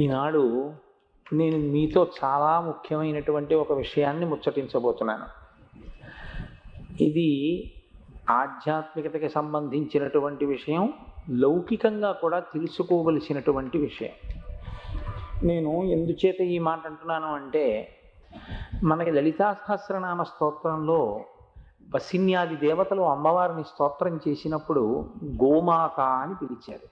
ఈనాడు నేను మీతో చాలా ముఖ్యమైనటువంటి ఒక విషయాన్ని ముచ్చటించబోతున్నాను. ఇది ఆధ్యాత్మికతకి సంబంధించినటువంటి విషయం, లౌకికంగా కూడా తెలుసుకోవలసినటువంటి విషయం. నేను ఎందుచేత ఈ మాట అంటున్నాను అంటే, మనకి లలితా సహస్రనామ స్తోత్రంలో వసిన్యాది దేవతలు అమ్మవారిని స్తోత్రం చేసినప్పుడు గోమాత అని పిలిచారు.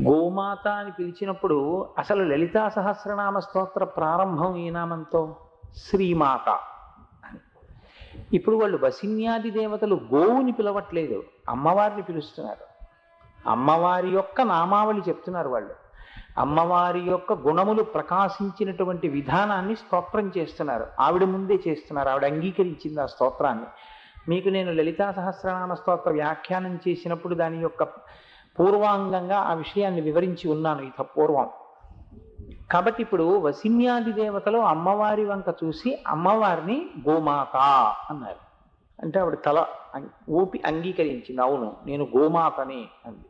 గోమాత అని పిలిచినప్పుడు అసలు లలితా సహస్రనామ స్తోత్ర ప్రారంభం ఏ నామంతో? శ్రీమాత. ఇప్పుడు వాళ్ళు వసిన్యాది దేవతలు గోవుని పిలవట్లేదు, అమ్మవారిని పిలుస్తున్నారు. అమ్మవారి యొక్క నామావళి చెప్తున్నారు వాళ్ళు. అమ్మవారి యొక్క గుణములు ప్రకాశించినటువంటి విధానాన్ని స్తోత్రం చేస్తున్నారు. ఆవిడ ముందే చేస్తున్నారు, ఆవిడ అంగీకరించింది ఆ స్తోత్రాన్ని. మీకు నేను లలితా సహస్రనామ స్తోత్ర వ్యాఖ్యానం చేసినప్పుడు దాని యొక్క పూర్వాంగంగా ఆ విషయాన్ని వివరించి ఉన్నాను ఇత పూర్వం. కాబట్టి ఇప్పుడు వసిన్యాది దేవతలు అమ్మవారి వంక చూసి అమ్మవారిని గోమాత అన్నారు. అంటే ఆవిడ తల ఊపి అంగీకరించింది, అవును నేను గోమాతని అంది.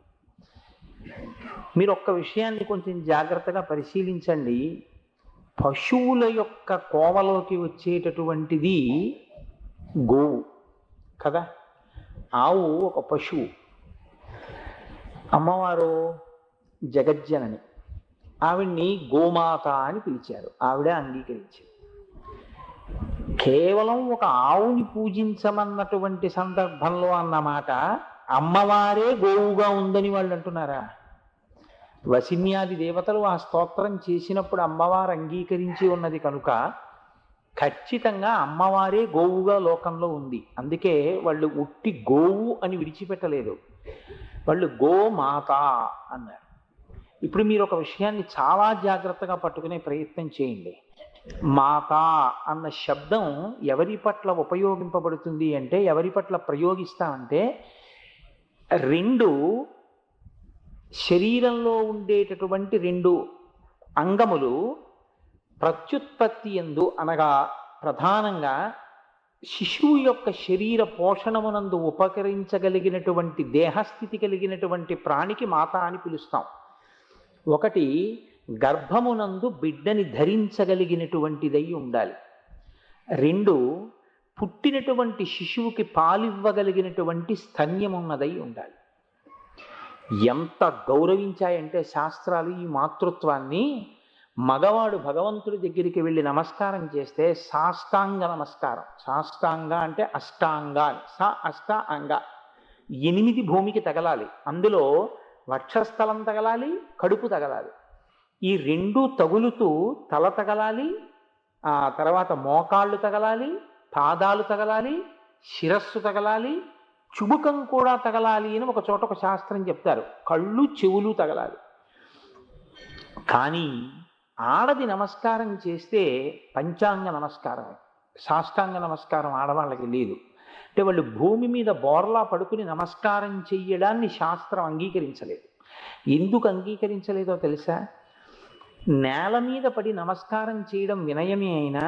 మీరు ఒక్క విషయాన్ని కొంచెం జాగ్రత్తగా పరిశీలించండి. పశువుల యొక్క కోవలోకి వచ్చేటటువంటిది గోవు కదా. ఆవు ఒక పశువు, అమ్మవారు జగజ్జనని, ఆవిడ్ని గోమాత అని పిలిచారు. ఆవిడే అంగీకరించింది. కేవలం ఒక ఆవుని పూజించమన్నటువంటి సందర్భంలో అన్నమాట, అమ్మవారే గోవుగా ఉందని వాళ్ళు అంటున్నారా? వసిన్యాది దేవతలు ఆ స్తోత్రం చేసినప్పుడు అమ్మవారు అంగీకరించి ఉన్నది కనుక ఖచ్చితంగా అమ్మవారే గోవుగా లోకంలో ఉంది. అందుకే వాళ్ళు ఉట్టి గోవు అని విడిచిపెట్టలేదు, వాళ్ళు గోమాత అన్నారు. ఇప్పుడు మీరు ఒక విషయాన్ని చాలా జాగ్రత్తగా పట్టుకునే ప్రయత్నం చేయండి. మాత అన్న శబ్దం ఎవరి పట్ల ఉపయోగింపబడుతుంది అంటే, ఎవరి పట్ల ప్రయోగిస్తామంటే, రెండు శరీరంలో ఉండేటటువంటి రెండు అంగములు ప్రత్యుత్పత్తి యందు, అనగా ప్రధానంగా శిశువు యొక్క శరీర పోషణమునందు ఉపకరించగలిగినటువంటి దేహస్థితి కలిగినటువంటి ప్రాణికి మాత అని పిలుస్తాం. ఒకటి గర్భమునందు బిడ్డని ధరించగలిగినటువంటిదై ఉండాలి. రెండు పుట్టినటువంటి శిశువుకి పాలివ్వగలిగినటువంటి స్తన్యమున్నదై ఉండాలి. ఎంత గౌరవించాయంటే శాస్త్రాలు ఈ మాతృత్వాన్ని. మగవాడు భగవంతుడి దగ్గరికి వెళ్ళి నమస్కారం చేస్తే సాష్టాంగ నమస్కారం. సాష్టాంగ అంటే అష్టాంగాలు, అష్ట అంగ 8 భూమికి తగలాలి. అందులో వక్షస్థలం తగలాలి, కడుపు తగలాలి. ఈ రెండు తగులుతూ తల తగలాలి, ఆ తర్వాత మోకాళ్ళు తగలాలి, పాదాలు తగలాలి, శిరస్సు తగలాలి, చుబుకం కూడా తగలాలి అని ఒక చోట ఒక శాస్త్రం చెప్తారు. కళ్ళు చెవులు తగలాలి. కానీ ఆడది నమస్కారం చేస్తే పంచాంగ నమస్కారమే, సాష్టాంగ నమస్కారం ఆడవాళ్ళకి లేదు. అంటే వాళ్ళు భూమి మీద బోర్లా పడుకుని నమస్కారం చెయ్యడాన్ని శాస్త్రం అంగీకరించలేదు. ఎందుకు అంగీకరించలేదో తెలుసా? నేల మీద పడి నమస్కారం చేయడం వినయమే అయినా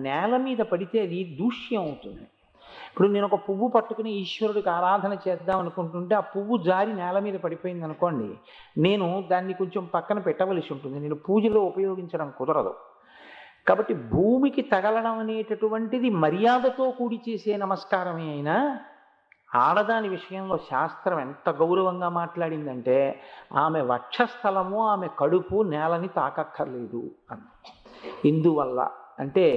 నేల మీద పడితే అది దూష్యం అవుతుంది. ఇప్పుడు నేను ఒక పువ్వు పట్టుకుని ఈశ్వరుడికి ఆరాధన చేద్దాం అనుకుంటుంటే ఆ పువ్వు జారి నేల మీద పడిపోయింది అనుకోండి, నేను దాన్ని కొంచెం పక్కన పెట్టవలసి ఉంటుంది, నేను పూజలో ఉపయోగించడం కుదరదు. కాబట్టి భూమికి తగలడం అనేటటువంటిది మర్యాదతో కూడి చేసే నమస్కారమే అయినా ఆడదాని విషయంలో శాస్త్రం ఎంత గౌరవంగా మాట్లాడిందంటే, ఆమె వక్షస్థలము ఆమె కడుపు నేలని తాకక్కర్లేదు అని. ఎందువల్ల అంటే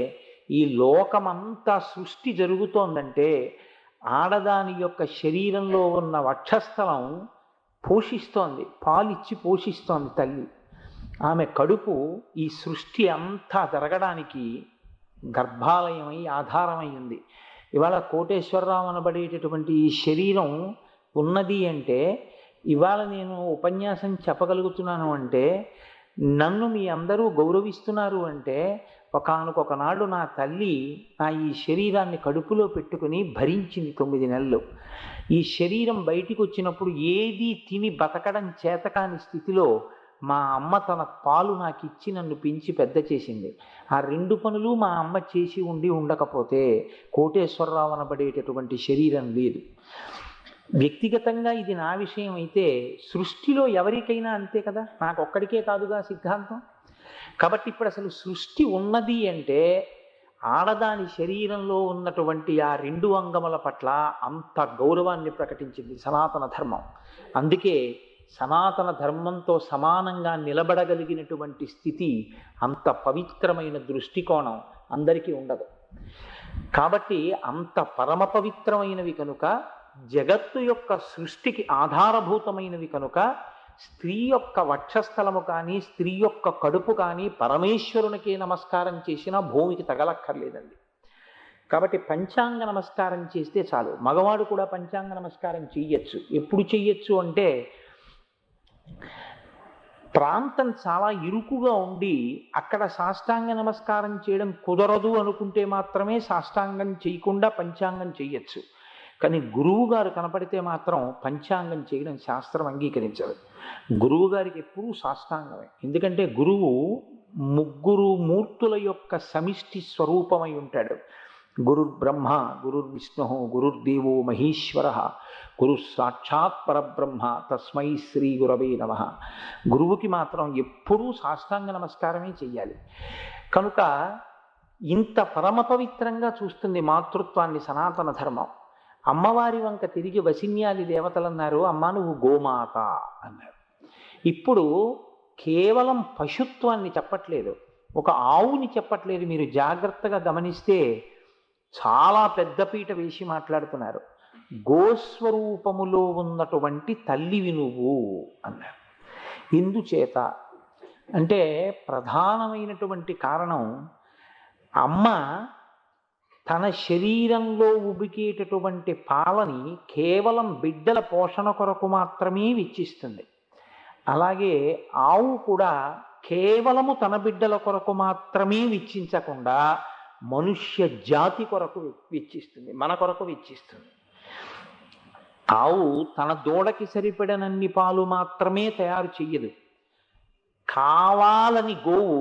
ఈ లోకమంతా సృష్టి జరుగుతోందంటే ఆడదాని యొక్క శరీరంలో ఉన్న వక్షస్థలం పోషిస్తోంది, పాలిచ్చి పోషిస్తోంది తల్లి. ఆమె కడుపు ఈ సృష్టి అంతా జరగడానికి గర్భాలయమై ఆధారమై ఉంది. ఇవాళ కోటేశ్వరరావు అనబడేటటువంటి ఈ శరీరం ఉన్నది అంటే, ఇవాళ నేను ఉపన్యాసం చెప్పగలుగుతున్నాను అంటే, నన్ను మీ అందరూ గౌరవిస్తున్నారు అంటే, ఒకానొకనాడు నా తల్లి నా ఈ శరీరాన్ని కడుపులో పెట్టుకుని భరించింది 9 నెలలు. ఈ శరీరం బయటికి వచ్చినప్పుడు ఏది తిని బతకడం చేతకాని స్థితిలో మా అమ్మ తన పాలు నాకు ఇచ్చి నన్ను పెంచి పెద్ద చేసింది. ఆ 2 పనులు మా అమ్మ చేసి ఉండకపోతే కోటేశ్వరరావు అనబడేటటువంటి శరీరం లేదు. వ్యక్తిగతంగా ఇది నా విషయం అయితే సృష్టిలో ఎవరికైనా అంతే కదా, నాకు ఒక్కడికే కాదుగా సిద్ధాంతం. కాబట్టి ఇప్పుడు అసలు సృష్టి ఉన్నది అంటే ఆడదాని శరీరంలో ఉన్నటువంటి ఆ రెండు అంగముల పట్ల అంత గౌరవాన్ని ప్రకటించింది సనాతన ధర్మం. అందుకే సనాతన ధర్మంతో సమానంగా నిలబడగలిగినటువంటి స్థితి, అంత పవిత్రమైన దృష్టికోణం అందరికీ ఉండదు. కాబట్టి అంత పరమ పవిత్రమైనవి కనుక, జగత్తు యొక్క సృష్టికి ఆధారభూతమైనవి కనుక, స్త్రీ యొక్క వక్షస్థలము కానీ స్త్రీ యొక్క కడుపు కానీ పరమేశ్వరునికే నమస్కారం చేసినా భూమికి తగలక్కర్లేదండి. కాబట్టి పంచాంగ నమస్కారం చేస్తే చాలు. మగవాడు కూడా పంచాంగ నమస్కారం చెయ్యొచ్చు. ఎప్పుడు చెయ్యొచ్చు అంటే, ప్రాంతం చాలా ఇరుకుగా ఉండి అక్కడ సాష్టాంగ నమస్కారం చేయడం కుదరదు అనుకుంటే మాత్రమే సాష్టాంగం చేయకుండా పంచాంగం చెయ్యొచ్చు. కానీ గురువు గారు కనపడితే మాత్రం పంచాంగం చేయడం శాస్త్రం అంగీకరించదు. గురువు గారికి ఎప్పుడూ సాష్టాంగమే. ఎందుకంటే గురువు ముగ్గురు మూర్తుల యొక్క సమిష్టి స్వరూపమై ఉంటాడు. గురుర్బ్రహ్మ, గురుర్విష్ణు, గురుర్దేవో మహేశ్వర, గురు సాక్షాత్ పరబ్రహ్మ, తస్మై శ్రీ గురవే నమః. గురువుకి మాత్రం ఎప్పుడూ సాష్టాంగ నమస్కారమే చెయ్యాలి. కనుక ఇంత పరమ పవిత్రంగా చూస్తుంది మాతృత్వాన్ని సనాతన ధర్మం. అమ్మవారి వంక తిరిగి వసిన్యాది దేవతలు అన్నారు, అమ్మ నువ్వు గోమాత అన్నారు. ఇప్పుడు కేవలం పశుత్వాన్ని చెప్పట్లేదు, ఒక ఆవుని చెప్పట్లేదు. మీరు జాగ్రత్తగా గమనిస్తే చాలా పెద్దపీట వేసి మాట్లాడుతున్నారు. గోస్వరూపములో ఉన్నటువంటి తల్లివి నువ్వు అన్నారు. ఎందుచేత అంటే ప్రధానమైనటువంటి కారణం, అమ్మ తన శరీరంలో ఉబికేటటువంటి పాలని కేవలం బిడ్డల పోషణ కొరకు మాత్రమే వెచ్చిస్తుంది. అలాగే ఆవు కూడా కేవలము తన బిడ్డల కొరకు మాత్రమే వెచ్చించకుండా మనుష్య జాతి కొరకు వెచ్చిస్తుంది, మన కొరకు వెచ్చిస్తుంది. ఆవు తన దూడకి సరిపడినన్ని పాలు మాత్రమే తయారు చెయ్యదు. కావాలని గోవు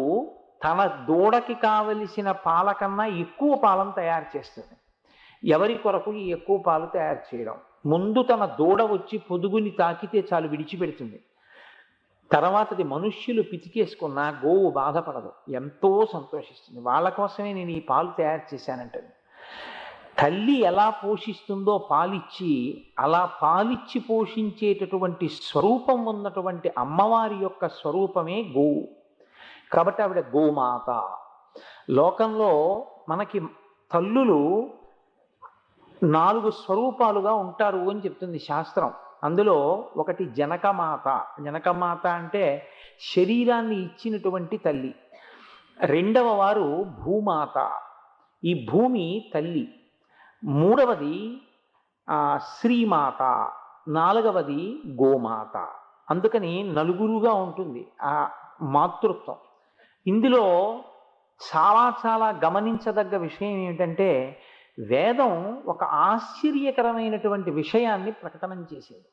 తన దూడకి కావలసిన పాల కన్నా ఎక్కువ పాలను తయారు చేస్తుంది. ఎవరి కొరకు ఈ ఎక్కువ పాలు తయారు చేయడం? ముందు తన దూడ వచ్చి పొదుగుని తాకితే చాలు విడిచిపెడుతుంది. తర్వాతది మనుష్యులు పితికేసుకున్నా గోవు బాధపడదు, ఎంతో సంతోషిస్తుంది. వాళ్ళ కోసమే నేను ఈ పాలు తయారు చేశానంటుంది. తల్లి ఎలా పోషిస్తుందో పాలిచ్చి, అలా పాలిచ్చి పోషించేటటువంటి స్వరూపం ఉన్నటువంటి అమ్మవారి యొక్క స్వరూపమే గోవు. కాబట్టి ఆవిడ గోమాత. లోకంలో మనకి తల్లులు 4 స్వరూపాలుగా ఉంటారు అని చెప్తుంది శాస్త్రం. అందులో ఒకటి జనకమాత. జనకమాత అంటే శరీరాన్ని ఇచ్చినటువంటి తల్లి. రెండవ వారు భూమాత, ఈ భూమి తల్లి. మూడవది శ్రీమాత, నాలుగవది గోమాత. అందుకని నలుగురుగా ఉంటుంది ఆ మాతృత్వం. ఇందులో చాలా చాలా గమనించదగ్గ విషయం ఏమిటంటే, వేదం ఒక ఆశ్చర్యకరమైనటువంటి విషయాన్ని ప్రకటన చేసేది.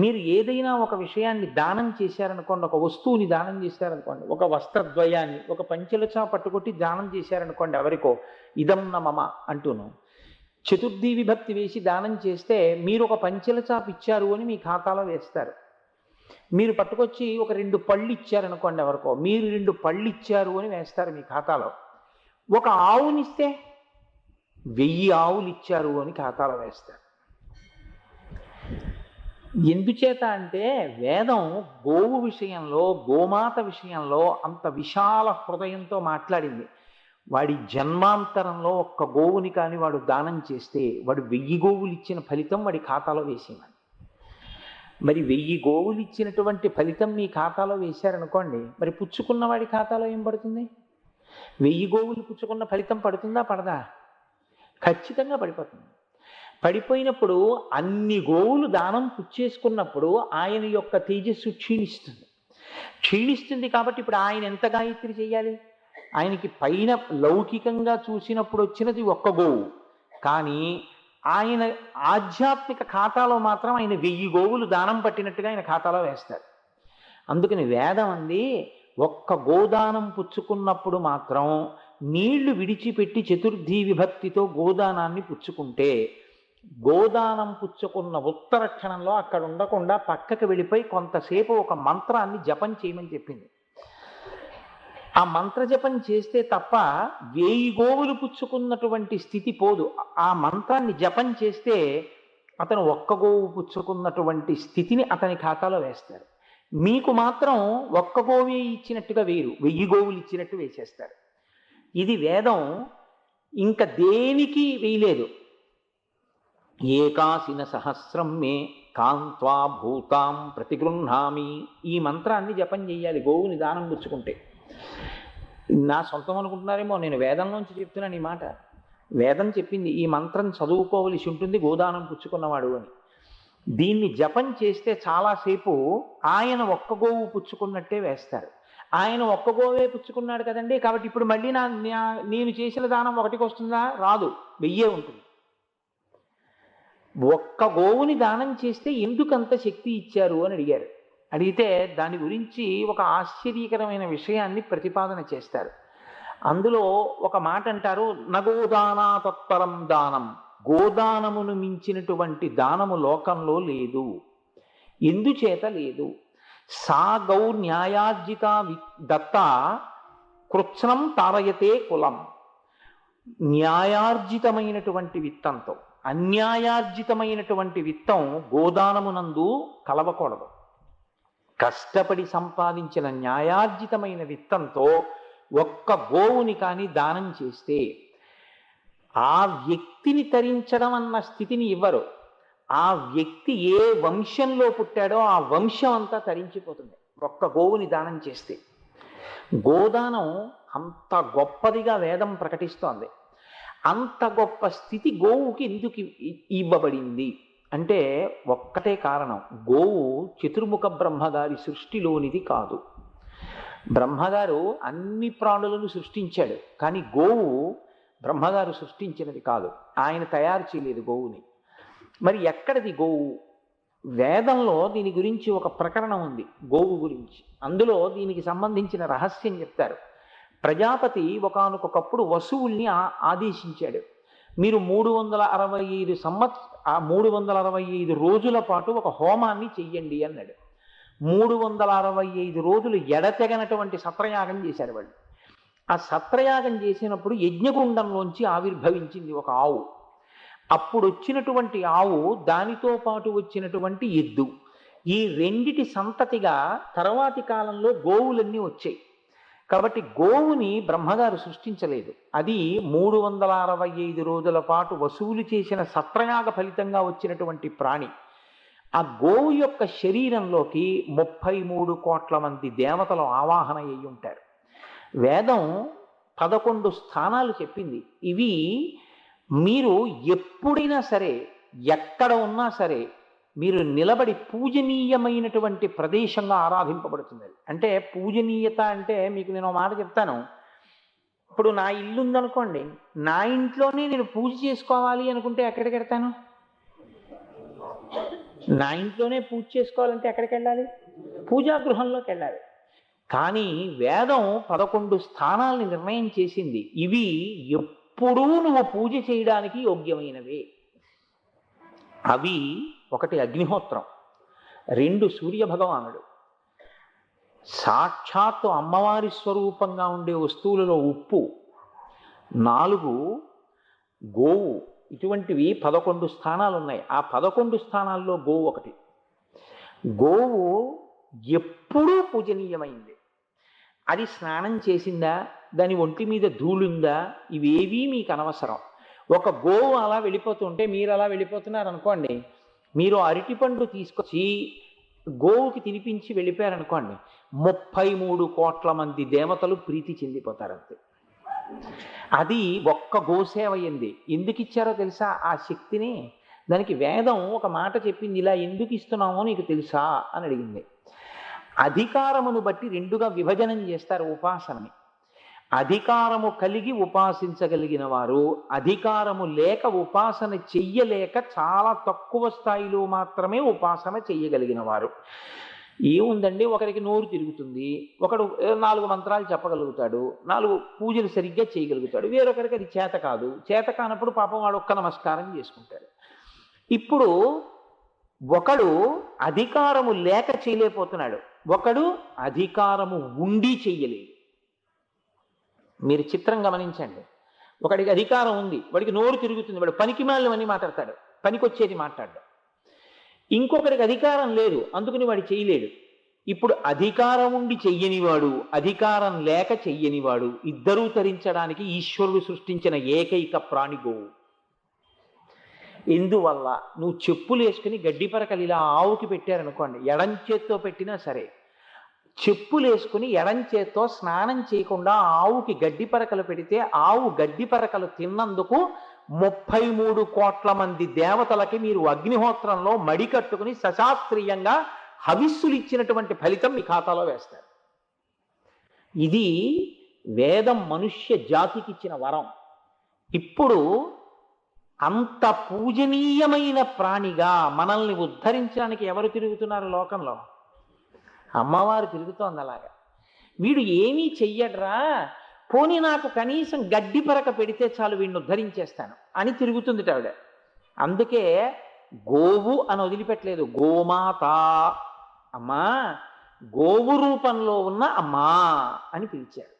మీరు ఏదైనా ఒక విషయాన్ని దానం చేశారనుకోండి, ఒక వస్తువుని దానం చేశారనుకోండి, ఒక వస్త్రద్వయాన్ని, ఒక పంచెలచా పట్టుకొట్టి దానం చేశారనుకోండి ఎవరికో, ఇదం న మమ అంటూను, చతుర్థి విభక్తి వేసి దానం చేస్తే మీరు ఒక పంచెలచాపు ఇచ్చారు అని మీ ఖాతాలో వేస్తారు. మీరు పట్టుకొచ్చి ఒక 2 పళ్ళు ఇచ్చారనుకోండి ఎవరికో, మీరు 2 పళ్ళు ఇచ్చారు అని వేస్తారు మీ ఖాతాలో. ఒక ఆవునిస్తే 1000 ఆవులు ఇచ్చారు అని ఖాతాలో వేస్తారు. ఎందుచేత అంటే వేదం గోవు విషయంలో, గోమాత విషయంలో అంత విశాల హృదయంతో మాట్లాడింది. వాడి జన్మాంతరంలో ఒక్క గోవుని కానీ వాడు దానం చేస్తే వాడు 1000 గోవులు ఇచ్చిన ఫలితం వాడి ఖాతాలో వేసేవాడు. మరి 1000 గోవులు ఇచ్చినటువంటి ఫలితం మీ ఖాతాలో వేశారనుకోండి, మరి పుచ్చుకున్న వాడి ఖాతాలో ఏం పడుతుంది? 1000 గోవులు పుచ్చుకున్న ఫలితం పడుతుందా పడదా? ఖచ్చితంగా పడిపోతుంది. పడిపోయినప్పుడు అన్ని గోవులు దానం పుచ్చేసుకున్నప్పుడు ఆయన యొక్క తేజస్సు క్షీణిస్తుంది. కాబట్టి ఇప్పుడు ఆయన ఎంత గాయత్రి చేయాలి? ఆయనకి పైన లౌకికంగా చూసినప్పుడు వచ్చినది ఒక్క గోవు, కానీ ఆయన ఆధ్యాత్మిక ఖాతాలో మాత్రం ఆయన 1000 గోవులు దానం పట్టినట్టుగా ఆయన ఖాతాలో వేస్తారు. అందుకని వేదం అంది, ఒక్క గోదానం పుచ్చుకున్నప్పుడు మాత్రం నీళ్లు విడిచిపెట్టి చతుర్థి విభక్తితో గోదానాన్ని పుచ్చుకుంటే గోదానం పుచ్చుకున్న ఉత్తర క్షణంలో అక్కడ ఉండకుండా పక్కకి వెళ్ళిపోయి కొంతసేపు ఒక మంత్రాన్ని జపం చేయమని చెప్పింది. ఆ మంత్ర జపం చేస్తే తప్ప 1000 గోవులు పుచ్చుకున్నటువంటి స్థితి పోదు. ఆ మంత్రాన్ని జపం చేస్తే అతను 1 గోవు పుచ్చుకున్నటువంటి స్థితిని అతని ఖాతాలో వేస్తారు. మీకు మాత్రం 1 గోవే ఇచ్చినట్టుగా వేరు, 1000 గోవులు ఇచ్చినట్టు వేసేస్తారు. ఇది వేదం ఇంకా దేనికి వేయలేదు. ఏకాసిన సహస్రం మే కాంత్వా భూతాం ప్రతిగృహామి. ఈ మంత్రాన్ని జపం చేయాలి గోవుని దానం పుచ్చుకుంటే. నా సొంతం అనుకుంటున్నారేమో, నేను వేదంలోంచి చెప్తున్నాను ఈ మాట. వేదం చెప్పింది ఈ మంత్రం చదువుకోవలసి ఉంటుంది గోదానం పుచ్చుకున్నవాడు అని. దీన్ని జపం చేస్తే చాలాసేపు ఆయన 1 గోవు పుచ్చుకున్నట్టే వేస్తారు. ఆయన 1 గోవే పుచ్చుకున్నాడు కదండి, కాబట్టి ఇప్పుడు మళ్ళీ నేను చేసిన దానం 1కి వస్తుందా? రాదు, 1000 ఉంటుంది. 1 గోవుని దానం చేస్తే ఎందుకంత శక్తి ఇచ్చారు అని అడిగారు. అడిగితే దాని గురించి ఒక ఆశ్చర్యకరమైన విషయాన్ని ప్రతిపాదన చేస్తారు. అందులో ఒక మాట అంటారు, నగోదానా తత్పరం దానం. గోదానమును మించినటువంటి దానము లోకంలో లేదు. ఎందుచేత లేదు? సా గౌ న్యాయార్జిత దత్త కృత్స్నం తారయతే కులం. న్యాయార్జితమైనటువంటి విత్తంతో అన్యాయార్జితమైనటువంటి విత్తం గోదానమునందు కలవకూడదు. కష్టపడి సంపాదించిన న్యాయార్జితమైన విత్తంతో 1 గోవుని కానీ దానం చేస్తే ఆ వ్యక్తిని తరించడం అన్న స్థితిని ఇవ్వరు. ఆ వ్యక్తి ఏ వంశంలో పుట్టాడో ఆ వంశం అంతా తరించిపోతుంది 1 గోవుని దానం చేస్తే. గోదానం అంత గొప్పదిగా వేదం ప్రకటిస్తోంది. అంత గొప్ప స్థితి గోవుకి ఎందుకు ఇవ్వబడింది అంటే ఒక్కటే కారణం. గోవు చతుర్ముఖ బ్రహ్మగారి సృష్టిలోనిది కాదు. బ్రహ్మగారు అన్ని ప్రాణులను సృష్టించాడు, కానీ గోవు బ్రహ్మగారు సృష్టించినది కాదు. ఆయన తయారు చేయలేదు గోవుని. మరి ఎక్కడిది గోవు? వేదంలో దీని గురించి ఒక ప్రకరణం ఉంది గోవు గురించి. అందులో దీనికి సంబంధించిన రహస్యం చెప్తారు. ప్రజాపతి ఒకానొకప్పుడు వసువుల్ని ఆదేశించాడు. మీరు 365 రోజుల పాటు ఒక హోమాన్ని చెయ్యండి అన్నాడు. 365 రోజులు ఎడతెగనటువంటి సత్రయాగం చేశారు వాళ్ళు. ఆ సత్రయాగం చేసినప్పుడు యజ్ఞగుండంలోంచి ఆవిర్భవించింది ఒక ఆవు. అప్పుడు వచ్చినటువంటి ఆవు, దానితో పాటు వచ్చినటువంటి ఎద్దు, ఈ రెండిటి సంతతిగా తర్వాతి కాలంలో గోవులన్నీ వచ్చాయి. కాబట్టి గోవుని బ్రహ్మగారు సృష్టించలేదు. అది 365 రోజుల పాటు వసూలు చేసిన సత్రయాగ ఫలితంగా వచ్చినటువంటి ప్రాణి. ఆ గోవు యొక్క శరీరంలోకి 33 కోట్ల మంది దేవతలు ఆవాహన అయ్యి ఉంటారు. వేదం 11 స్థానాలు చెప్పింది. ఇవి మీరు ఎప్పుడైనా సరే, ఎక్కడ ఉన్నా సరే, మీరు నిలబడి పూజనీయమైనటువంటి ప్రదేశంగా ఆరాధింపబడుతుంది. అంటే పూజనీయత అంటే మీకు నేను మాట చెప్తాను. ఇప్పుడు నా ఇల్లు ఉందనుకోండి, నా ఇంట్లోనే నేను పూజ చేసుకోవాలి అనుకుంటే ఎక్కడికి వెళ్తాను? నా ఇంట్లోనే పూజ చేసుకోవాలంటే ఎక్కడికి వెళ్ళాలి? పూజాగృహంలోకి వెళ్ళాలి. కానీ వేదం 11 స్థానాలని నిర్ణయం చేసింది. ఇవి ఎప్పుడూ నువ్వు పూజ చేయడానికి యోగ్యమైనవే. అవి 1 అగ్నిహోత్రం, 2 సూర్యభగవానుడు, సాక్షాత్తు అమ్మవారి స్వరూపంగా ఉండే వస్తువులలో ఉప్పు, 4 గోవు. ఇటువంటివి 11 స్థానాలు ఉన్నాయి. ఆ 11 స్థానాల్లో గోవు 1. గోవు ఎప్పుడూ పూజనీయమైంది. అది స్నానం చేసిందా, దాని ఒంటి మీద ధూళుందా, ఇవేవీ మీకు అనవసరం. ఒక గోవు అలా వెళ్ళిపోతుంటే మీరు అలా వెళ్ళిపోతున్నారు అనుకోండి, మీరు అరటిపండు తీసుకొచ్చి గోవుకి తినిపించి వెళ్ళిపోయారనుకోండి, 33 కోట్ల మంది దేవతలు ప్రీతి చెందిపోతారంతే. అది 1 గోసేవ అయింది. ఎందుకు ఇచ్చారో తెలుసా ఆ శక్తిని? దానికి వేదం ఒక మాట చెప్పింది, ఇలా ఎందుకు ఇస్తున్నామో నీకు తెలుసా అని అడిగింది. అధికారమును బట్టి 2గా విభజనం చేస్తారు ఉపాసనని. అధికారము కలిగి ఉపాసించగలిగిన వారు, అధికారము లేక ఉపాసన చెయ్యలేక చాలా తక్కువ స్థాయిలో మాత్రమే ఉపాసన చెయ్యగలిగిన వారు. ఏముందండి, ఒకరికి నోరు తిరుగుతుంది, ఒకడు 4 మంత్రాలు చెప్పగలుగుతాడు, 4 పూజలు సరిగ్గా చేయగలుగుతాడు, వేరొకరికి అది చేత కాదు. చేత కానప్పుడు పాపం వాడు ఒక్క నమస్కారం చేసుకుంటాడు. ఇప్పుడు ఒకడు అధికారము లేక చేయలేకపోతున్నాడు, ఒకడు అధికారము ఉండి చెయ్యలేదు. మీరు చిత్రం గమనించండి. ఒకడికి అధికారం ఉంది, వాడికి నోరు తిరుగుతుంది, వాడు పనికిమాలినవన్నీ మాట్లాడతాడు, పనికొచ్చేది మాట్లాడు. ఇంకొకరికి అధికారం లేదు, అందుకని వాడు చేయలేడు. ఇప్పుడు అధికారం ఉండి చెయ్యనివాడు, అధికారం లేక చెయ్యనివాడు ఇద్దరూ తరించడానికి ఈశ్వరుడు సృష్టించిన ఏకైక ప్రాణి గోవు. ఎందువల్ల? నువ్వు చెప్పులు వేసుకుని గడ్డి పరకలు ఇలా ఆవుకి పెట్టారనుకోండి, ఎడం చేత్తో పెట్టినా సరే, చెప్పులు వేసుకుని ఎడం చేత్తో స్నానం చేయకుండా ఆవుకి గడ్డి పరకలు పెడితే ఆవు గడ్డి పరకలు తిన్నందుకు 33 కోట్ల మంది దేవతలకి మీరు అగ్నిహోత్రంలో మడి కట్టుకుని సశాస్త్రీయంగా హవిస్సులు ఇచ్చినటువంటి ఫలితం మీ ఖాతాలో వేస్తారు. ఇది వేదం మనుష్య జాతికి ఇచ్చిన వరం. ఇప్పుడు అంత పూజనీయమైన ప్రాణిగా మనల్ని ఉద్ధరించడానికి ఎవరు తిరుగుతున్నారు లోకంలో? అమ్మవారు తిరుగుతోంది అలాగా. వీడు ఏమీ చెయ్యడ్రా, పోనీ నాకు కనీసం గడ్డి పరక పెడితే చాలు వీడిని ఉద్ధరించేస్తాను అని తిరుగుతుంది ఆవిడ. అందుకే గోవు అని వదిలిపెట్టలేదు, గోమాత, అమ్మా, గోవు రూపంలో ఉన్న అమ్మా అని పిలిచాడు.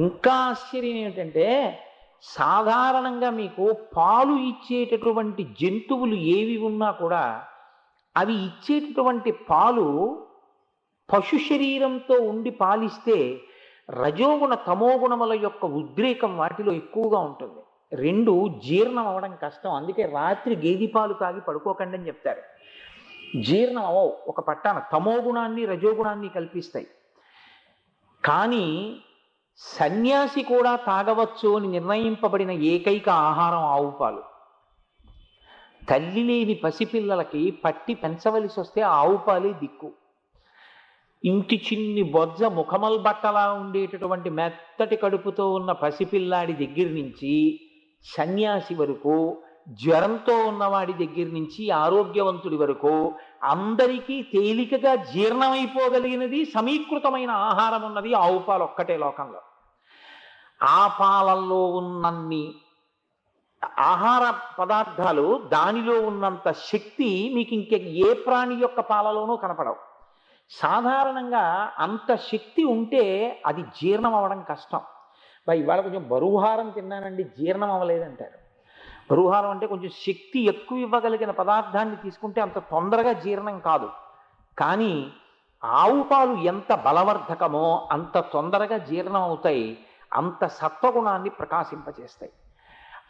ఇంకా ఆశ్చర్యం ఏమిటంటే, సాధారణంగా మీకు పాలు ఇచ్చేటటువంటి జంతువులు ఏవి ఉన్నా కూడా అవి ఇచ్చేటటువంటి పాలు పశు శరీరంతో ఉండి పాలిస్తే రజోగుణ తమోగుణముల యొక్క ఉద్రేకం వాటిలో ఎక్కువగా ఉంటుంది. రెండు జీర్ణం అవ్వడం కష్టం. అందుకే రాత్రి గేదె పాలు తాగి పడుకోకండి అని చెప్తారు. జీర్ణం అవ్వవు, ఒక పట్టాన తమోగుణాన్ని రజోగుణాన్ని కల్పిస్తాయి. కానీ సన్యాసి కూడా తాగవచ్చు అని నిర్ణయింపబడిన ఏకైక ఆహారం ఆవు పాలు. తల్లి లేని పసిపిల్లలకి పట్టి పెంచవలసి వస్తే ఆవు పాలే దిక్కు. ఇంటి చిన్ని బొజ్జ ముఖమల్ బట్టలా ఉండేటటువంటి మెత్తటి కడుపుతో ఉన్న పసిపిల్లాడి దగ్గర నుంచి సన్యాసి వరకు, జ్వరంతో ఉన్నవాడి దగ్గర నుంచి ఆరోగ్యవంతుడి వరకు అందరికీ తేలికగా జీర్ణమైపోగలిగినది సమీకృతమైన ఆహారం ఉన్నది ఆవు పాలు ఒక్కటే లోకంలో. ఆ పాలల్లో ఉన్నన్ని ఆహార పదార్థాలు, దానిలో ఉన్నంత శక్తి మీకు ఇంక ఏ ప్రాణి యొక్క పాలలోనూ కనపడవు. సాధారణంగా అంత శక్తి ఉంటే అది జీర్ణం అవ్వడం కష్టం. ఇవాళ కొంచెం బరువుహారం తిన్నానండి, జీర్ణం అవ్వలేదంటారు. బరువుహారం అంటే కొంచెం శక్తి ఎక్కువ ఇవ్వగలిగిన పదార్థాన్ని తీసుకుంటే అంత తొందరగా జీర్ణం కాదు. కానీ ఆవు పాలు ఎంత బలవర్ధకమో అంత తొందరగా జీర్ణం అవుతాయి, అంత సత్వగుణాన్ని ప్రకాశింపచేస్తాయి.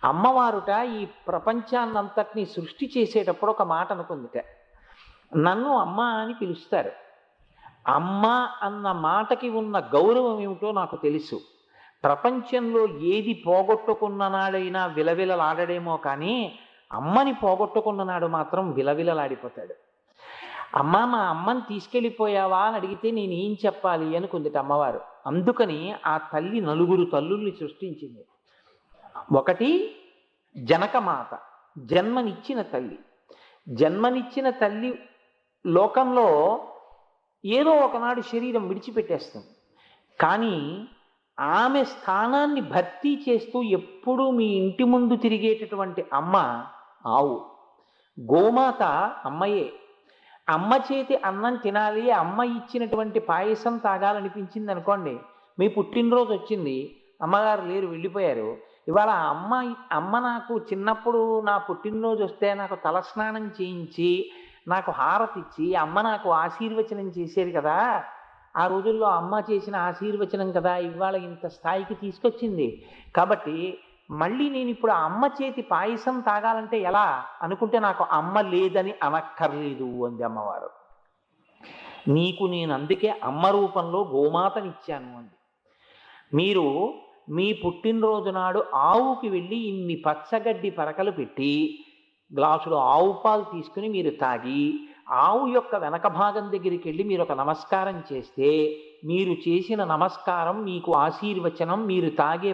అమ్మవారుట ఈ ప్రపంచాన్నంతటినీ సృష్టి చేసేటప్పుడు ఒక మాట అనుకుందిట, నన్ను అమ్మ అని పిలుస్తారు. అమ్మ అన్న మాటకి ఉన్న గౌరవం ఏమిటో నాకు తెలుసు. ప్రపంచంలో ఏది పోగొట్టుకున్న నాడైనా విలవిలలాడడేమో కానీ అమ్మని పోగొట్టుకున్న నాడు మాత్రం విలవిలలాడిపోతాడు. అమ్మ, మా అమ్మని తీసుకెళ్ళిపోయావా అని అడిగితే నేనేం చెప్పాలి అనుకుందిట అమ్మవారు. అందుకని ఆ తల్లి 4 తల్లుల్ని సృష్టించింది. ఒకటి జనకమాత, జన్మనిచ్చిన తల్లి. జన్మనిచ్చిన తల్లి లోకంలో ఏదో ఒకనాడు శరీరం విడిచిపెట్టేస్తుంది. కానీ ఆమె స్థానాన్ని భర్తీ చేస్తూ ఎప్పుడూ మీ ఇంటి ముందు తిరిగేటటువంటి అమ్మ ఆవు. గోమాత అమ్మయే. అమ్మ చేతి అన్నం తినాలి, అమ్మ ఇచ్చినటువంటి పాయసం తాగాలనిపించింది అనుకోండి, మీ పుట్టినరోజు వచ్చింది, అమ్మగారు లేరు, వెళ్ళిపోయారు. ఇవాళ అమ్మ నాకు చిన్నప్పుడు నా పుట్టినరోజు వస్తే నాకు తలస్నానం చేయించి నాకు హారతిచ్చి అమ్మ నాకు ఆశీర్వచనం చేసేది కదా. ఆ రోజుల్లో అమ్మ చేసిన ఆశీర్వచనం కదా ఇవాళ ఇంత స్థాయికి తీసుకొచ్చింది. కాబట్టి మళ్ళీ నేను ఇప్పుడు ఆ అమ్మ చేతి పాయసం తాగాలంటే ఎలా అనుకుంటే నాకు అమ్మ లేదని అనక్కర్లేదు అంది అమ్మవారు. నీకు నేను అందుకే అమ్మ రూపంలో గోమాతనిచ్చాను అంది. మీరు మీ పుట్టినరోజు నాడు ఆవుకి వెళ్ళి ఇన్ని పచ్చగడ్డి పరకలు పెట్టి గ్లాసులో ఆవు పాలు తీసుకుని మీరు తాగి ఆవు యొక్క వెనక భాగం దగ్గరికి వెళ్ళి మీరు ఒక నమస్కారం చేస్తే మీరు చేసిన నమస్కారం మీకు ఆశీర్వచనం, మీరు తాగే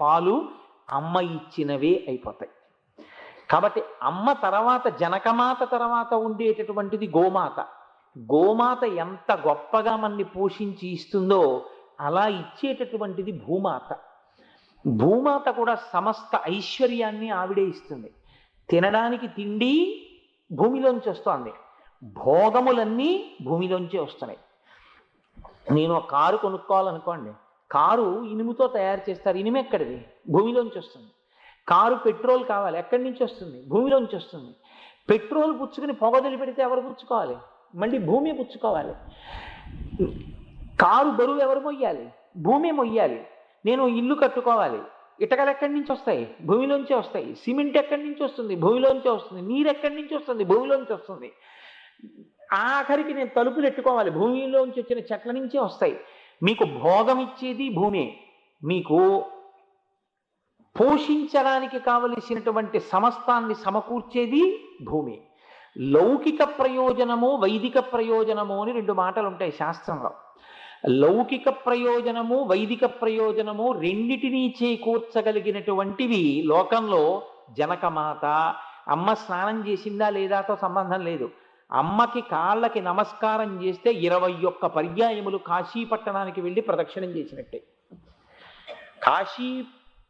పాలు అమ్మ ఇచ్చినవే అయిపోతాయి. కాబట్టి అమ్మ తర్వాత, జనకమాత తర్వాత ఉండేటటువంటిది గోమాత. గోమాత ఎంత గొప్పగా మనని పోషించి ఇస్తుందో అలా ఇచ్చేటటువంటిది భూమాత. భూమాత కూడా సమస్త ఐశ్వర్యాన్ని ఆవిడే ఇస్తుంది. తినడానికి తిండి భూమిలోంచి వస్తోంది, భోగములన్నీ భూమిలోంచి వస్తున్నాయి. నేను ఒక కారు కొనుక్కోవాలనుకోండి, కారు ఇనుముతో తయారు చేస్తారు, ఇనుము ఎక్కడిది? భూమిలోంచి వస్తుంది. కారు పెట్రోల్ కావాలి, ఎక్కడి నుంచి వస్తుంది? భూమిలోంచి వస్తుంది. పెట్రోల్ పుచ్చుకుని పొగ వదిలిపెడితే ఎవరు పుచ్చుకోవాలి? మళ్ళీ భూమి పుచ్చుకోవాలి. కారు బరువు ఎవరు మొయ్యాలి? భూమి మొయ్యాలి. నేను ఇల్లు కట్టుకోవాలి, ఇటకలు ఎక్కడి నుంచి వస్తాయి? భూమిలోంచే వస్తాయి. సిమెంట్ ఎక్కడి నుంచి వస్తుంది? భూమిలోంచే వస్తుంది. నీరు ఎక్కడి నుంచి వస్తుంది? భూమిలోంచి వస్తుంది. ఆఖరికి నేను తలుపులు ఎట్టుకోవాలి, భూమిలోంచి వచ్చిన చెట్ల నుంచే వస్తాయి. మీకు భోగం ఇచ్చేది భూమే, మీకు పోషించడానికి కావలసినటువంటి సమస్తాన్ని సమకూర్చేది భూమి. లౌకిక ప్రయోజనము, వైదిక ప్రయోజనము అని రెండు మాటలు ఉంటాయి శాస్త్రంలో. లౌకిక ప్రయోజనము, వైదిక ప్రయోజనము రెండిటినీ చేకూర్చగలిగినటువంటివి లోకంలో జనకమాత. అమ్మ స్నానం చేసిందా లేదాతో సంబంధం లేదు. అమ్మకి కాళ్ళకి నమస్కారం చేస్తే 21 పర్యాయములు కాశీ పట్టణానికి వెళ్ళి ప్రదక్షిణం చేసినట్టే. కాశీ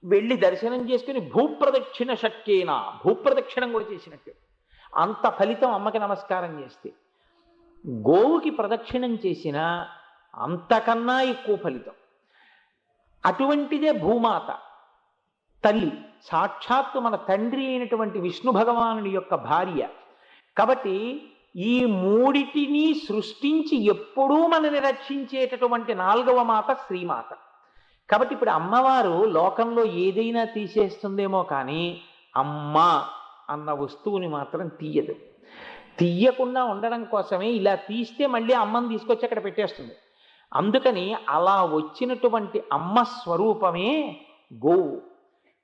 వెళ్ళి దర్శనం చేసుకుని భూప్రదక్షిణ శక్యేనా, భూప్రదక్షిణం కూడా చేసినట్టు. అంత ఫలితం అమ్మకి నమస్కారం చేస్తే. గోవుకి ప్రదక్షిణం చేసిన అంతకన్నా ఎక్కువ ఫలితం. అటువంటిదే భూమాత, తల్లి, సాక్షాత్తు మన తండ్రి అయినటువంటి విష్ణు భగవానుడి యొక్క భార్య. కాబట్టి ఈ మూడిటిని సృష్టించి ఎప్పుడూ మనని రక్షించేటటువంటి 4వ మాత శ్రీమాత. కాబట్టి ఇప్పుడు అమ్మవారు లోకంలో ఏదైనా తీసేస్తుందేమో కానీ అమ్మ అన్న వస్తువుని మాత్రం తీయదు. తీయకుండా ఉండడం కోసమే ఇలా తీస్తే మళ్ళీ అమ్మని తీసుకొచ్చి అక్కడ పెట్టేస్తుంది. అందుకని అలా వచ్చినటువంటి అమ్మ స్వరూపమే గోవు.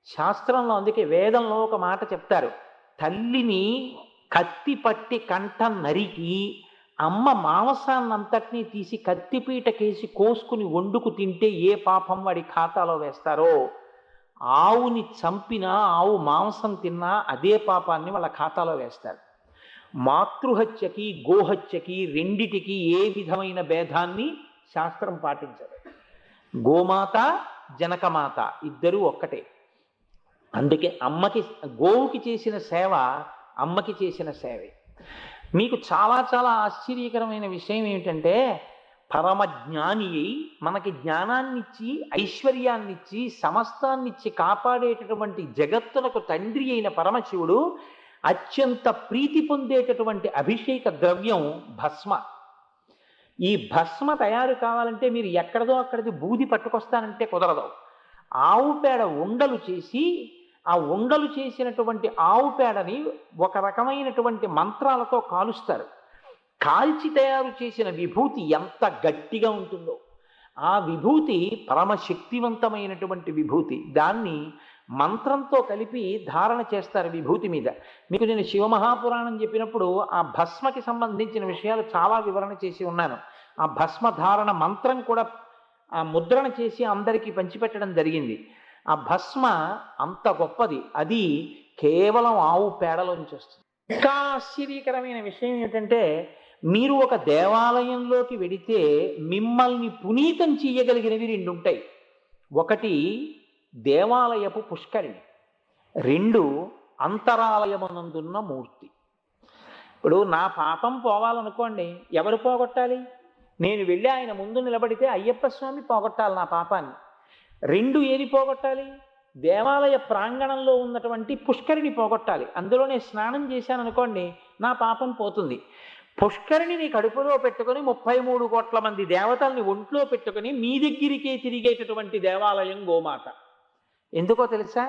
శాస్త్రంలో అందుకే వేదంలో ఒక మాట చెప్తారు, తల్లిని కత్తి పట్టి కంఠం నరికి అమ్మ మాంసాన్నంతటినీ తీసి కత్తిపీటకేసి కోసుకుని వండుకు తింటే ఏ పాపం వాడి ఖాతాలో వేస్తారో, ఆవుని చంపినా ఆవు మాంసం తిన్నా అదే పాపాన్ని వాళ్ళ ఖాతాలో వేస్తారు. మాతృహత్యకి గోహత్యకి రెండిటికి ఏ విధమైన భేదాన్ని శాస్త్రం పాటించదు. గోమాత జనకమాత ఇద్దరూ ఒక్కటే. అందుకే అమ్మకి, గోవుకి చేసిన సేవ అమ్మకి చేసిన సేవే. మీకు చాలా చాలా ఆశ్చర్యకరమైన విషయం ఏమిటంటే, పరమజ్ఞాని అయి మనకి జ్ఞానాన్నిచ్చి ఐశ్వర్యాన్నిచ్చి సమస్తాన్నిచ్చి కాపాడేటటువంటి జగత్తునకు తండ్రి అయిన పరమశివుడు అత్యంత ప్రీతి పొందేటటువంటి అభిషేక ద్రవ్యం భస్మ. ఈ భస్మ తయారు కావాలంటే మీరు ఎక్కడదో అక్కడిది బూది పట్టుకొస్తానంటే కుదరదు. ఆవు పేడ ఉండలు చేసి, ఆ ఉండలు చేసినటువంటి ఆవు పేడని ఒక రకమైనటువంటి మంత్రాలతో కాలుస్తారు. కాల్చి తయారు చేసిన విభూతి ఎంత గట్టిగా ఉంటుందో, ఆ విభూతి పరమశక్తివంతమైనటువంటి విభూతి. దాన్ని మంత్రంతో కలిపి ధారణ చేస్తారు విభూతి మీద. మీకు నేను శివమహాపురాణం చెప్పినప్పుడు ఆ భస్మకి సంబంధించిన విషయాలు చాలా వివరణ చేసి ఉన్నాను. ఆ భస్మ ధారణ మంత్రం కూడా ఆ ముద్రణ చేసి అందరికీ పంచిపెట్టడం జరిగింది. ఆ భస్మ అంత గొప్పది, అది కేవలం ఆవు పేడలోంచి వస్తుంది. ఇంకా ఆశ్చర్యకరమైన విషయం ఏమిటంటే, మీరు ఒక దేవాలయంలోకి వెడితే మిమ్మల్ని పునీతం చేయగలిగినవి రెండు ఉంటాయి. ఒకటి దేవాలయపు పుష్కరిణి, రెండు అంతరాలయమునందున్న మూర్తి. ఇప్పుడు నా పాపం పోవాలనుకోండి, ఎవరు పోగొట్టాలి? నేను వెళ్ళి ఆయన ముందు నిలబడితే అయ్యప్ప స్వామి పోగొట్టాలి నా పాపాన్ని. రెండు ఏది పోగొట్టాలి? దేవాలయ ప్రాంగణంలో ఉన్నటువంటి పుష్కరిణి పోగొట్టాలి. అందులోనే స్నానం చేశాను అనుకోండి, నా పాపం పోతుంది. పుష్కరిణిని కడుపులో పెట్టుకుని 33 కోట్ల మంది దేవతల్ని ఒంట్లో పెట్టుకుని మీ దగ్గరికే తిరిగేటటువంటి దేవాలయం గోమాత. ఎందుకో తెలుసా?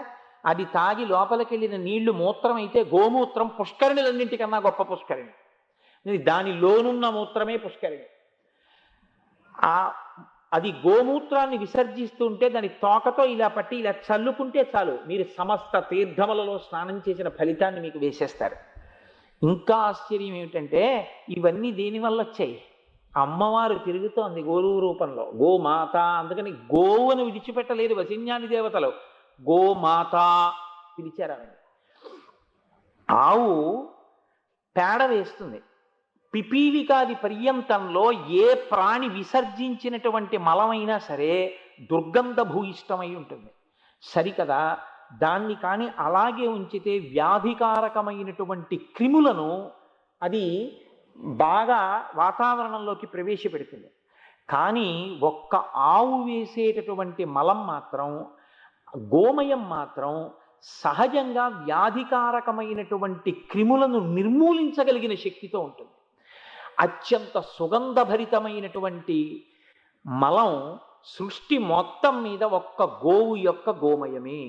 అది తాగి లోపలికి వెళ్ళిన నీళ్లు మూత్రం అయితే గోమూత్రం పుష్కరిణులన్నింటికన్నా గొప్ప పుష్కరిణి. దానిలోనున్న మూత్రమే పుష్కరిణి. అది గోమూత్రాన్ని విసర్జిస్తుంటే దాని తోకతో ఇలా పట్టి ఇలా చల్లుకుంటే చాలు, మీరు సమస్త తీర్థములలో స్నానం చేసిన ఫలితాన్ని మీకు వేసేస్తారు. ఇంకా ఆశ్చర్యం ఏమిటంటే, ఇవన్నీ దేనివల్ల వచ్చాయి? అమ్మవారు తిరుగుతోంది గోరువు రూపంలో, గోమాత. అందుకని గోవును విడిచిపెట్టలేదు వసిన్యాని దేవతలు, గోమాత పిలిచారు. ఆవు పేడ వేస్తుంది. పిపీలికాది పర్యంతంలో ఏ ప్రాణి విసర్జించినటువంటి మలమైనా సరే దుర్గంధ భూయిష్టమై ఉంటుంది. సరికదా దాన్ని కానీ అలాగే ఉంచితే వ్యాధికారకమైనటువంటి క్రిములను అది బాగా వాతావరణంలోకి ప్రవేశపెడుతుంది. కానీ ఒక్క ఆవు వేసేటటువంటి మలం మాత్రం, గోమయం మాత్రం సహజంగా వ్యాధికారకమైనటువంటి క్రిములను నిర్మూలించగలిగిన శక్తితో ఉంటుంది. అత్యంత సుగంధభరితమైనటువంటి మలం సృష్టి మొత్తం మీద ఒక్క గోవు యొక్క గోమయమే.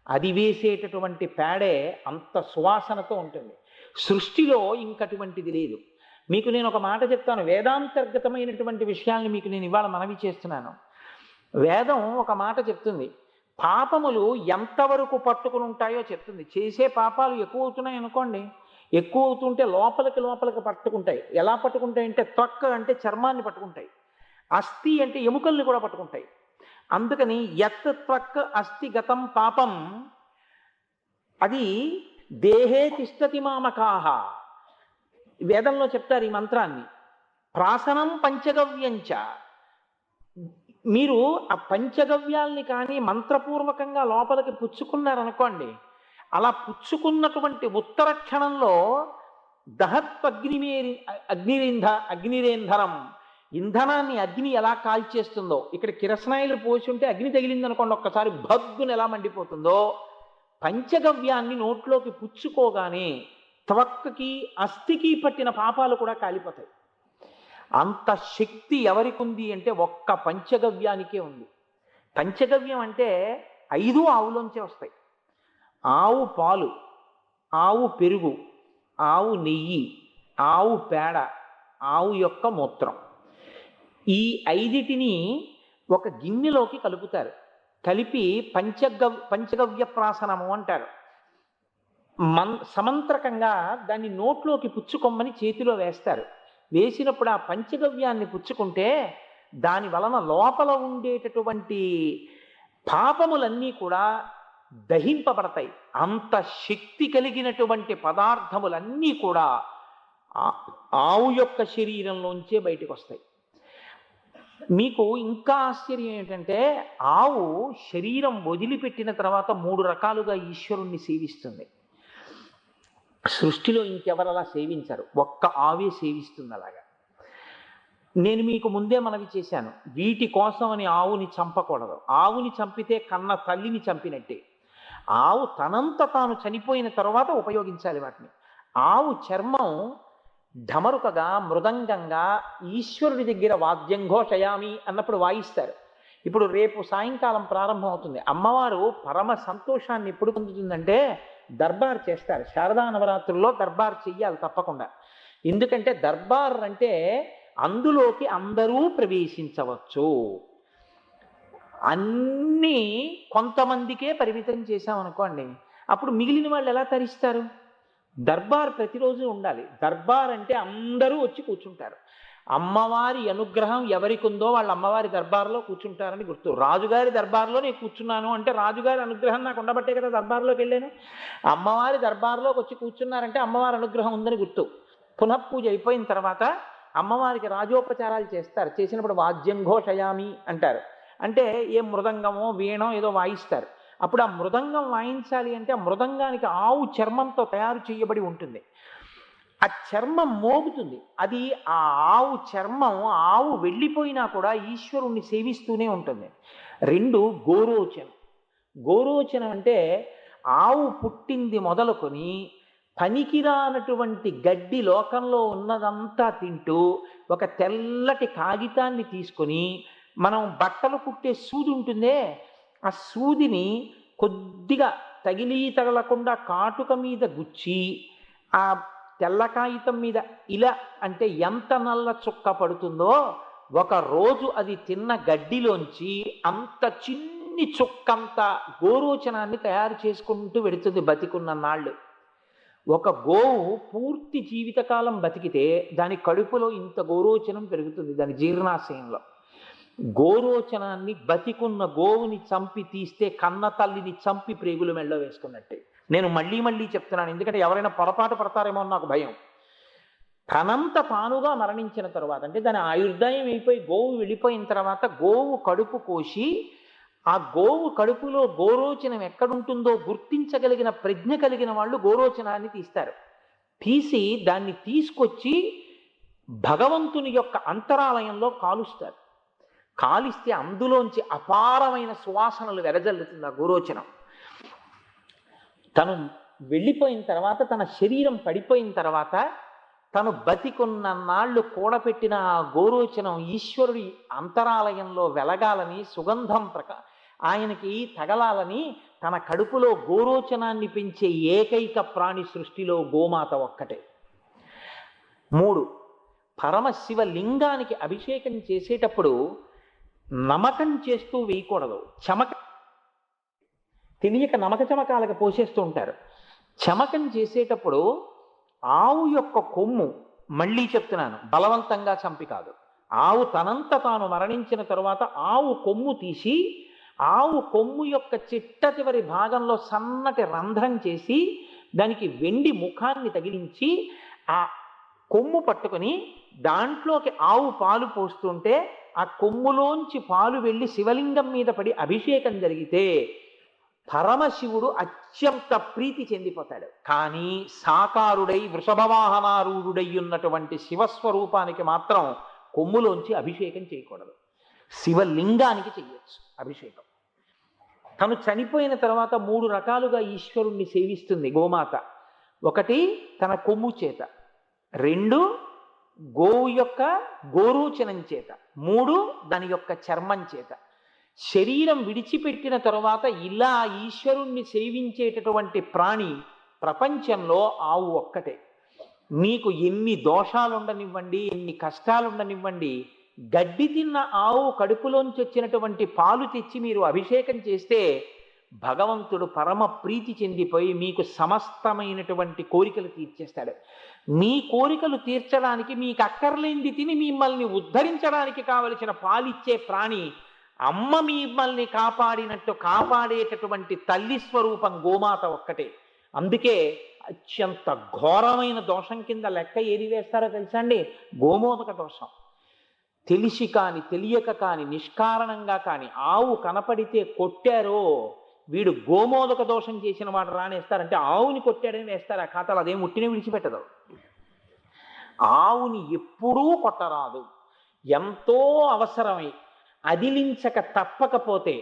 అది వేసేటటువంటి పేడే అంత సువాసనతో ఉంటుంది. సృష్టిలో ఇంకటువంటిది లేదు. మీకు నేను ఒక మాట చెప్తాను, వేదాంతర్గతమైనటువంటి విషయాల్ని మీకు నేను ఇవాళ మనవి చేస్తున్నాను. వేదం ఒక మాట చెప్తుంది, పాపములు ఎంతవరకు పట్టుకుని ఉంటాయో చెప్తుంది. చేసే పాపాలు ఎక్కువ అవుతున్నాయి అనుకోండి, ఎక్కువ అవుతుంటే లోపలికి పట్టుకుంటాయి. ఎలా పట్టుకుంటాయి అంటే, త్వక్ అంటే చర్మాన్ని పట్టుకుంటాయి, అస్థి అంటే ఎముకల్ని కూడా పట్టుకుంటాయి. అందుకని యత్ త్వక్ అస్థి గతం పాపం అది దేహే తిష్టతి మామకాహ. వేదంలో చెప్తారు ఈ మంత్రాన్ని. ప్రాసనం పంచగవ్యంచ. మీరు ఆ పంచగవ్యాల్ని కానీ మంత్రపూర్వకంగా లోపలికి పుచ్చుకున్నారనుకోండి, అలా పుచ్చుకున్నటువంటి ఉత్తర క్షణంలో అగ్నిరేంధరం, ఇంధనాన్ని అగ్ని ఎలా కాల్చేస్తుందో, ఇక్కడ కిరసనాయిలు పోసి ఉంటే అగ్ని తగిలిందనుకోండి, ఒక్కసారి భగ్గును ఎలా మండిపోతుందో, పంచగవ్యాన్ని నోట్లోకి పుచ్చుకోగానే త్వక్కి అస్థికి పట్టిన పాపాలు కూడా కాలిపోతాయి. అంత శక్తి ఎవరికి ఉంది అంటే ఒక్క పంచగవ్యానికే ఉంది. పంచగవ్యం అంటే 5 ఆవులోంచే వస్తాయి. ఆవు పాలు, ఆవు పెరుగు, ఆవు నెయ్యి, ఆవు పేడ, ఆవు యొక్క మూత్రం. ఈ 5టిని ఒక గిన్నెలోకి కలుపుతారు. కలిపి పంచగవ్య ప్రాసనము అంటారు. సమంత్రకంగా దాన్ని నోట్లోకి పుచ్చుకొమ్మని చేతిలో వేస్తారు. వేసినప్పుడు ఆ పంచగవ్యాన్ని పుచ్చుకుంటే దాని వలన లోపల ఉండేటటువంటి పాపములన్నీ కూడా దహింపబడతాయి. అంత శక్తి కలిగినటువంటి పదార్థములన్నీ కూడా ఆవు యొక్క శరీరంలోంచే బయటకు వస్తాయి. మీకు ఇంకా ఆశ్చర్యం ఏంటంటే, ఆవు శరీరం వదిలిపెట్టిన తర్వాత 3 రకాలుగా ఈశ్వరుణ్ణి సేవిస్తుంది. సృష్టిలో ఇంకెవరలా సేవించరు, ఒక్క ఆవే సేవిస్తుంది అలాగా. నేను మీకు ముందే మనవి చేశాను, వీటి కోసం అని ఆవుని చంపకూడదు. ఆవుని చంపితే కన్న తల్లిని చంపినట్టే. ఆవు తనంత తాను చనిపోయిన తర్వాత ఉపయోగించాలి వాటిని. ఆవు చర్మం ఢమరుకగా, మృదంగంగా ఈశ్వరుడి దగ్గర వాద్యం ఘోషయామి అన్నప్పుడు వాయిస్తారు. ఇప్పుడు రేపు సాయంకాలం ప్రారంభం అవుతుంది. అమ్మవారు పరమ సంతోషాన్ని ఎప్పుడు పొందుతుందంటే దర్బార్ చేస్తారు. శారదా నవరాత్రుల్లో దర్బార్ చెయ్యాలి తప్పకుండా. ఎందుకంటే దర్బార్ అంటే అందులోకి అందరూ ప్రవేశించవచ్చు. అన్నీ కొంతమందికే పరిమితం చేశామనుకోండి, అప్పుడు మిగిలిన వాళ్ళు ఎలా తరిస్తారు? దర్బార్ ప్రతిరోజు ఉండాలి. దర్బార్ అంటే అందరూ వచ్చి కూర్చుంటారు. అమ్మవారి అనుగ్రహం ఎవరికి ఉందో వాళ్ళు అమ్మవారి దర్బార్లో కూర్చుంటారని గుర్తు. రాజుగారి దర్బార్లో నేను కూర్చున్నాను అంటే రాజుగారి అనుగ్రహం నాకు ఉండబట్టే కదా దర్బార్లోకి వెళ్ళాను. అమ్మవారి దర్బార్లోకి వచ్చి కూర్చున్నారంటే అమ్మవారి అనుగ్రహం ఉందని గుర్తు. పునఃపూజ అయిపోయిన తర్వాత అమ్మవారికి రాజోపచారాలు చేస్తారు. చేసినప్పుడు వాద్యం ఘోషయామి అంటారు. అంటే ఏ మృదంగమో వీణో ఏదో వాయిస్తారు. అప్పుడు ఆ మృదంగం వాయించాలి అంటే ఆ మృదంగానికి ఆవు చర్మంతో తయారు చేయబడి ఉంటుంది. ఆ చర్మం మోగుతుంది. అది ఆ ఆవు చర్మం, ఆవు వెళ్ళిపోయినా కూడా ఈశ్వరుణ్ణి సేవిస్తూనే ఉంటుంది. 2 గోరోచనం. గోరోచనం అంటే ఆవు పుట్టింది మొదలుకొని పనికిరానటువంటి గడ్డి లోకంలో ఉన్నదంతా తింటూ ఒక తెల్లటి కాగితాన్ని తీసుకొని, మనం బట్టలు కుట్టే సూది ఉంటుందే, ఆ సూదిని కొద్దిగా తగలకుండా కాటుక మీద గుచ్చి ఆ తెల్ల కాగితం మీద ఇలా అంటే ఎంత నల్ల చుక్క పడుతుందో, ఒక రోజు అది తిన్న గడ్డిలోంచి అంత చిన్ని చుక్కంత గోరోచనాన్ని తయారు చేసుకుంటూ వెడుతుంది బతికున్న నాళ్ళు. ఒక గోవు పూర్తి జీవితకాలం బతికితే దాని కడుపులో ఇంత గోరోచనం పెరుగుతుంది, దాని జీర్ణాశయంలో. గోరోచనాన్ని బతికున్న గోవుని చంపి తీస్తే కన్న తల్లిని చంపి ప్రేగులు మెళ్ళో వేసుకున్నట్టే. నేను మళ్ళీ చెప్తున్నాను, ఎందుకంటే ఎవరైనా పొరపాటు పడతారేమో నాకు భయం. తనంత తానుగా మరణించిన తర్వాత, అంటే దాని ఆయుర్దాయం అయిపోయి గోవు వెళ్ళిపోయిన తర్వాత గోవు కడుపు కోసి ఆ గోవు కడుపులో గోరోచనం ఎక్కడుంటుందో గుర్తించగలిగిన ప్రజ్ఞ కలిగిన వాళ్ళు గోరోచనాన్ని తీస్తారు. తీసి దాన్ని తీసుకొచ్చి భగవంతుని యొక్క అంతరాలయంలో కాలుస్తారు. కాలిస్తే అందులోంచి అపారమైన సువాసనలు వెదజల్లుతుంది ఆ గోరోచనం. తను వెళ్ళిపోయిన తర్వాత, తన శరీరం పడిపోయిన తర్వాత, తను బతికున్న నాళ్ళు కూడపెట్టిన ఆ గోరోచనం ఈశ్వరుడి అంతరాలయంలో వెలగాలని, సుగంధం ఆయనకి తగలాలని తన కడుపులో గోరోచనాన్ని పెంచే ఏకైక ప్రాణి సృష్టిలో గోమాత ఒక్కటే. 3, పరమశివ లింగానికి అభిషేకం చేసేటప్పుడు నమకం చేస్తూ వేయకూడదు. తెలియక నమక చమకాలకు పోసేస్తూ ఉంటారు. చమకం చేసేటప్పుడు ఆవు యొక్క కొమ్ము, మళ్ళీ చెప్తున్నాను, బలవంతంగా చంపి కాదు, ఆవు తనంత తాను మరణించిన తరువాత ఆవు కొమ్ము తీసి ఆవు కొమ్ము యొక్క చిట్ట చివరి భాగంలో సన్నటి రంధ్రం చేసి దానికి వెండి ముఖాన్ని తగిలించి ఆ కొమ్ము పట్టుకొని దాంట్లోకి ఆవు పాలు పోస్తుంటే ఆ కొమ్ములోంచి పాలు వెళ్ళి శివలింగం మీద పడి అభిషేకం జరిగితే పరమశివుడు అత్యంత ప్రీతి చెందిపోతాడు. కానీ సాకారుడై వృషభవాహనారూఢుడై ఉన్నటువంటి శివస్వరూపానికి మాత్రం కొమ్ములోంచి అభిషేకం చేయకూడదు. శివలింగానికి చెయ్యొచ్చు అభిషేకం. తను చనిపోయిన తర్వాత 3 రకాలుగా ఈశ్వరుణ్ణి సేవిస్తుంది గోమాత. 1, తన కొమ్ము చేత, 2, గోవు యొక్క గోరోచనం చేత, 3, దాని యొక్క చర్మం చేత. శరీరం విడిచిపెట్టిన తరువాత ఇలా ఈశ్వరుణ్ణి సేవించేటటువంటి ప్రాణి ప్రపంచంలో ఆవు ఒక్కటే. మీకు ఎన్ని దోషాలుండనివ్వండి, ఎన్ని కష్టాలుండనివ్వండి, గడ్డి తిన్న ఆవు కడుపులోంచి వచ్చినటువంటి పాలు తెచ్చి మీరు అభిషేకం చేస్తే భగవంతుడు పరమ ప్రీతి చెందిపోయి మీకు సమస్తమైనటువంటి కోరికలు తీర్చేస్తాడు. మీ కోరికలు తీర్చడానికి, మీకు అక్కర్లేంది తిని మిమ్మల్ని ఉద్ధరించడానికి కావలసిన పాలిచ్చే ప్రాణి అమ్మ మిమ్మల్ని కాపాడినట్టు కాపాడేటటువంటి తల్లి స్వరూపం గోమాత ఒక్కటే. అందుకే అత్యంత ఘోరమైన దోషం కింద లెక్క ఏది వేస్తారో తెలుసా అండి? గోమోదక దోషం. తెలిసి కాని తెలియక కాని నిష్కారణంగా కాని ఆవు కనపడితే కొట్టారో వీడు గోమోదక దోషం చేసిన వాడు రానేస్తారంటే ఆవుని కొట్టాడని వేస్తారు ఆ ఖాతాలో. అదేం ఉట్టినే విడిచిపెట్టదు. ఆవుని ఎప్పుడూ కొట్టరాదు. ఎంతో అవసరమై అదిలించక తప్పకపోతే,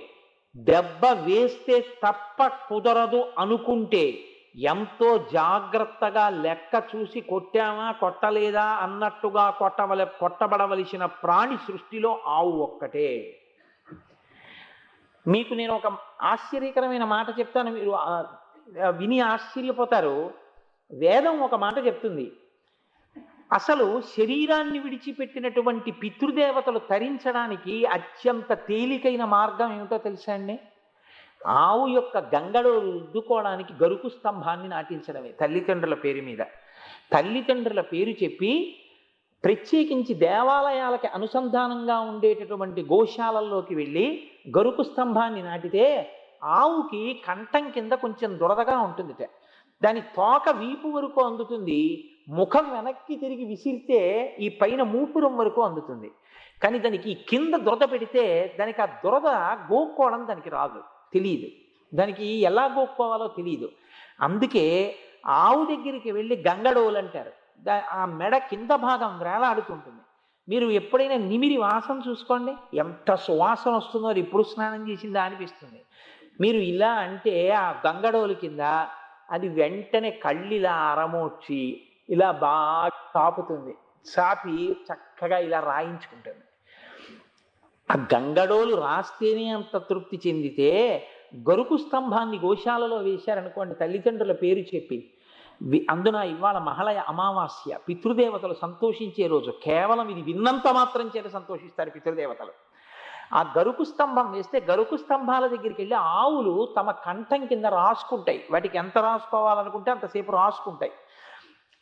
దెబ్బ వేస్తే తప్ప కుదరదు అనుకుంటే ఎంతో జాగ్రత్తగా లెక్క చూసి కొట్టామా కొట్టలేదా అన్నట్టుగా కొట్టబడవలసిన ప్రాణి సృష్టిలో ఆవు ఒక్కటే. మీకు నేను ఒక ఆశ్చర్యకరమైన మాట చెప్తాను, మీరు విని ఆశ్చర్యపోతారు. వేదం ఒక మాట చెప్తుంది. అసలు శరీరాన్ని విడిచిపెట్టినటువంటి పితృదేవతలు తరించడానికి అత్యంత తేలికైన మార్గం ఏమిటో తెలుసా అండి? ఆవు యొక్క గంగడు రుద్దుకోవడానికి గరుకు స్తంభాన్ని నాటించడమే తల్లిదండ్రుల పేరు మీద. తల్లిదండ్రుల పేరు చెప్పి ప్రత్యేకించి దేవాలయాలకి అనుసంధానంగా ఉండేటటువంటి గోశాలల్లోకి వెళ్ళి గరుకు స్తంభాన్ని నాటితే ఆవుకి కంఠం కింద కొంచెం దురదగా ఉంటుందిట. దాని తోక వీపు వరకు అందుతుంది, ముఖం వెనక్కి తిరిగి విసిరితే ఈ పైన మూపురం వరకు అందుతుంది. కానీ దానికి కింద దురద పెడితే దానికి ఆ దురద గోక్కోవడం దానికి రాదు, తెలియదు. దానికి ఎలా గోక్కోవాలో తెలియదు. అందుకే ఆవు దగ్గరికి వెళ్ళి గంగడోలు అంటారు. ఆ మెడ కింద భాగం వేలాడుతుంటుంది. మీరు ఎప్పుడైనా నిమిరి వాసన చూసుకోండి, ఎంత సువాసన వస్తుందో, అది ఎప్పుడు స్నానం చేసిందా అనిపిస్తుంది. మీరు ఇలా అంటే ఆ గంగడోలు కింద అది వెంటనే కళ్ళిలా అరమోడ్చి ఇలా బాగా చాపుతుంది. చాపి చక్కగా ఇలా రాయించుకుంటుంది. ఆ గంగడోలు రాస్తేనే అంత తృప్తి చెందితే గరుకు స్తంభాన్ని గోశాలలో వేశారనుకోండి తల్లిదండ్రుల పేరు చెప్పి, అందున ఇవాళ మహళయ అమావాస్య, పితృదేవతలు సంతోషించే రోజు. కేవలం ఇది విన్నంత మాత్రం చేత సంతోషిస్తారు పితృదేవతలు. ఆ గరుకు స్తంభం వేస్తే గరుకు స్తంభాల దగ్గరికి వెళ్ళి ఆవులు తమ కంఠం కింద రాసుకుంటాయి. వాటికి ఎంత రాసుకోవాలనుకుంటే అంతసేపు రాసుకుంటాయి.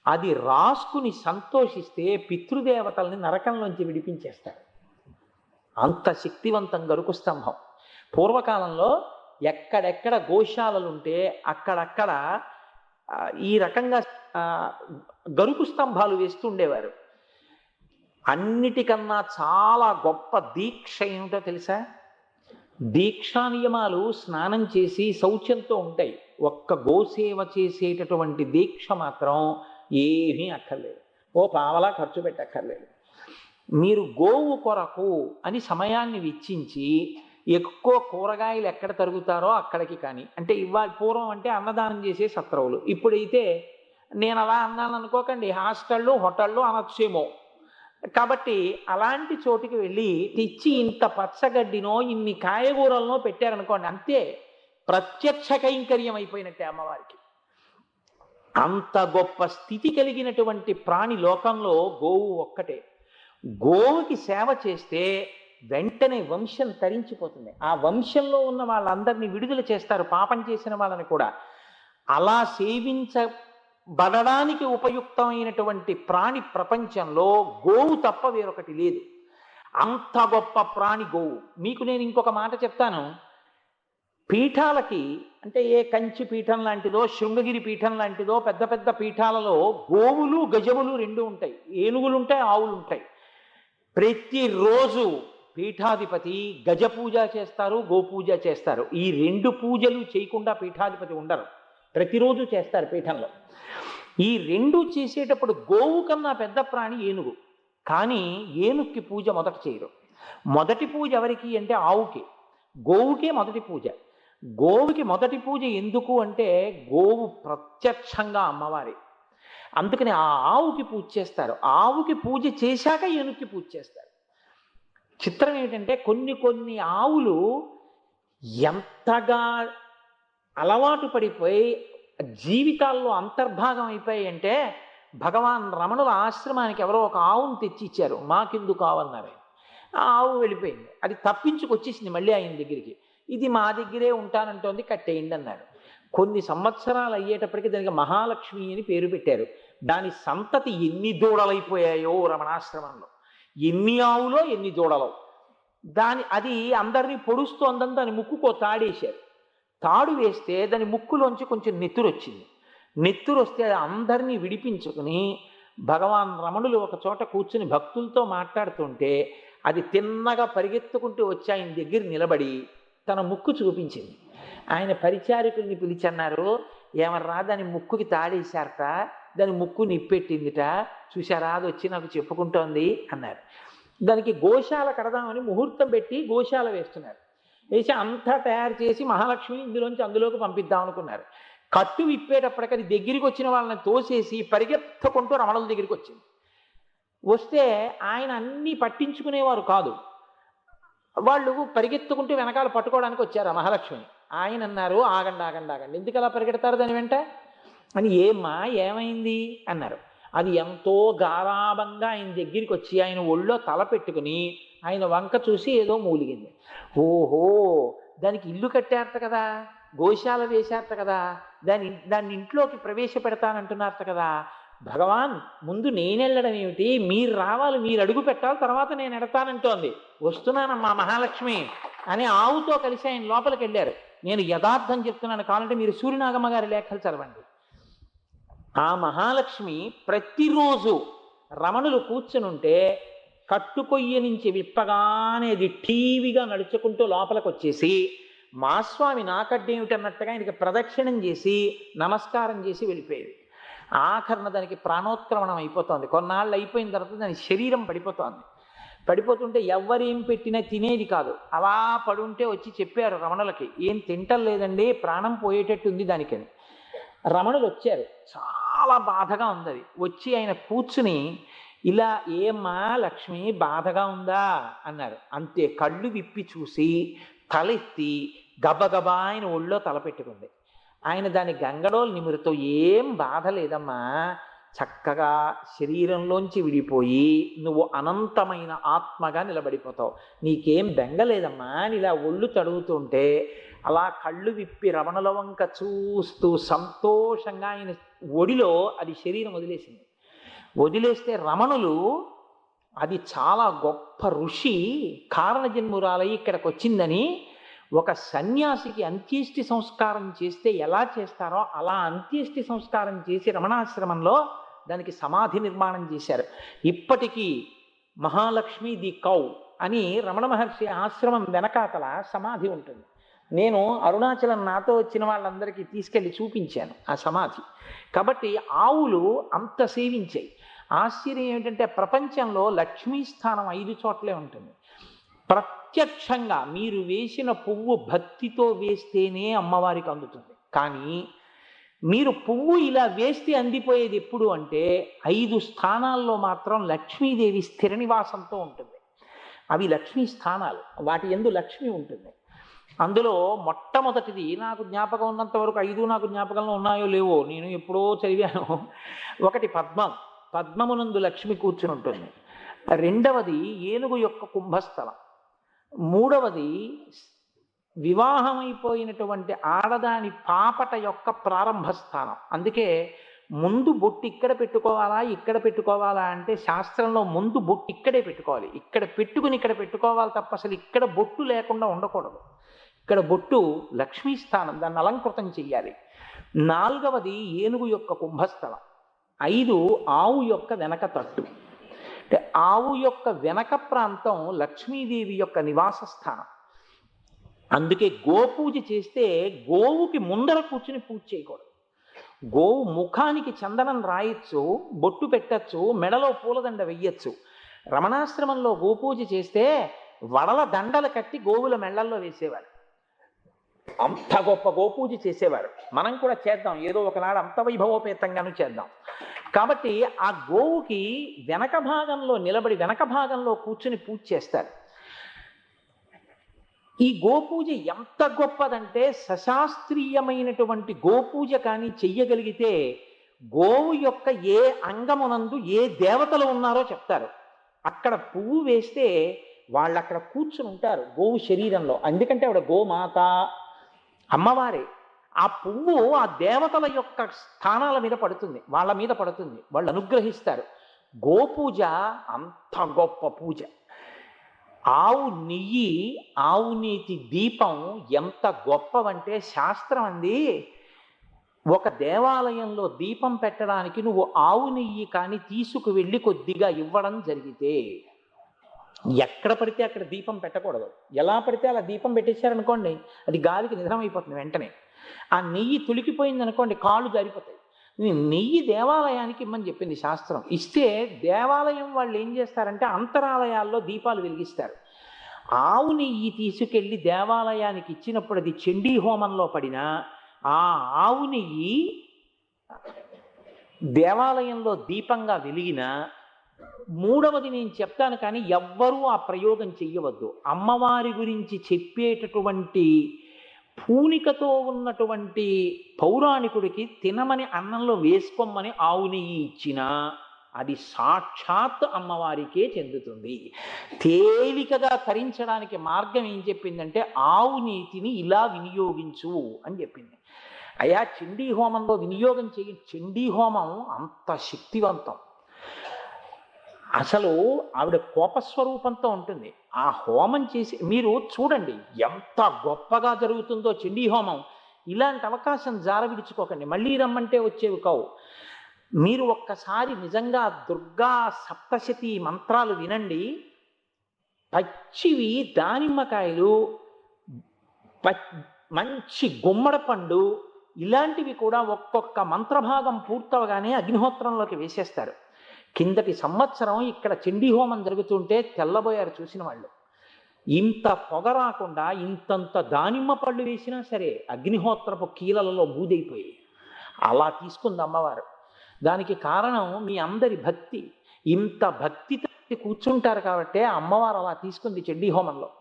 అది రాసుకుని సంతోషిస్తే పితృదేవతల్ని నరకంలోంచి విడిపించేస్తారు. అంత శక్తివంతం గరుకు స్తంభం. పూర్వకాలంలో ఎక్కడెక్కడ గోశాలలు ఉంటే అక్కడక్కడ ఈ రకంగా గరుకు స్తంభాలు వేస్తుండేవారు. అన్నిటికన్నా చాలా గొప్ప దీక్ష ఏమిటో తెలుసా? దీక్షా నియమాలు స్నానం చేసి శౌచంతో ఉంటాయి. ఒక్క గోసేవ చేసేటటువంటి దీక్ష మాత్రం ఏమీ అక్కర్లేదు, ఓ పావలా ఖర్చు పెట్టక్కర్లేదు. మీరు గోవు కొరకు అని సమయాన్ని వెచ్చించి ఎక్కువ కూరగాయలు ఎక్కడ తరుగుతారో అక్కడికి, కానీ అంటే ఇవాళ పూర్వం అంటే అన్నదానం చేసే సత్రవులు, ఇప్పుడైతే నేను అలా అన్నాను అనుకోకండి, హాస్టళ్ళు హోటళ్ళు అనొచ్చేమో. కాబట్టి అలాంటి చోటుకి వెళ్ళి తెచ్చి ఇంత పచ్చగడ్డినో ఇన్ని కాయగూరలనో పెట్టారనుకోండి, అంతే ప్రత్యక్ష కైంకర్యం అయిపోయినట్టే అమ్మవారికి. అంత గొప్ప స్థితి కలిగినటువంటి ప్రాణి లోకంలో గోవు ఒక్కటే. గోవుకి సేవ చేస్తే వెంటనే వంశం తరించిపోతుంది. ఆ వంశంలో ఉన్న వాళ్ళందరినీ విడుదల చేస్తారు, పాపం చేసిన వాళ్ళని కూడా. అలా సేవించబడడానికి ఉపయుక్తమైనటువంటి ప్రాణి ప్రపంచంలో గోవు తప్ప వేరొకటి లేదు. అంత గొప్ప ప్రాణి గోవు. మీకు నేను ఇంకొక మాట చెప్తాను. పీఠాలకి అంటే ఏ కంచి పీఠం లాంటిదో శృంగగిరి పీఠం లాంటిదో పెద్ద పెద్ద పీఠాలలో గోవులు గజములు రెండు ఉంటాయి, ఏనుగులు ఉంటాయి, ఆవులు ఉంటాయి. ప్రతిరోజు పీఠాధిపతి గజ పూజ చేస్తారు, గోపూజ చేస్తారు. ఈ రెండు పూజలు చేయకుండా పీఠాధిపతి ఉండరు, ప్రతిరోజు చేస్తారు పీఠంలో. ఈ రెండు చేసేటప్పుడు గోవు కన్నా పెద్ద ప్రాణి ఏనుగు, కానీ ఏనుగుకి పూజ మొదట చేయరు. మొదటి పూజ ఎవరికి అంటే ఆవుకి, గోవుకే మొదటి పూజ. గోవుకి మొదటి పూజ ఎందుకు అంటే గోవు ప్రత్యక్షంగా అమ్మవారి, అందుకని ఆ ఆవుకి పూజ చేస్తారు. ఆవుకి పూజ చేశాక ఏనుగుకి పూజ చేస్తారు. చిత్రం ఏమిటంటే కొన్ని కొన్ని ఆవులు ఎంతగా అలవాటు పడిపోయి జీవితాల్లో అంతర్భాగం అయిపోయాయి అంటే, భగవాన్ రమణుల ఆశ్రమానికి ఎవరో ఒక ఆవును తెచ్చి ఇచ్చారు, మాకెందుకు కావన్నారు. ఆ ఆవు వెళ్ళిపోయింది, అది తప్పించుకొచ్చేసింది మళ్ళీ ఆయన దగ్గరికి. ఇది మా దగ్గరే ఉంటానంటోంది, కట్టేయండి అన్నారు. కొన్ని సంవత్సరాలు అయ్యేటప్పటికి దానికి మహాలక్ష్మి అని పేరు పెట్టారు. దాని సంతతి ఎన్ని దూడలైపోయాయో రమణాశ్రమంలో, ఎన్ని ఆవులో ఎన్ని దూడలో. అది అందరినీ పొడుస్తోందని దాని ముక్కుకో తాడేశారు. తాడు వేస్తే దాని ముక్కులోంచి కొంచెం నెత్తురు వచ్చింది. నెత్తురు వస్తే అది అందరినీ విడిపించుకుని భగవాన్ రమణులు ఒక చోట కూర్చుని భక్తులతో మాట్లాడుతుంటే అది తిన్నగా పరిగెత్తుకుంటూ వచ్చి ఆయన దగ్గర నిలబడి తన ముక్కు చూపించింది. ఆయన పరిచారికుల్ని పిలిచన్నారు, ఏమర్రా దాని ముక్కుకి తాడేశారట, దాని ముక్కు నిప్పెట్టిందిట, చూశారా అది వచ్చి నాకు చెప్పుకుంటోంది అన్నారు. దానికి గోశాల కడదామని ముహూర్తం పెట్టి గోశాల వేస్తున్నారు. వేసి అంతా తయారు చేసి మహాలక్ష్మిని ఇందులోంచి అందులోకి పంపిద్దాం అనుకున్నారు. కట్టు విప్పేటప్పటికి అది దగ్గరికి వచ్చిన వాళ్ళని తోసేసి పరిగెత్తుకుంటూ రమణుల దగ్గరికి వచ్చింది. వస్తే ఆయన అన్నీ పట్టించుకునేవారు కాదు, వాళ్ళు పరిగెత్తుకుంటూ వెనకాల పట్టుకోవడానికి వచ్చారు ఆ మహాలక్ష్మిని. ఆయన అన్నారు, ఆగండి ఆగండి ఆగండి, ఎందుకు అలా పరిగెడతారు దాని వెంట అని. ఏమ్మా ఏమైంది అన్నారు. అది ఎంతో గారాభంగా ఆయన దగ్గరికి వచ్చి ఆయన ఒళ్ళో తల పెట్టుకుని ఆయన వంక చూసి ఏదో మూలిగింది. ఓహో, దానికి ఇల్లు కట్టారట కదా, గోశాల వేశారట కదా, దాన్ని ఇంట్లోకి ప్రవేశపెడతానంటున్నారట కదా. భగవాన్ ముందు నేను వెళ్ళడం ఏమిటి, మీరు రావాలి, మీరు అడుగు పెట్టాలి, తర్వాత నేను ఎడతానంటోంది. వస్తున్నానమ్మా మహాలక్ష్మి అని ఆవుతో కలిసి ఆయన లోపలికి వెళ్ళారు. నేను యథార్థం చెప్తున్నాను, కావాలంటే మీరు సూర్యనాగమ్మ గారి లేఖలు చదవండి. ఆ మహాలక్ష్మి ప్రతిరోజు రమణులు కూర్చునుంటే కట్టుకొయ్య నుంచి విప్పగానే అది టీవీగా నడుచుకుంటూ లోపలికి వచ్చేసి మా స్వామి నాకడ్డేమిటన్నట్టుగా ఆయనకి ప్రదక్షిణం చేసి నమస్కారం చేసి వెళ్ళిపోయేది. ఆఖరణ దానికి ప్రాణోత్క్రమణం అయిపోతుంది. కొన్నాళ్ళు అయిపోయిన తర్వాత దాని శరీరం పడిపోతుంది. పడిపోతుంటే ఎవరేం పెట్టినా తినేది కాదు, అలా పడుంటే వచ్చి చెప్పారు రమణులకి, ఏం తింటలేదండి, ప్రాణం పోయేటట్టుంది దానికని. రమణులు వచ్చారు, చాలా బాధగా ఉంది. అది వచ్చి ఆయన కూర్చుని ఇలా, ఏమ్మా లక్ష్మి బాధగా ఉందా అన్నారు. అంతే, కళ్ళు విప్పి చూసి తలెత్తి గబగబా ఆయన ఒళ్ళో తలపెట్టుకుంది. ఆయన దాని గంగడోలు నిమురుతో, ఏం బాధ లేదమ్మా, చక్కగా శరీరంలోంచి విడిపోయి నువ్వు అనంతమైన ఆత్మగా నిలబడిపోతావు, నీకేం బెంగలేదమ్మా అని ఇలా ఒళ్ళు తడుగుతుంటే అలా కళ్ళు విప్పి రమణుల వంక చూస్తూ సంతోషంగా ఆయన ఒడిలో అది శరీరం వదిలేసింది. వదిలేస్తే రమణులు, అది చాలా గొప్ప ఋషి కారణజన్మురాలై ఇక్కడికి వచ్చిందని ఒక సన్యాసికి అంత్యేష్టి సంస్కారం చేస్తే ఎలా చేస్తారో అలా అంత్యేష్టి సంస్కారం చేసి రమణాశ్రమంలో దానికి సమాధి నిర్మాణం చేశారు. ఇప్పటికీ మహాలక్ష్మి ది కౌ అని రమణ మహర్షి ఆశ్రమం వెనకాతల సమాధి ఉంటుంది. నేను అరుణాచలం నాతో వచ్చిన వాళ్ళందరికీ తీసుకెళ్ళి చూపించాను ఆ సమాధి. కాబట్టి ఆవులు అంత సేవించాయి. ఆశ్చర్యం ఏమిటంటే ప్రపంచంలో లక్ష్మీ స్థానం 5 చోట్లే ఉంటుంది. ప్రత్యక్షంగా మీరు వేసిన పువ్వు భక్తితో వేస్తేనే అమ్మవారికి అందుతుంది. కానీ మీరు పువ్వు ఇలా వేస్తే అందిపోయేది ఎప్పుడు అంటే 5 స్థానాల్లో మాత్రం లక్ష్మీదేవి స్థిర నివాసంతో ఉంటుంది. అవి లక్ష్మీ స్థానాలు, వాటి యందు లక్ష్మి ఉంటుంది. అందులో మొట్టమొదటిది నాకు జ్ఞాపకం ఉన్నంత వరకు 5 నాకు జ్ఞాపకంలో ఉన్నాయో లేవో, నేను ఎప్పుడో చదివాను. ఒకటి పద్మం, పద్మమునందు లక్ష్మి కూర్చుని ఉంటుంది. రెండవది ఏనుగు యొక్క కుంభస్థలం. మూడవది వివాహమైపోయినటువంటి ఆడదాని పాపట యొక్క ప్రారంభ స్థానం. అందుకే ముందు బొట్టు ఇక్కడ పెట్టుకోవాలా ఇక్కడ పెట్టుకోవాలా అంటే శాస్త్రంలో ముందు బొట్టు ఇక్కడే పెట్టుకోవాలి. ఇక్కడ పెట్టుకుని ఇక్కడ పెట్టుకోవాలి తప్ప అసలు ఇక్కడ బొట్టు లేకుండా ఉండకూడదు. ఇక్కడ బొట్టు లక్ష్మీ స్థానం, దాన్ని అలంకృతం చెయ్యాలి. నాలుగవది ఏనుగు యొక్క కుంభస్థలం. 5 ఆవు యొక్క వెనక తట్టు. అంటే ఆవు యొక్క వెనక ప్రాంతం లక్ష్మీదేవి యొక్క నివాస స్థానం. అందుకే గోపూజ చేస్తే గోవుకి ముందర కూర్చుని పూజ చేయకూడదు. గోవు ముఖానికి చందనం రాయొచ్చు, బొట్టు పెట్టచ్చు, మెడలో పూలదండ వెయ్యొచ్చు. రమణాశ్రమంలో గోపూజ చేస్తే వడల దండలు కట్టి గోవుల మెళ్ళల్లో వేసేవారు. అంత గొప్ప గోపూజ చేసేవారు. మనం కూడా చేద్దాం, ఏదో ఒకనాడు అంత వైభవోపేతంగాను చేద్దాం. కాబట్టి ఆ గోవుకి వెనక భాగంలో నిలబడి వెనక భాగంలో కూర్చుని పూజ చేస్తారు. ఈ గోపూజ ఎంత గొప్పదంటే సశాస్త్రీయమైనటువంటి గోపూజ కానీ చెయ్యగలిగితే గోవు యొక్క ఏ అంగమునందు ఏ దేవతలు ఉన్నారో చెప్తారు. అక్కడ పువ్వు వేస్తే వాళ్ళు అక్కడ కూర్చుని ఉంటారు గోవు శరీరంలో. ఎందుకంటే ఆవిడ గోమాత, అమ్మవారే. ఆ పువ్వు ఆ దేవతల యొక్క స్థానాల మీద పడుతుంది, వాళ్ళ మీద పడుతుంది, వాళ్ళు అనుగ్రహిస్తారు. గోపూజ అంత గొప్ప పూజ. ఆవు నెయ్యి, ఆవు నీతి దీపం ఎంత గొప్పవంటే శాస్త్రం అంది, ఒక దేవాలయంలో దీపం పెట్టడానికి నువ్వు ఆవు నెయ్యి కానీ తీసుకువెళ్ళి కొద్దిగా ఇవ్వడం జరిగితే, ఎక్కడ పడితే అక్కడ దీపం పెట్టకూడదు. ఎలా పడితే అలా దీపం పెట్టేశారనుకోండి, అది గాలికి నిధనమైపోతుంది వెంటనే. ఆ నెయ్యి తొలికిపోయింది అనుకోండి, కాళ్ళు జారిపోతాయి. నెయ్యి దేవాలయానికి ఇమ్మని చెప్పింది శాస్త్రం. ఇస్తే దేవాలయం వాళ్ళు ఏం చేస్తారంటే అంతరాలయాల్లో దీపాలు వెలిగిస్తారు. ఆవు నెయ్యి తీసుకెళ్ళి దేవాలయానికి ఇచ్చినప్పుడు అది చండీ హోమంలో పడినా ఆ ఆవు నెయ్యి దేవాలయంలో దీపంగా వెలిగినా, మూడవది నేను చెప్తాను కానీ ఎవ్వరూ ఆ ప్రయోగం చెయ్యవద్దు. అమ్మవారి గురించి చెప్పేటటువంటి పూనికతో ఉన్నటువంటి పౌరాణికుడికి తినమని అన్నంలో వేసుకోమని ఆవు నెయ్యి ఇచ్చినా అది సాక్షాత్ అమ్మవారికే చెందుతుంది. తేలికగా తరించడానికి మార్గం ఏం చెప్పిందంటే ఆవు నీతిని ఇలా వినియోగించు అని చెప్పింది. అయ్యా చండీ హోమంలో వినియోగం చేయ, చండీ హోమం అంత శక్తివంతం. అసలు ఆవిడ కోపస్వరూపంతో ఉంటుంది. ఆ హోమం చేసి మీరు చూడండి ఎంత గొప్పగా జరుగుతుందో చండీ హోమం. ఇలాంటి అవకాశం జార విడుచుకోకండి, మళ్ళీ రమ్మంటే వచ్చేవి కావు. మీరు ఒక్కసారి నిజంగా దుర్గా సప్తశతి మంత్రాలు వినండి. పచ్చివి దానిమ్మకాయలు, మంచి గుమ్మడి పండు, ఇలాంటివి కూడా ఒక్కొక్క మంత్రభాగం పూర్తవగానే అగ్నిహోత్రంలోకి వేసేస్తారు. కిందటి సంవత్సరం ఇక్కడ చండీ హోమం జరుగుతుంటే తెల్లబోయారు చూసిన వాళ్ళు. ఇంత పొగ రాకుండా ఇంతంత దానిమ్మ పళ్ళు వేసినా సరే అగ్నిహోత్రపు కీలలలో బూదైపోయి అలా తీసుకుంది అమ్మవారు. దానికి కారణం మీ అందరి భక్తి. ఇంత భక్తితో కూర్చుంటారు కాబట్టే అమ్మవారు అలా తీసుకుంది చండీ హోమంలో.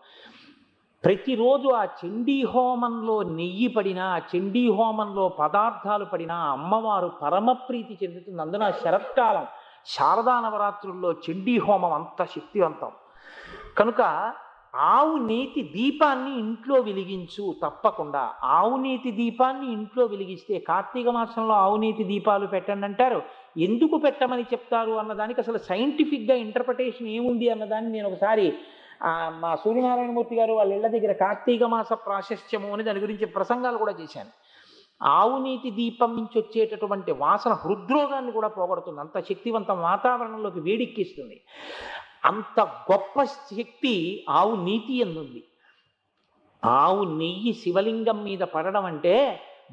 ప్రతిరోజు ఆ చండీ హోమంలో నెయ్యి పడినా, ఆ చండీ హోమంలో పదార్థాలు పడినా అమ్మవారు పరమప్రీతి చెందుతుంది. అందున శరత్కాలం శారదా నవరాత్రుల్లో చండీ హోమం అంత శక్తివంతం. కనుక ఆవు నీతి దీపాన్ని ఇంట్లో వెలిగించు తప్పకుండా. ఆవు నీతి దీపాన్ని ఇంట్లో వెలిగిస్తే, కార్తీక మాసంలో ఆవు నీతి దీపాలు పెట్టండి అంటారు. ఎందుకు పెట్టమని చెప్తారు అన్నదానికి అసలు సైంటిఫిక్గా ఇంటర్ప్రిటేషన్ ఏముంది అన్నదాన్ని నేను ఒకసారి మా సూర్యనారాయణమూర్తి గారు వాళ్ళ ఇళ్ల దగ్గర కార్తీక మాస ప్రాశస్త్యము అని దాని గురించి ప్రసంగాలు కూడా చేశాను. ఆవు నీతి దీపం నుంచి వచ్చేటటువంటి వాసన హృద్రోగాన్ని కూడా పోగొడుతుంది, అంత శక్తివంతం, వాతావరణంలోకి వేడెక్కిస్తుంది. అంత గొప్ప శక్తి ఆవు నీతి ఎందుంది. ఆవు నెయ్యి శివలింగం మీద పడడం అంటే,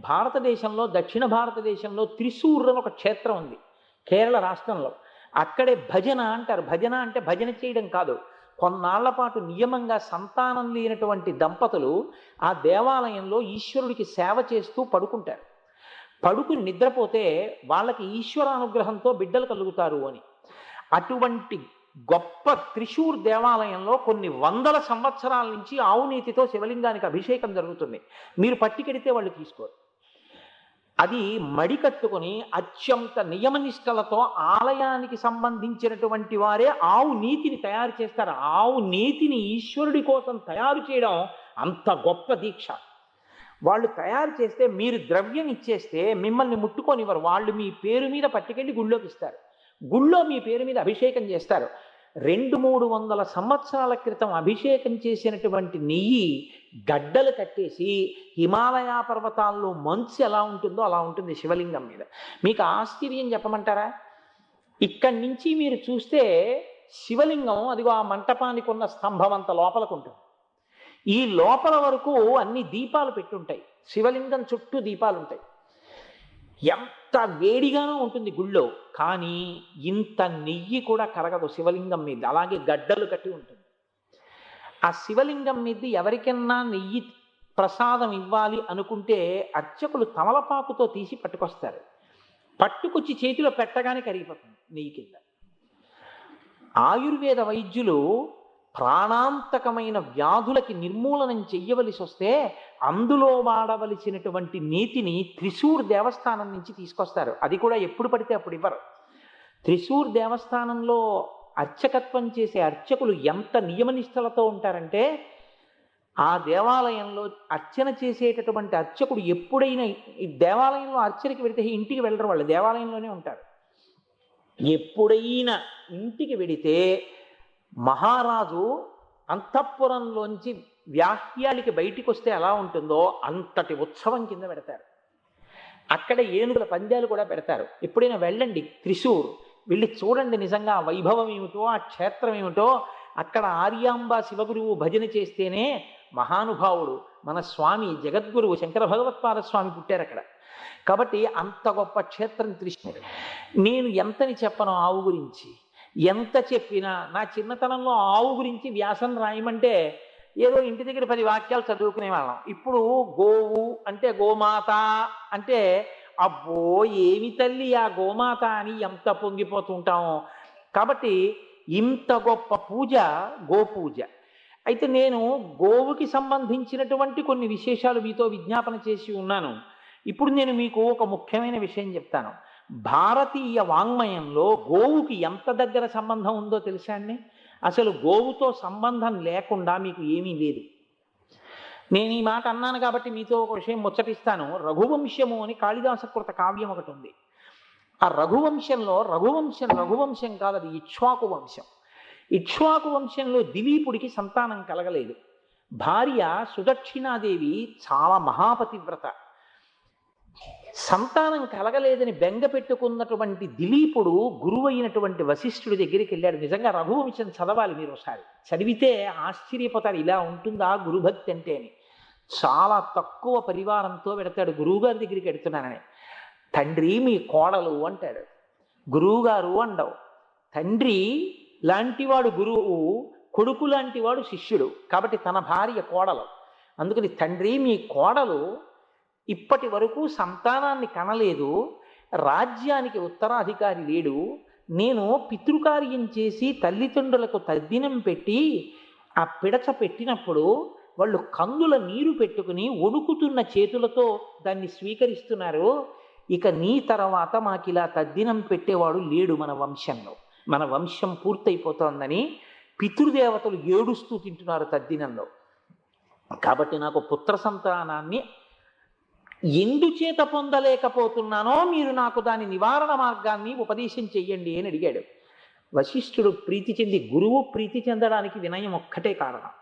భారతదేశంలో దక్షిణ భారతదేశంలో త్రిశూర్ అని ఒక క్షేత్రం ఉంది కేరళ రాష్ట్రంలో. అక్కడే భజన అంటారు. భజన అంటే భజన చేయడం కాదు, కొన్నాళ్ల పాటు నియమంగా సంతానం లేనటువంటి దంపతులు ఆ దేవాలయంలో ఈశ్వరుడికి సేవ చేస్తూ పడుకుంటారు. పడుకుని నిద్రపోతే వాళ్ళకి ఈశ్వరానుగ్రహంతో బిడ్డలు కలుగుతారు అని. అటువంటి గొప్ప త్రిశూర్ దేవాలయంలో కొన్ని వందల సంవత్సరాల నుంచి ఆవు నీతితో శివలింగానికి అభిషేకం జరుగుతుంది. మీరు పట్టుకెడితే వాళ్ళు తీసుకోరు. అది మడి కట్టుకొని అత్యంత నియమనిష్టలతో ఆలయానికి సంబంధించినటువంటి వారే ఆవు నీతిని తయారు చేస్తారు. ఆవు నీతిని ఈశ్వరుడి కోసం తయారు చేయడం అంత గొప్ప దీక్ష. వాళ్ళు తయారు చేస్తే మీరు ద్రవ్యం ఇచ్చేస్తే మిమ్మల్ని ముట్టుకొనివ్వరు. వాళ్ళు మీ పేరు మీద పట్టుకెళ్ళి గుళ్ళోకి ఇస్తారు. గుళ్ళో మీ పేరు మీద అభిషేకం చేస్తారు. 200-300 సంవత్సరాల క్రితం అభిషేకం చేసినటువంటి నెయ్యి గడ్డలు కట్టేసి హిమాలయ పర్వతాల్లో మంచు ఎలా ఉంటుందో అలా ఉంటుంది శివలింగం మీద. మీకు ఆశ్చర్యం చెప్పమంటారా? ఇక్కడి నుంచి మీరు చూస్తే శివలింగం అదిగో ఆ మంటపానికి ఉన్న స్తంభం అంత లోపలకు ఉంటుంది. ఈ లోపల వరకు అన్ని దీపాలు పెట్టుంటాయి. శివలింగం చుట్టూ దీపాలు ఉంటాయి. ఎంత వేడిగానో ఉంటుంది గుళ్ళో, కానీ ఇంత నెయ్యి కూడా కరగదు శివలింగం మీద. అలాగే గడ్డలు కట్టి ఉంటుంది. ఆ శివలింగం మీద ఎవరికన్నా నెయ్యి ప్రసాదం ఇవ్వాలి అనుకుంటే అర్చకులు తమలపాకుతో తీసి పట్టుకొస్తారు. పట్టుకొచ్చి చేతిలో పెట్టగానే కరిగిపోతుంది నెయ్యి కింద. ఆయుర్వేద వైద్యులు ప్రాణాంతకమైన వ్యాధులకి నిర్మూలనం చెయ్యవలసి వస్తే అందులో వాడవలసినటువంటి నీతిని త్రిశూర్ దేవస్థానం నుంచి తీసుకొస్తారు. అది కూడా ఎప్పుడు పడితే అప్పుడు ఇవ్వరు. త్రిశూర్ దేవస్థానంలో అర్చకత్వం చేసే అర్చకులు ఎంత నియమనిష్టలతో ఉంటారంటే, ఆ దేవాలయంలో అర్చన చేసేటటువంటి అర్చకుడు ఎప్పుడైనా ఈ దేవాలయంలో అర్చనకి వెళితే ఇంటికి వెళ్ళరు, వాళ్ళు దేవాలయంలోనే ఉంటారు. ఎప్పుడైనా ఇంటికి వెడితే మహారాజు అంతఃపురంలోంచి వ్యాహ్యాలకి బయటికి వస్తే ఎలా ఉంటుందో అంతటి ఉత్సవం కింద పెడతారు. అక్కడ ఏనుగుల పందాలు కూడా పెడతారు. ఎప్పుడైనా వెళ్ళండి త్రిశూర్, వెళ్ళి చూడండి నిజంగా ఆ వైభవం ఏమిటో, ఆ క్షేత్రం ఏమిటో. అక్కడ ఆర్యాంబ శివగురువు భజన చేస్తేనే మహానుభావుడు మన స్వామి జగద్గురువు శంకర భగవత్పాద స్వామి పుట్టారు అక్కడ. కాబట్టి అంత గొప్ప క్షేత్రం త్రిశూర్. నేను ఎంతని చెప్పను ఆవు గురించి, ఎంత చెప్పినా నా చిన్నతనంలో ఆవు గురించి వ్యాసం రాయమంటే ఏదో ఇంటి దగ్గర 10 వాక్యాలు చదువుకునే వాళ్ళం. ఇప్పుడు గోవు అంటే గోమాత అంటే అబ్బో ఏమి తల్లి ఆ గోమాత అని ఎంత పొంగిపోతుంటామో. కాబట్టి ఇంత గొప్ప పూజ గోపూజ. అయితే నేను గోవుకి సంబంధించినటువంటి కొన్ని విశేషాలు మీతో విజ్ఞాపన చేసి ఉన్నాను. ఇప్పుడు నేను మీకు ఒక ముఖ్యమైన విషయం చెప్తాను. భారతీయ వాంగ్మయంలో గోవుకి ఎంత దగ్గర సంబంధం ఉందో తెలుసా అండి? అసలు గోవుతో సంబంధం లేకుండా మీకు ఏమీ లేదు. నేను ఈ మాట అన్నాను కాబట్టి మీతో ఒక విషయం ముచ్చటిస్తాను. రఘువంశము అని కాళిదాసకృత కావ్యం ఒకటి ఉంది. ఆ రఘువంశంలో రఘువంశం కాదు, అది ఇక్ష్వాకు వంశం. ఇక్ష్వాకు వంశంలో దిలీపుడికి సంతానం కలగలేదు. భార్య సుదక్షిణాదేవి చాలా మహాపతివ్రత. సంతానం కలగలేదని బెంగ పెట్టుకున్నటువంటి దిలీపుడు గురువు అయినటువంటి వశిష్ఠుడి దగ్గరికి వెళ్ళాడు. నిజంగా రఘువంశం చదవాలి మీరు ఒకసారి, చదివితే ఆశ్చర్యపోతారు ఇలా ఉంటుందా గురుభక్తి అంటే అని. చాలా తక్కువ పరివారంతో పెడతాడు. గురువుగారి దగ్గరికి వెడుతున్నానని. తండ్రి మీ కోడలు అంటాడు. గురువుగారు అండవు. తండ్రి లాంటివాడు గురువు, కొడుకు లాంటివాడు శిష్యుడు. కాబట్టి తన భార్య కోడలు. అందుకని తండ్రి మీ కోడలు ఇప్పటి వరకు సంతానాన్ని కనలేదు, రాజ్యానికి ఉత్తరాధికారి లేడు. నేను పితృకార్యం చేసి తల్లిదండ్రులకు తద్దినం పెట్టి ఆ పిడచ పెట్టినప్పుడు వాళ్ళు కందుల నీరు పెట్టుకుని వణుకుతున్న చేతులతో దాన్ని స్వీకరిస్తున్నారు. ఇక నీ తర్వాత మాకిలా తద్దినం పెట్టేవాడు లేడు మన వంశంలో, మన వంశం పూర్తయిపోతోందని పితృదేవతలు ఏడుస్తూ తింటున్నారు తద్దినంలో. కాబట్టి నాకు పుత్ర సంతానాన్ని ఎందుచేత పొందలేకపోతున్నానో మీరు నాకు దాని నివారణ మార్గాన్ని ఉపదేశం చెయ్యండి అని అడిగాడు. వశిష్ఠుడు ప్రీతి చెంది, గురువు ప్రీతి చెందడానికి వినయం ఒక్కటే కారణం.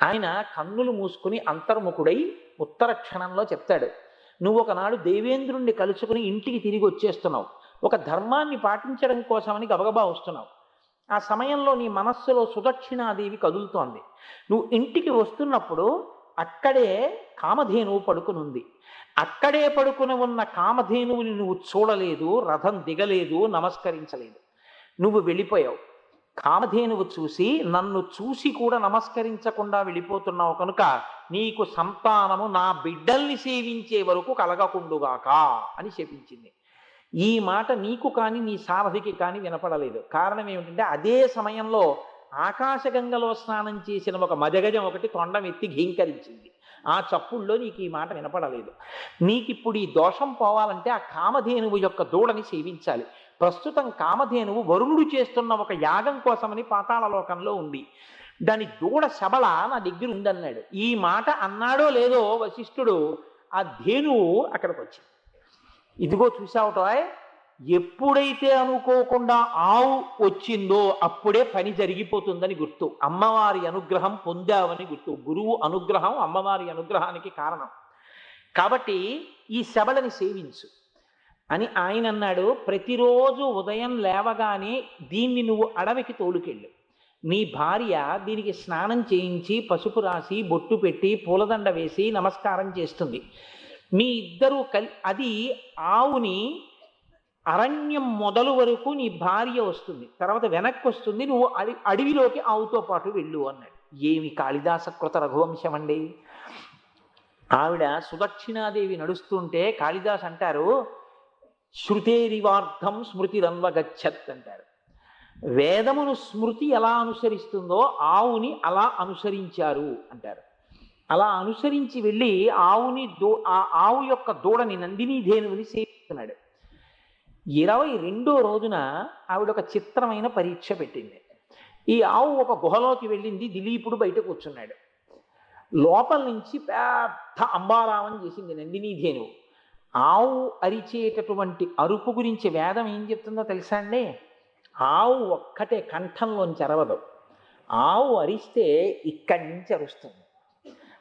ఆయన కన్నులు మూసుకుని అంతర్ముఖుడై ఉత్తర క్షణంలో చెప్తాడు, నువ్వు ఒకనాడు దేవేంద్రుణ్ణి కలుసుకుని ఇంటికి తిరిగి వచ్చేస్తున్నావు. ఒక ధర్మాన్ని పాటించడం కోసమని గబగబా వస్తున్నావు. ఆ సమయంలో నీ మనస్సులో సుదక్షిణాదేవి కదులుతోంది. నువ్వు ఇంటికి వస్తున్నప్పుడు అక్కడే కామధేనువు పడుకునుంది. అక్కడే పడుకుని ఉన్న కామధేనువుని నువ్వు చూడలేదు, రథం దిగలేదు, నమస్కరించలేదు. నువ్వు వెళ్ళిపోయావు. కామధేనువు చూసి నన్ను చూసి కూడా నమస్కరించకుండా వెళ్ళిపోతున్నావు కనుక నీకు సంతానము నా బిడ్డల్ని సేవించే వరకు కలగకుండుగాక అని శపించింది. ఈ మాట నీకు కానీ నీ సారథికి కానీ వినపడలేదు. కారణం ఏమిటంటే అదే సమయంలో ఆకాశగంగలో స్నానం చేసిన ఒక మదగజం ఒకటి తొండం ఎత్తి ఘీంకరించింది. ఆ చప్పుల్లో నీకు ఈ మాట వినపడలేదు. నీకిప్పుడు ఈ దోషం పోవాలంటే ఆ కామధేనువు యొక్క దూడని సేవించాలి. ప్రస్తుతం కామధేనువు వరుణుడు చేస్తున్న ఒక యాగం కోసమని పాతాళలోకంలో ఉంది. దాని దూడ శబళ నా దగ్గర ఉందన్నాడు. ఈ మాట అన్నాడో లేదో వశిష్ఠుడు ఆ ధేనువు అక్కడికి వచ్చింది. ఇదిగో చూసావుటాయ్, ఎప్పుడైతే అనుకోకుండా ఆవు వచ్చిందో అప్పుడే పని జరిగిపోతుందని గుర్తు. అమ్మవారి అనుగ్రహం పొందావని గుర్తు. గురువు అనుగ్రహం అమ్మవారి అనుగ్రహానికి కారణం. కాబట్టి ఈ శబళని సేవించు అని ఆయన అన్నాడు. ప్రతిరోజు ఉదయం లేవగానే దీన్ని నువ్వు అడవికి తోలుకెళ్ళు. నీ భార్య దీనికి స్నానం చేయించి పసుపు రాసి బొట్టు పెట్టి పూలదండ వేసి నమస్కారం చేస్తుంది. మీ ఇద్దరూ అది ఆవుని అరణ్యం మొదలు వరకు నీ భార్య వస్తుంది, తర్వాత వెనక్కి వస్తుంది, నువ్వు అడవిలోకి ఆవుతో పాటు వెళ్ళు అన్నాడు. ఏమి కాళిదాసకృత రఘువంశం అండి! ఆవిడ సుదక్షిణాదేవి నడుస్తుంటే కాళిదాస్ అంటారు, శృతేరివార్థం స్మృతిరన్వగచ్చత్ అంటారు. వేదమును స్మృతి ఎలా అనుసరిస్తుందో ఆవుని అలా అనుసరించారు అంటారు. అలా అనుసరించి వెళ్ళి ఆ ఆవు యొక్క దూడని నందినీ ధేనువుని సేవిస్తున్నాడు. 22వ రోజున ఆవిడ ఒక చిత్రమైన పరీక్ష పెట్టింది. ఈ ఆవు ఒక గుహలోకి వెళ్ళింది. దిలీపుడు బయట కూర్చున్నాడు. లోపల నుంచి పెద్ద అంబారావం చేసింది నందినీ ధేనువు. ఆవు అరిచేటటువంటి అరుపు గురించి వేదం ఏం చెప్తుందో తెలుసా అండి? ఆవు ఒక్కటే కంఠంలోంచి అరవదు. ఆవు అరిస్తే ఇక్కడి నుంచి అరుస్తుంది.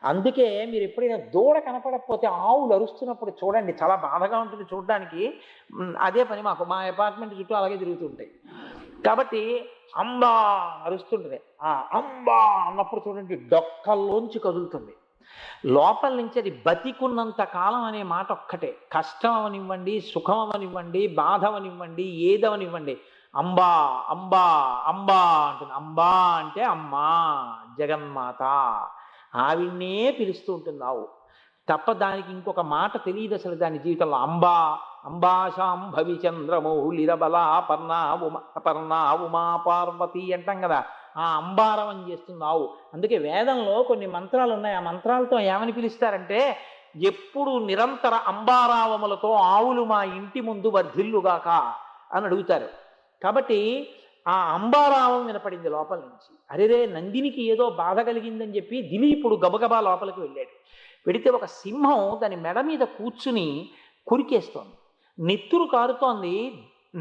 అందుకే మీరు ఎప్పుడైనా దూడ కనపడకపోతే ఆవులు అరుస్తున్నప్పుడు చూడండి, చాలా బాధగా ఉంటుంది చూడడానికి. అదే పని మాకు, మా అపార్ట్మెంట్ చుట్టూ అలాగే తిరుగుతుంటాయి. కాబట్టి అంబా అరుస్తుంటుంది. ఆ అంబా అన్నప్పుడు చూడండి డొక్కల్లోంచి కదులుతుంది. లోపల నుంచి అది బతికున్నంత కాలం అనే మాట ఒక్కటే. కష్టం అవనివ్వండి, సుఖం అవనివ్వండి, బాధ అవనివ్వండి, ఏదవనివ్వండి, అంబా అంబా అంబా అంటుంది. అంబా అంటే అమ్మా జగన్మాత, ఆవిడ్నే పిలుస్తూ ఉంటుంది ఆవు తప్ప దానికి ఇంకొక మాట తెలియదు అసలు దాని జీవితంలో. అంబా అంబాశాం భవిచంద్రమౌళిరబల పర్ణా ఉమా పార్వతి అంటాం కదా, ఆ అంబారవం చేస్తుంది ఆవు. అందుకే వేదంలో కొన్ని మంత్రాలు ఉన్నాయి. ఆ మంత్రాలతో ఏమని పిలుస్తారంటే, ఎప్పుడు నిరంతర అంబారావములతో ఆవులు మా ఇంటి ముందు వర్ధిల్లుగాక అని అడుగుతారు. కాబట్టి ఆ అంబారావం వినపడింది లోపల నుంచి. అరేరే, నందినికి ఏదో బాధ కలిగిందని చెప్పి దిలీపుడు గబగబా లోపలికి వెళ్ళాడు. వెడితే ఒక సింహం దాని మెడ మీద కూర్చుని కురికేస్తోంది. నెత్తురు కారుతోంది.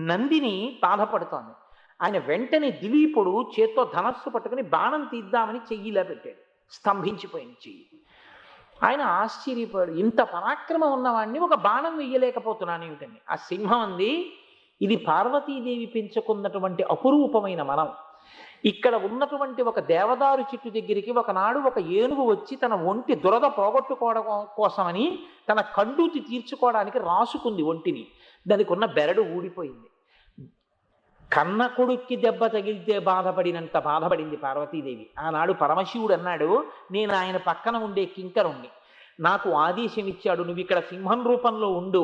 నందిని బాధపడుతోంది. ఆయన వెంటనే దిలీపుడు చేత్తో ధనస్సు పట్టుకుని బాణం తీద్దామని చెయ్యిలా పెట్టాడు. స్తంభించిపోయింది చెయ్యి. ఆయన ఆశ్చర్యపోయాడు, ఇంత పరాక్రమం ఉన్నవాడిని ఒక బాణం వెయ్యలేకపోతున్నాను ఏమిటని. ఆ సింహం అంది, ఇది పార్వతీదేవి పెంచుకున్నటువంటి అపురూపమైన మనం. ఇక్కడ ఉన్నటువంటి ఒక దేవదారు చెట్టు దగ్గరికి ఒకనాడు ఒక ఏనుగు వచ్చి తన ఒంటి దురద పోగొట్టుకోవడం కోసమని తన కండూతి తీర్చుకోవడానికి రాసుకుంది ఒంటిని. దానికి ఉన్న బెరడు ఊడిపోయింది. కన్న కొడుక్కి దెబ్బ తగిలితే బాధపడినంత బాధపడింది పార్వతీదేవి. ఆనాడు పరమశివుడు అన్నాడు, నేను ఆయన పక్కన ఉండే కింకరుణ్ణి, నాకు ఆదేశం ఇచ్చాడు, నువ్వు ఇక్కడ సింహం రూపంలో ఉండు,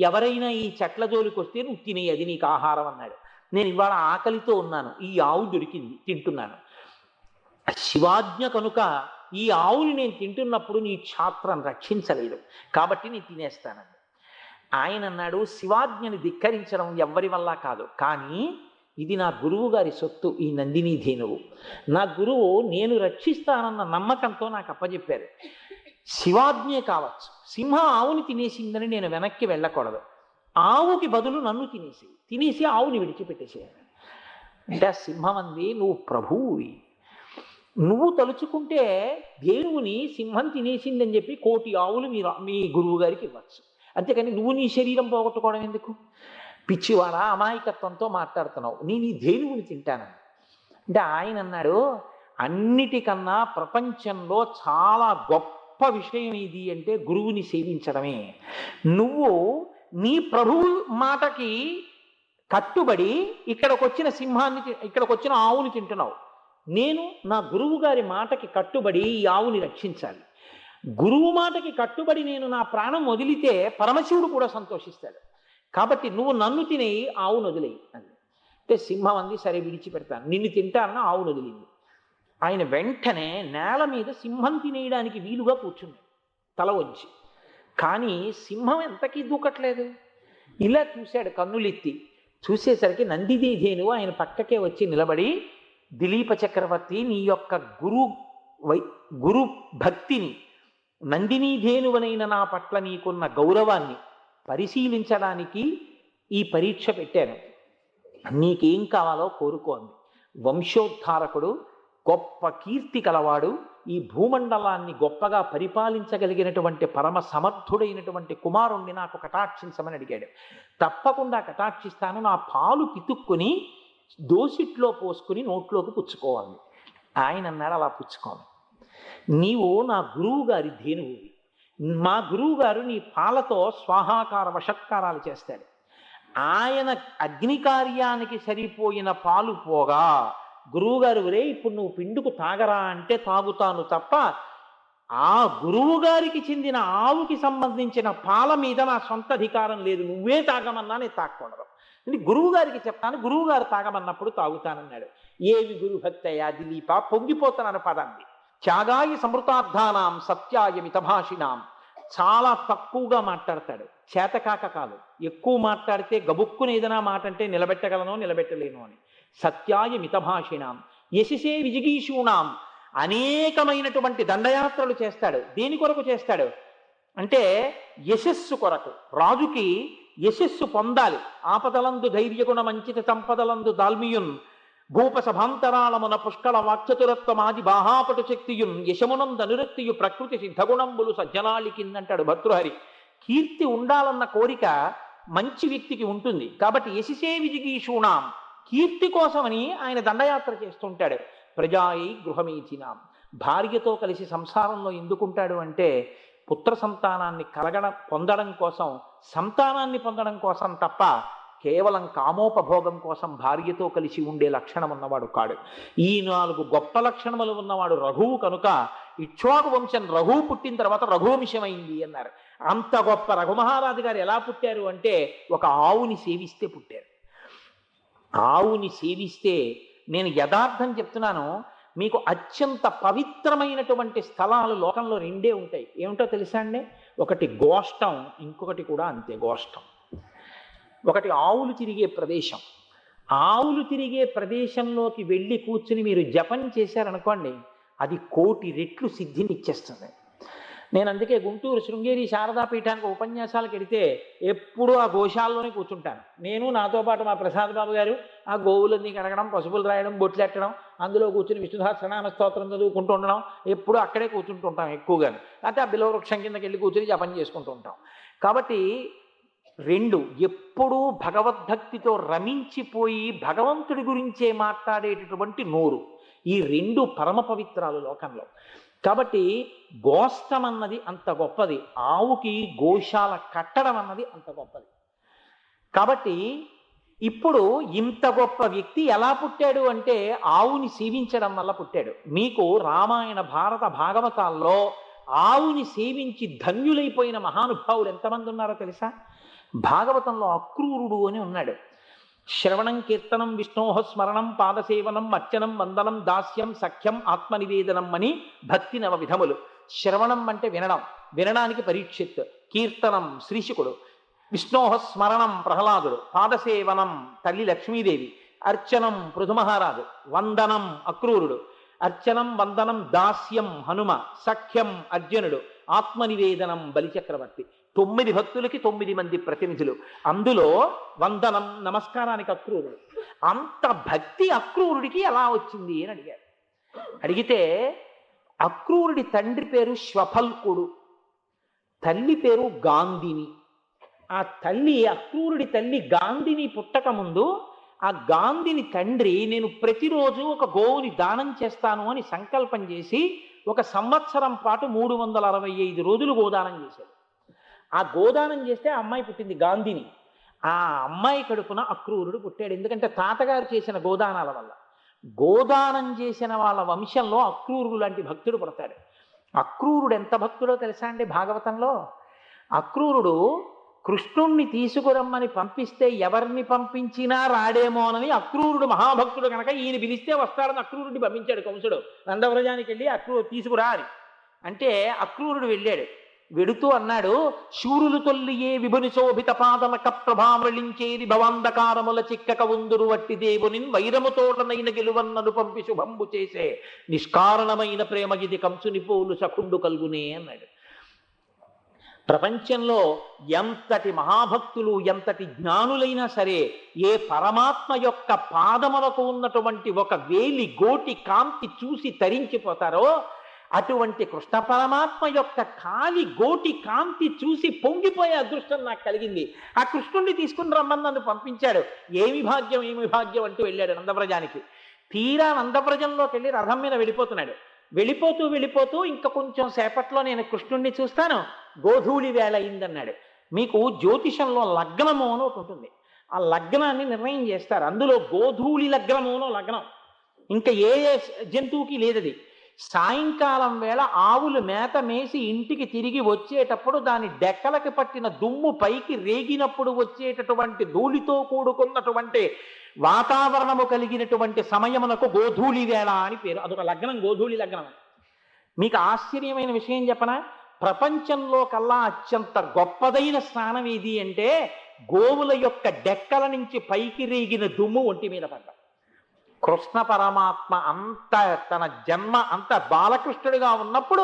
ఎవరైనా ఈ చెట్ల జోలికి వస్తే నువ్వు తినే, అది నీకు ఆహారం అన్నాడు. నేను ఇవాళ ఆకలితో ఉన్నాను, ఈ ఆవు దొరికింది, తింటున్నాను. శివాజ్ఞ కనుక ఈ ఆవుని నేను తింటున్నప్పుడు నీ క్షాత్రం రక్షించలేదు, కాబట్టి నేను తినేస్తానండి. ఆయన అన్నాడు, శివాజ్ఞని ధిక్కరించడం ఎవ్వరి వల్ల కాదు, కానీ ఇది నా గురువు గారి సొత్తు, ఈ నందినీ ధేనువు. నా గురువు నేను రక్షిస్తానన్న నమ్మకంతో నాకు అప్పచెప్పారు. శివాజ్ఞే కావచ్చు, సింహం ఆవుని తినేసిందని నేను వెనక్కి వెళ్ళకూడదు, ఆవుకి బదులు నన్ను తినేసి ఆవుని విడిచిపెట్టేసేయాలి. అంటే ఆ సింహం అంది, నువ్వు ప్రభువువి, నువ్వు తలుచుకుంటే దేవుని సింహం తినేసిందని చెప్పి 1,000,000 ఆవులు మీ గురువు గారికి ఇవ్వచ్చు. అంతేకాని నువ్వు నీ శరీరం పోగొట్టుకోవడం ఎందుకు? పిచ్చివాడా, అమాయకత్వంతో మాట్లాడుతున్నావు. నేను ఈ ధేనువుని తింటానని. అంటే ఆయన అన్నాడు, అన్నిటికన్నా ప్రపంచంలో చాలా గొప్ప విషయం ఇది అంటే గురువుని సేవించడమే. నువ్వు నీ ప్రభువు మాటకి కట్టుబడి ఇక్కడికి వచ్చిన ఇక్కడికి వచ్చిన ఆవుని తింటున్నావు. నేను నా గురువు గారి మాటకి కట్టుబడి ఈ ఆవుని రక్షించాలి. గురువు మాటకి కట్టుబడి నేను నా ప్రాణం వదిలితే పరమశివుడు కూడా సంతోషిస్తాడు. కాబట్టి నువ్వు నన్ను తినేయి, ఆవును వదిలేయి అని. అంటే సింహం అంది, సరే విడిచిపెడతాను, నిన్ను తింటానన్న ఆవును వదిలింది. ఆయన వెంటనే నేల మీద సింహం తినేయడానికి వీలుగా కూర్చున్నాడు తల వంచి. కానీ సింహం ఎంతకీ దూకట్లేదు. ఇలా చూశాడు కన్నులెత్తి. చూసేసరికి నందిదేధేను ఆయన పక్కకే వచ్చి నిలబడి, దిలీప చక్రవర్తి, నీ యొక్క గురు భక్తిని, నందినీధేనువనైన నా పట్ల నీకున్న గౌరవాన్ని పరిశీలించడానికి ఈ పరీక్ష పెట్టాను. నీకేం కావాలో కోరుకోండి. వంశోద్ధారకుడు, గొప్ప కీర్తి కలవాడు, ఈ భూమండలాన్ని గొప్పగా పరిపాలించగలిగినటువంటి పరమ సమర్థుడైనటువంటి కుమారుణ్ణి నాకు కటాక్షించమని అడిగాడు. తప్పకుండా కటాక్షిస్తాను, నా పాలు పితుక్కుని దోసిట్లో పోసుకుని నోట్లోకి పుచ్చుకోవాలి. ఆయన అన్నాడు, అలా పుచ్చుకోవాలి. నీవు నా గురువు గారి ధేనువువి. మా గురువు గారు నీ పాలతో స్వాహాకార వషత్కారాలు చేస్తాడు. ఆయన అగ్నికార్యానికి సరిపోయిన పాలు పోగా గురువుగారు, ఒరే ఇప్పుడు నువ్వు పిండుకు తాగరా అంటే తాగుతాను తప్ప ఆ గురువు గారికి చెందిన ఆవుకి సంబంధించిన పాల మీద నా సొంత అధికారం లేదు. నువ్వే తాగమన్నా నేను తాగకూడదు. అంటే గురువు గారికి చెప్తాను, గురువు గారు తాగమన్నప్పుడు తాగుతానన్నాడు. ఏవి గురుభక్తయా దిలీప, పొంగిపోతున్నాను పదండి. త్యాగాయ సమృతార్థానాం సత్యాయ మితభాషిణాం. చాలా తక్కువగా మాట్లాడతాడు, చేతకాక కాదు. ఎక్కువ మాట్లాడితే గబుక్కుని ఏదైనా మాట అంటే నిలబెట్టగలనో నిలబెట్టలేను అని. సత్యాయ మితభాషిణాం యశసే విజిగీషూణాం. అనేకమైనటువంటి దండయాత్రలు చేస్తాడు. దేని కొరకు చేస్తాడు అంటే యశస్సు కొరకు. రాజుకి యశస్సు పొందాలి. ఆపదలందు ధైర్యగుణ మంచిత సంపదలందు దాల్మియున్ భూపసభాంతరాళమున పుష్కళ వాక్చతురత్వమాది బాహాపటు శక్తియున్ యశమునంద అనురక్తియు ప్రకృతి సిద్ధగుణంబులు సజ్జనాళి కిందంటాడు భర్తృహరి. కీర్తి ఉండాలన్న కోరిక మంచి వ్యక్తికి ఉంటుంది. కాబట్టి యశసే విజిగీషూణాం, కీర్తి కోసమని ఆయన దండయాత్ర చేస్తుంటాడు. ప్రజాయి గృహమీచినాం, భార్యతో కలిసి సంసారంలో ఎందుకుంటాడు అంటే పుత్ర సంతానాన్ని పొందడం కోసం, సంతానాన్ని పొందడం కోసం తప్ప కేవలం కామోపభోగం కోసం భార్యతో కలిసి ఉండే లక్షణం ఉన్నవాడు కాడు. ఈ 4 గొప్ప లక్షణములు ఉన్నవాడు రఘువు కనుక ఇక్ష్వాకు వంశం రఘువు పుట్టిన తర్వాత రఘువంశమైంది అన్నారు. అంత గొప్ప రఘుమహారాజు గారు ఎలా పుట్టారు అంటే ఒక ఆవుని సేవిస్తే పుట్టారు. ఆవుని సేవిస్తే, నేను యథార్థం చెప్తున్నాను మీకు, అత్యంత పవిత్రమైనటువంటి స్థలాలు లోకంలో 2 ఉంటాయి. ఏమిటో తెలుసా అండి? ఒకటి గోష్టం, ఇంకొకటి కూడా అంతే గోష్టం. ఒకటి ఆవులు తిరిగే ప్రదేశం. ఆవులు తిరిగే ప్రదేశంలోకి వెళ్ళి కూర్చుని మీరు జపం చేశారనుకోండి, అది 1,000,000 రెట్లు సిద్ధిని ఇచ్చేస్తుంది. నేను అందుకే గుంటూరు శృంగేరి శారదాపీఠానికి ఉపన్యాసాలకు వెడితే ఎప్పుడూ ఆ గోశాలలోనే కూర్చుంటాను. నేను, నాతో పాటు మా ప్రసాద్ బాబు గారు ఆ గోవులన్నీ కడగడం, పసుపులు రాయడం, బొట్లు ఎట్టడం, అందులో కూర్చుని విష్ణుసహస్రనామ స్తోత్రం చదువుకుంటూ ఉండడం, ఎప్పుడూ అక్కడే కూర్చుంటూ ఉంటాం ఎక్కువగా. లేకపోతే ఆ బిలవృక్షం కిందకి వెళ్ళి కూర్చుని జపం చేసుకుంటూ ఉంటాం. కాబట్టి 2, ఎప్పుడూ భగవద్భక్తితో రమించిపోయి భగవంతుడి గురించే మాట్లాడేటటువంటి నోరు, ఈ 2 పరమ పవిత్రాలు లోకంలో. కాబట్టి గోష్టం అన్నది అంత గొప్పది, ఆవుకి గోశాల కట్టడం అన్నది అంత గొప్పది. కాబట్టి ఇప్పుడు ఇంత గొప్ప వ్యక్తి ఎలా పుట్టాడు అంటే ఆవుని సేవించడం వల్ల పుట్టాడు. మీకు రామాయణ భారత భాగవతాల్లో ఆవుని సేవించి ధన్యులైపోయిన మహానుభావులు ఎంతమంది ఉన్నారో తెలుసా? భాగవతంలో అక్రూరుడు అని ఉన్నాడు. శ్రవణం కీర్తనం విష్ణోహ స్మరణం పాదసేవనం అర్చనం వందనం దాస్యం సఖ్యం ఆత్మనివేదనం అని భక్తి 9 విధములు. శ్రవణం అంటే వినడం, వినడానికి పరీక్షిత్. కీర్తనం శ్రీశుకుడు, విష్ణోహ స్మరణం ప్రహ్లాదుడు, పాదసేవనం తల్లి లక్ష్మీదేవి, అర్చనం పృథుమహారాజు, వందనం అక్రూరుడు, అర్చనం వందనం దాస్యం హనుమ, సఖ్యం అర్జునుడు, ఆత్మనివేదనం బలిచక్రవర్తి. 9 భక్తులకి 9 మంది ప్రతినిధులు. అందులో వందనం నమస్కారానికి అక్రూరుడు. అంత భక్తి అక్రూరుడికి ఎలా వచ్చింది అని అడిగారు. అడిగితే అక్రూరుడి తండ్రి పేరు శ్వఫల్కుడు, తల్లి పేరు గాంధిని. ఆ తల్లి, అక్రూరుడి తల్లి గాంధిని పుట్టక ముందు ఆ గాంధీని తండ్రి నేను ప్రతిరోజు ఒక గోవుని దానం చేస్తాను అని సంకల్పం చేసి ఒక సంవత్సరం పాటు 365 రోజులు గోదానం చేశాడు. ఆ గోదానం చేస్తే ఆ అమ్మాయి పుట్టింది గాంధీని. ఆ అమ్మాయి కడుపున అక్రూరుడు పుట్టాడు. ఎందుకంటే తాతగారు చేసిన గోదానాల వల్ల. గోదానం చేసిన వాళ్ళ వంశంలో అక్రూరుడు లాంటి భక్తుడు పుడతాడు. అక్రూరుడు ఎంత భక్తుడో తెలుసా అండి భాగవతంలో? అక్రూరుడు కృష్ణుణ్ణి తీసుకురమ్మని పంపిస్తే ఎవరిని పంపించినా రాడేమోనని అక్రూరుడు మహాభక్తుడు కనుక ఈయన పిలిస్తే వస్తాడని అక్రూరుడిని పంపించాడు కంసుడు. నందవ్రజానికి వెళ్ళి తీసుకురా అని అంటే అక్రూరుడు వెళ్ళాడు. వెడుతూ అన్నాడు, శూరులు తొల్లియే విభుని శోభిత పాదమక ప్రభామళించేది భవాంధకారముల చిక్కక ఉందురు వట్టి దేవునిన్ వైరముతోటనైన గెలువన్నను పంపి శుభంబు చేసే నిష్కారణమైన ప్రేమ ఇది కంసుని పోలు సఖుండు కల్గునే అన్నాడు. ప్రపంచంలో ఎంతటి మహాభక్తులు ఎంతటి జ్ఞానులైనా సరే ఏ పరమాత్మ యొక్క పాదములకు ఉన్నటువంటి ఒక వేలి గోటి కాంతి చూసి తరించిపోతారో అటువంటి కృష్ణ పరమాత్మ యొక్క కాలి గోటి కాంతి చూసి పొంగిపోయే అదృష్టం నాకు కలిగింది. ఆ కృష్ణుణ్ణి తీసుకుని రమ్మని నన్ను పంపించాడు. ఏమి భాగ్యం ఏమి భాగ్యం అంటూ వెళ్ళాడు నందవ్రజానికి. తీరా నందవ్రజంలోకి వెళ్ళి రథం మీద వెళ్ళిపోతున్నాడు. వెళ్ళిపోతూ ఇంకా కొంచెం సేపట్లో నేను కృష్ణుణ్ణి చూస్తాను, గోధూళి వేళ అయిందన్నాడు. మీకు జ్యోతిషంలో లగ్నము అని ఒకటి ఉంటుంది. ఆ లగ్నాన్ని నిర్ణయం చేస్తారు. అందులో గోధూళి లగ్నము అనో లగ్నం ఇంకా ఏ జంతువుకి లేదది. సాయంకాలం వేళ ఆవులు మేత మేసి ఇంటికి తిరిగి వచ్చేటప్పుడు దాని డెక్కలకి పట్టిన దుమ్ము పైకి రేగినప్పుడు వచ్చేటటువంటి ధూళితో కూడుకున్నటువంటి వాతావరణము కలిగినటువంటి సమయమునకు గోధూళి వేళ అని పేరు. అదొక లగ్నం, గోధూళి లగ్నం. మీకు ఆశ్చర్యమైన విషయం చెప్పనా? ప్రపంచంలో కల్లా అత్యంత గొప్పదైన స్నానం ఏది అంటే గోవుల యొక్క డెక్కల నుంచి పైకి రేగిన దుమ్ము ఒంటి మీద పడ్డం. కృష్ణ పరమాత్మ అంత తన జన్మ అంత బాలకృష్ణుడిగా ఉన్నప్పుడు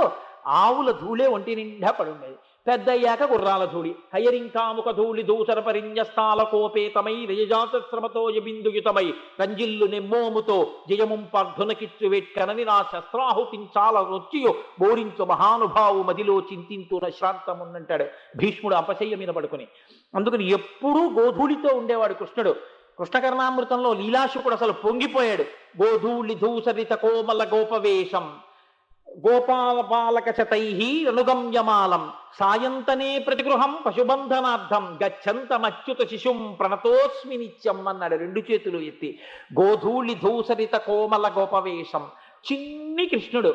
ఆవుల ధూళే ఒంటి నిండా పడుండేది. పెద్దయ్యాక గుర్రాల ధూళి, హయరింకాముక ధూళి దూసర పరిజ్ఞస్థాల కోపేతమై రజజాతశ్రమతో బిందుయుతమై రంజిల్లు నెమ్మోముతో జయముంపర్ధునకిచ్చు వెట్కనని నా శస్త్రాహుతించాల రొచ్చియో బోరించు మహానుభావు మదిలో చింతింతున శ్రాంతమున్నంటాడు భీష్ముడు అపశయ్య మీద పడుకుని. అందుకని ఎప్పుడూ గోధూళితో ఉండేవాడు కృష్ణుడు. కృష్ణకర్ణామృతంలో లీలాశుకుడు అసలు పొంగిపోయాడు. గోధూళి ధూసరిత కోమల గోపవేషం గోపాల బాలక శతైహి అనుగమ్యమాలం సాయంతనే ప్రతిగృహం పశుబంధనార్థం గచ్చంతమచ్యుత శిశుం ప్రణతోస్మి నిత్యం అన్నాడు రెండు చేతులు ఎత్తి. గోధూళి ధూసరిత కోమల గోపవేషం, చిన్ని కృష్ణుడు,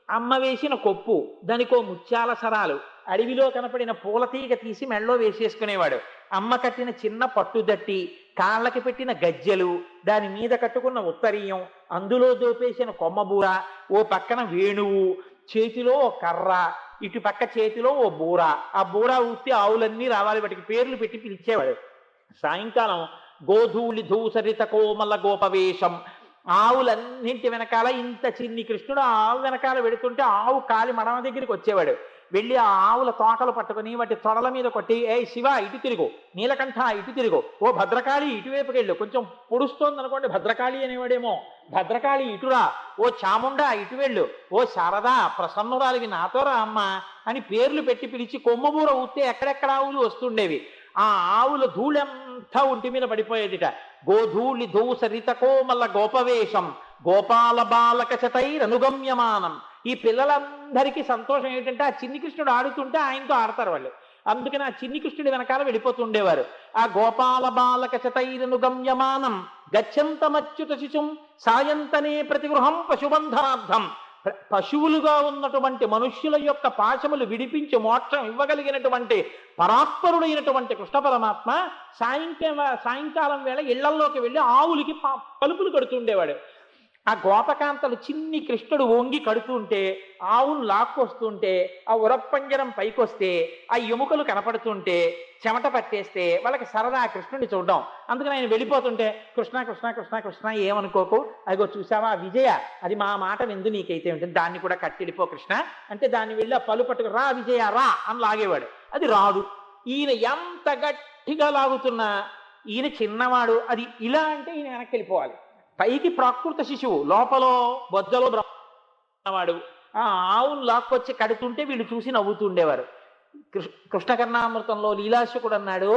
అమ్మ వేసిన కొప్పు, దానికో ముత్యాల సరాలు, అడవిలో కనపడిన పూలతీగ తీసి మెళ్ళో వేసేసుకునేవాడు. అమ్మ కట్టిన చిన్న పట్టుదట్టి, కాళ్ళకి పెట్టిన గజ్జెలు, దాని మీద కట్టుకున్న ఉత్తరీయం, అందులో దోపేసిన కొమ్మబూర, ఓ పక్కన వేణువు, చేతిలో ఓ కర్ర, ఇటు పక్క చేతిలో ఓ బూర. ఆ బూర ఊస్తే ఆవులన్నీ రావాలి, వాటికి పేర్లు పెట్టి పిలిచేవాడు. సాయంకాలం గోధూళి ధూసరిత కోమల గోపవేషం, ఆవులన్నింటి వెనకాల ఇంత చిన్ని కృష్ణుడు ఆవు వెనకాల వెడుతుంటే ఆవు కాలి మడమ దగ్గరికి వచ్చేవాడు. వెళ్ళి ఆ ఆవుల తోకలు పట్టుకుని వాటి తొడల మీద కొట్టి, ఏ శివ ఇటు తిరుగు, నీలకంఠ ఇటు తిరుగు, ఓ భద్రకాళి ఇటువైపుకి వెళ్ళు, కొంచెం పొడుస్తోంది అనుకోండి భద్రకాళి అనేవాడేమో, భద్రకాళి ఇటురా, ఓ చాముండా ఇటు వెళ్ళు, ఓ శారదా ప్రసన్నురాలివి నాతో రా అమ్మ అని పేర్లు పెట్టి పిలిచి కొమ్మబూర ఊస్తే ఎక్కడెక్కడ ఆవులు వస్తుండేవి. ఆ ఆవుల ధూళంతా ఒంటి మీద పడిపోయేదిట. గోధూళి ధూసరిత కోమల గోపవేషం గోపాల బాలక శతైరనుగమ్యమానం. ఈ పిల్లలందరికీ సంతోషం ఏంటంటే ఆ చిన్ని కృష్ణుడు ఆడుతుంటే ఆయనతో ఆడతారు వాళ్ళు. అందుకని ఆ చిన్ని కృష్ణుడి వెనకాల వెళ్ళిపోతుండేవారు. ఆ గోపాల బాలక శతైరనుగమ్యమానం గచ్చంతమచ్యుత శిశుం సాయంతనే ప్రతిగృహం పశుబంధనార్థం. పశువులుగా ఉన్నటువంటి మనుష్యుల యొక్క పాశములు విడిపించి మోక్షం ఇవ్వగలిగినటువంటి పరాత్పరుడైనటువంటి కృష్ణ పరమాత్మ సాయంకాలం వేళ ఇళ్లల్లోకి వెళ్ళి ఆవులకి పలుపులు కడుతుండేవాడు. ఆ గోపకాంతలు చిన్ని కృష్ణుడు వంగి కడుతుంటే ఆవును లాక్కొస్తుంటే ఆ ఉరప్పంజరం పైకొస్తే ఆ ఎముకలు కనపడుతుంటే చెమట పట్టేస్తే వాళ్ళకి సరదా కృష్ణుడిని చూడడం. అందుకని ఆయన వెళ్ళిపోతుంటే కృష్ణ కృష్ణ కృష్ణ కృష్ణ ఏమనుకోకు, అదిగో చూసావా విజయ, అది మా మాట విందు నీకైతే ఉంటుంది, దాన్ని కూడా కట్టెళ్ళిపో కృష్ణ అంటే దాన్ని వెళ్ళి ఆ పలు పట్టుకు రా విజయ రా అని లాగేవాడు. అది రాదు. ఈయన ఎంత గట్టిగా లాగుతున్నా ఈయన చిన్నవాడు, అది ఇలా అంటే ఈయన వెనక్కి వెళ్ళిపోవాలి. పైకి ప్రాకృత శిశువు, లోపల బొజ్జలో బ్రహ్మవాడు. ఆ ఆవును లాక్కొచ్చి కడుతుంటే వీళ్ళు చూసి నవ్వుతుండేవారు. కృష్ణ కర్ణామృతంలో లీలాశకుడు అన్నాడు,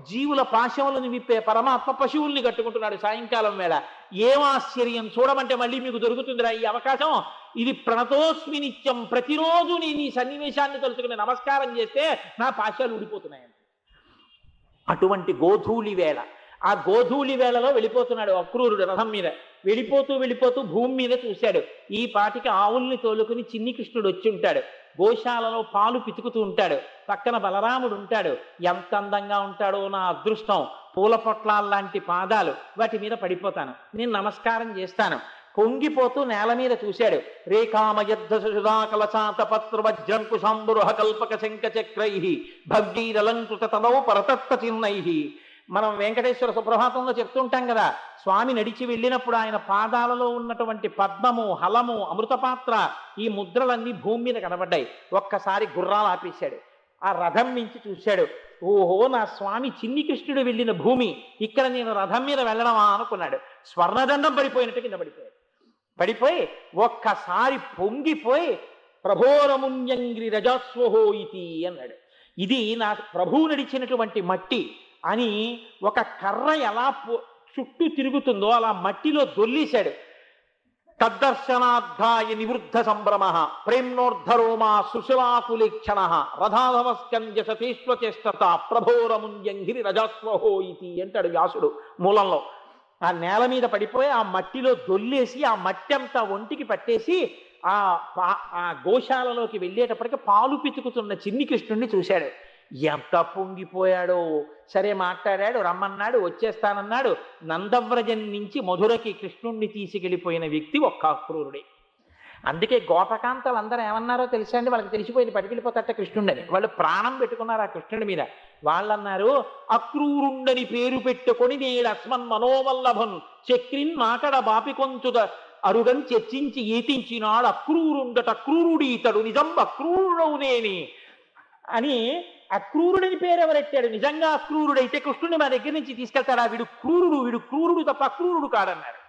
జీవుల పాశములను విప్పే పరమాత్మ పశువుల్ని కట్టుకుంటున్నాడు సాయంకాలం వేళ. ఏం ఆశ్చర్యం, చూడమంటే మళ్ళీ మీకు దొరుకుతుందిరా ఈ అవకాశం. ఇది ప్రణతోస్మి నిత్యం, ప్రతిరోజు నేను ఈ సన్నివేశాన్ని తలుచుకుని నమస్కారం చేస్తే నా పాశాలు ఊడిపోతున్నాయి. అటువంటి గోధూళి వేళ, ఆ గోధూళి వేళలో వెళ్ళిపోతున్నాడు అక్రూరుడు రథం మీద. వెళ్ళిపోతూ భూమి మీద చూశాడు, ఈ పాటికి ఆవుల్ని తోలుకుని చిన్ని కృష్ణుడు వచ్చి ఉంటాడు. గోశాలలో పాలు పితుకుతూ ఉంటాడు, పక్కన బలరాముడు ఉంటాడు. ఎంత అందంగా ఉంటాడో నా అదృష్టం. పూల పొట్లాల్లాంటి పాదాలు, వాటి మీద పడిపోతాను, నేను నమస్కారం చేస్తాను. పొంగిపోతూ నేల మీద చూశాడు. రేఖామయద్ధ సుధాకలచాత పత్ర వజ్రంకుశాంబురుహ కల్పక శంఖ చక్రై భగ్గీరలంకృత తదౌ పరతత్వ చిన్నై. మనం వెంకటేశ్వర సుప్రభాతంలో చెప్తుంటాం కదా, స్వామి నడిచి వెళ్ళినప్పుడు ఆయన పాదాలలో ఉన్నటువంటి పద్మము, హలము, అమృతపాత్ర, ఈ ముద్రలన్నీ భూమి మీద కనబడ్డాయి. ఒక్కసారి గుర్రాలు ఆపేశాడు, ఆ రథం నుంచి చూశాడు. ఓహో, నా స్వామి చిన్ని కృష్ణుడు వెళ్ళిన భూమి, ఇక్కడ నేను రథం మీద వెళ్ళడమా అనుకున్నాడు. స్వర్ణదండం పడిపోయినట్టు కింద పడిపోయి ఒక్కసారి పొంగిపోయి ప్రభోరముణ్యంగ్రి రజస్వహో ఇతి అన్నాడు. ఇది నా ప్రభువు నడిచినటువంటి మట్టి అని ఒక కర్ర ఎలా చుట్టూ తిరుగుతుందో అలా మట్టిలో దొల్లేశాడు. తద్దర్శనార్థాయ నివృద్ధ సంభ్రమ ప్రేమ్నోర్ధరోమా సుశిలాకులేక్షణ రథాధవస్కంజ సతీష్వచేష్టత ప్రభోరముంజంగిరి రజస్వహో ఇతి అంటాడు వ్యాసుడు మూలంలో. ఆ నేల మీద పడిపోయి ఆ మట్టిలో దొల్లేసి ఆ మట్టి అంతా ఒంటికి పట్టేసి ఆ గోశాలలోకి వెళ్ళేటప్పటికి పాలు పితుకుతున్న చిన్ని కృష్ణుడిని చూశాడు. ఎంత పొంగిపోయాడో. సరే మాట్లాడాడు, రమ్మన్నాడు, వచ్చేస్తానన్నాడు. నందవ్రజం నుంచి మధురకి కృష్ణుణ్ణి తీసుకెళ్ళిపోయిన వ్యక్తి ఒక్క అక్రూరుడే. అందుకే గోపకాంతలు అందరూ ఏమన్నారో తెలుసా అండి, వాళ్ళకి తెలిసిపోయింది పట్టుకెళ్ళిపోతాట కృష్ణుడని. వాళ్ళు ప్రాణం పెట్టుకున్నారు ఆ కృష్ణుడి మీద. వాళ్ళన్నారు, అక్రూరుండని పేరు పెట్టుకొని నేడు అస్మన్ మనోవల్లభన్ చక్రిన్ మాకడ బాపికొంచుద అరుగం చర్చించి ఈతించినాడు అక్రూరుండట క్రూరుడి ఇతడు నిజం అక్రూరుడవునేని అని. అక్రూరుడిని పేరు ఎవరెట్టాడు? నిజంగా అక్రూరుడైతే కృష్ణుడిని మా దగ్గర నుంచి తీసుకెళ్తాడా? వీడు క్రూరుడు తప్ప అక్రూరుడు కాడన్నారు.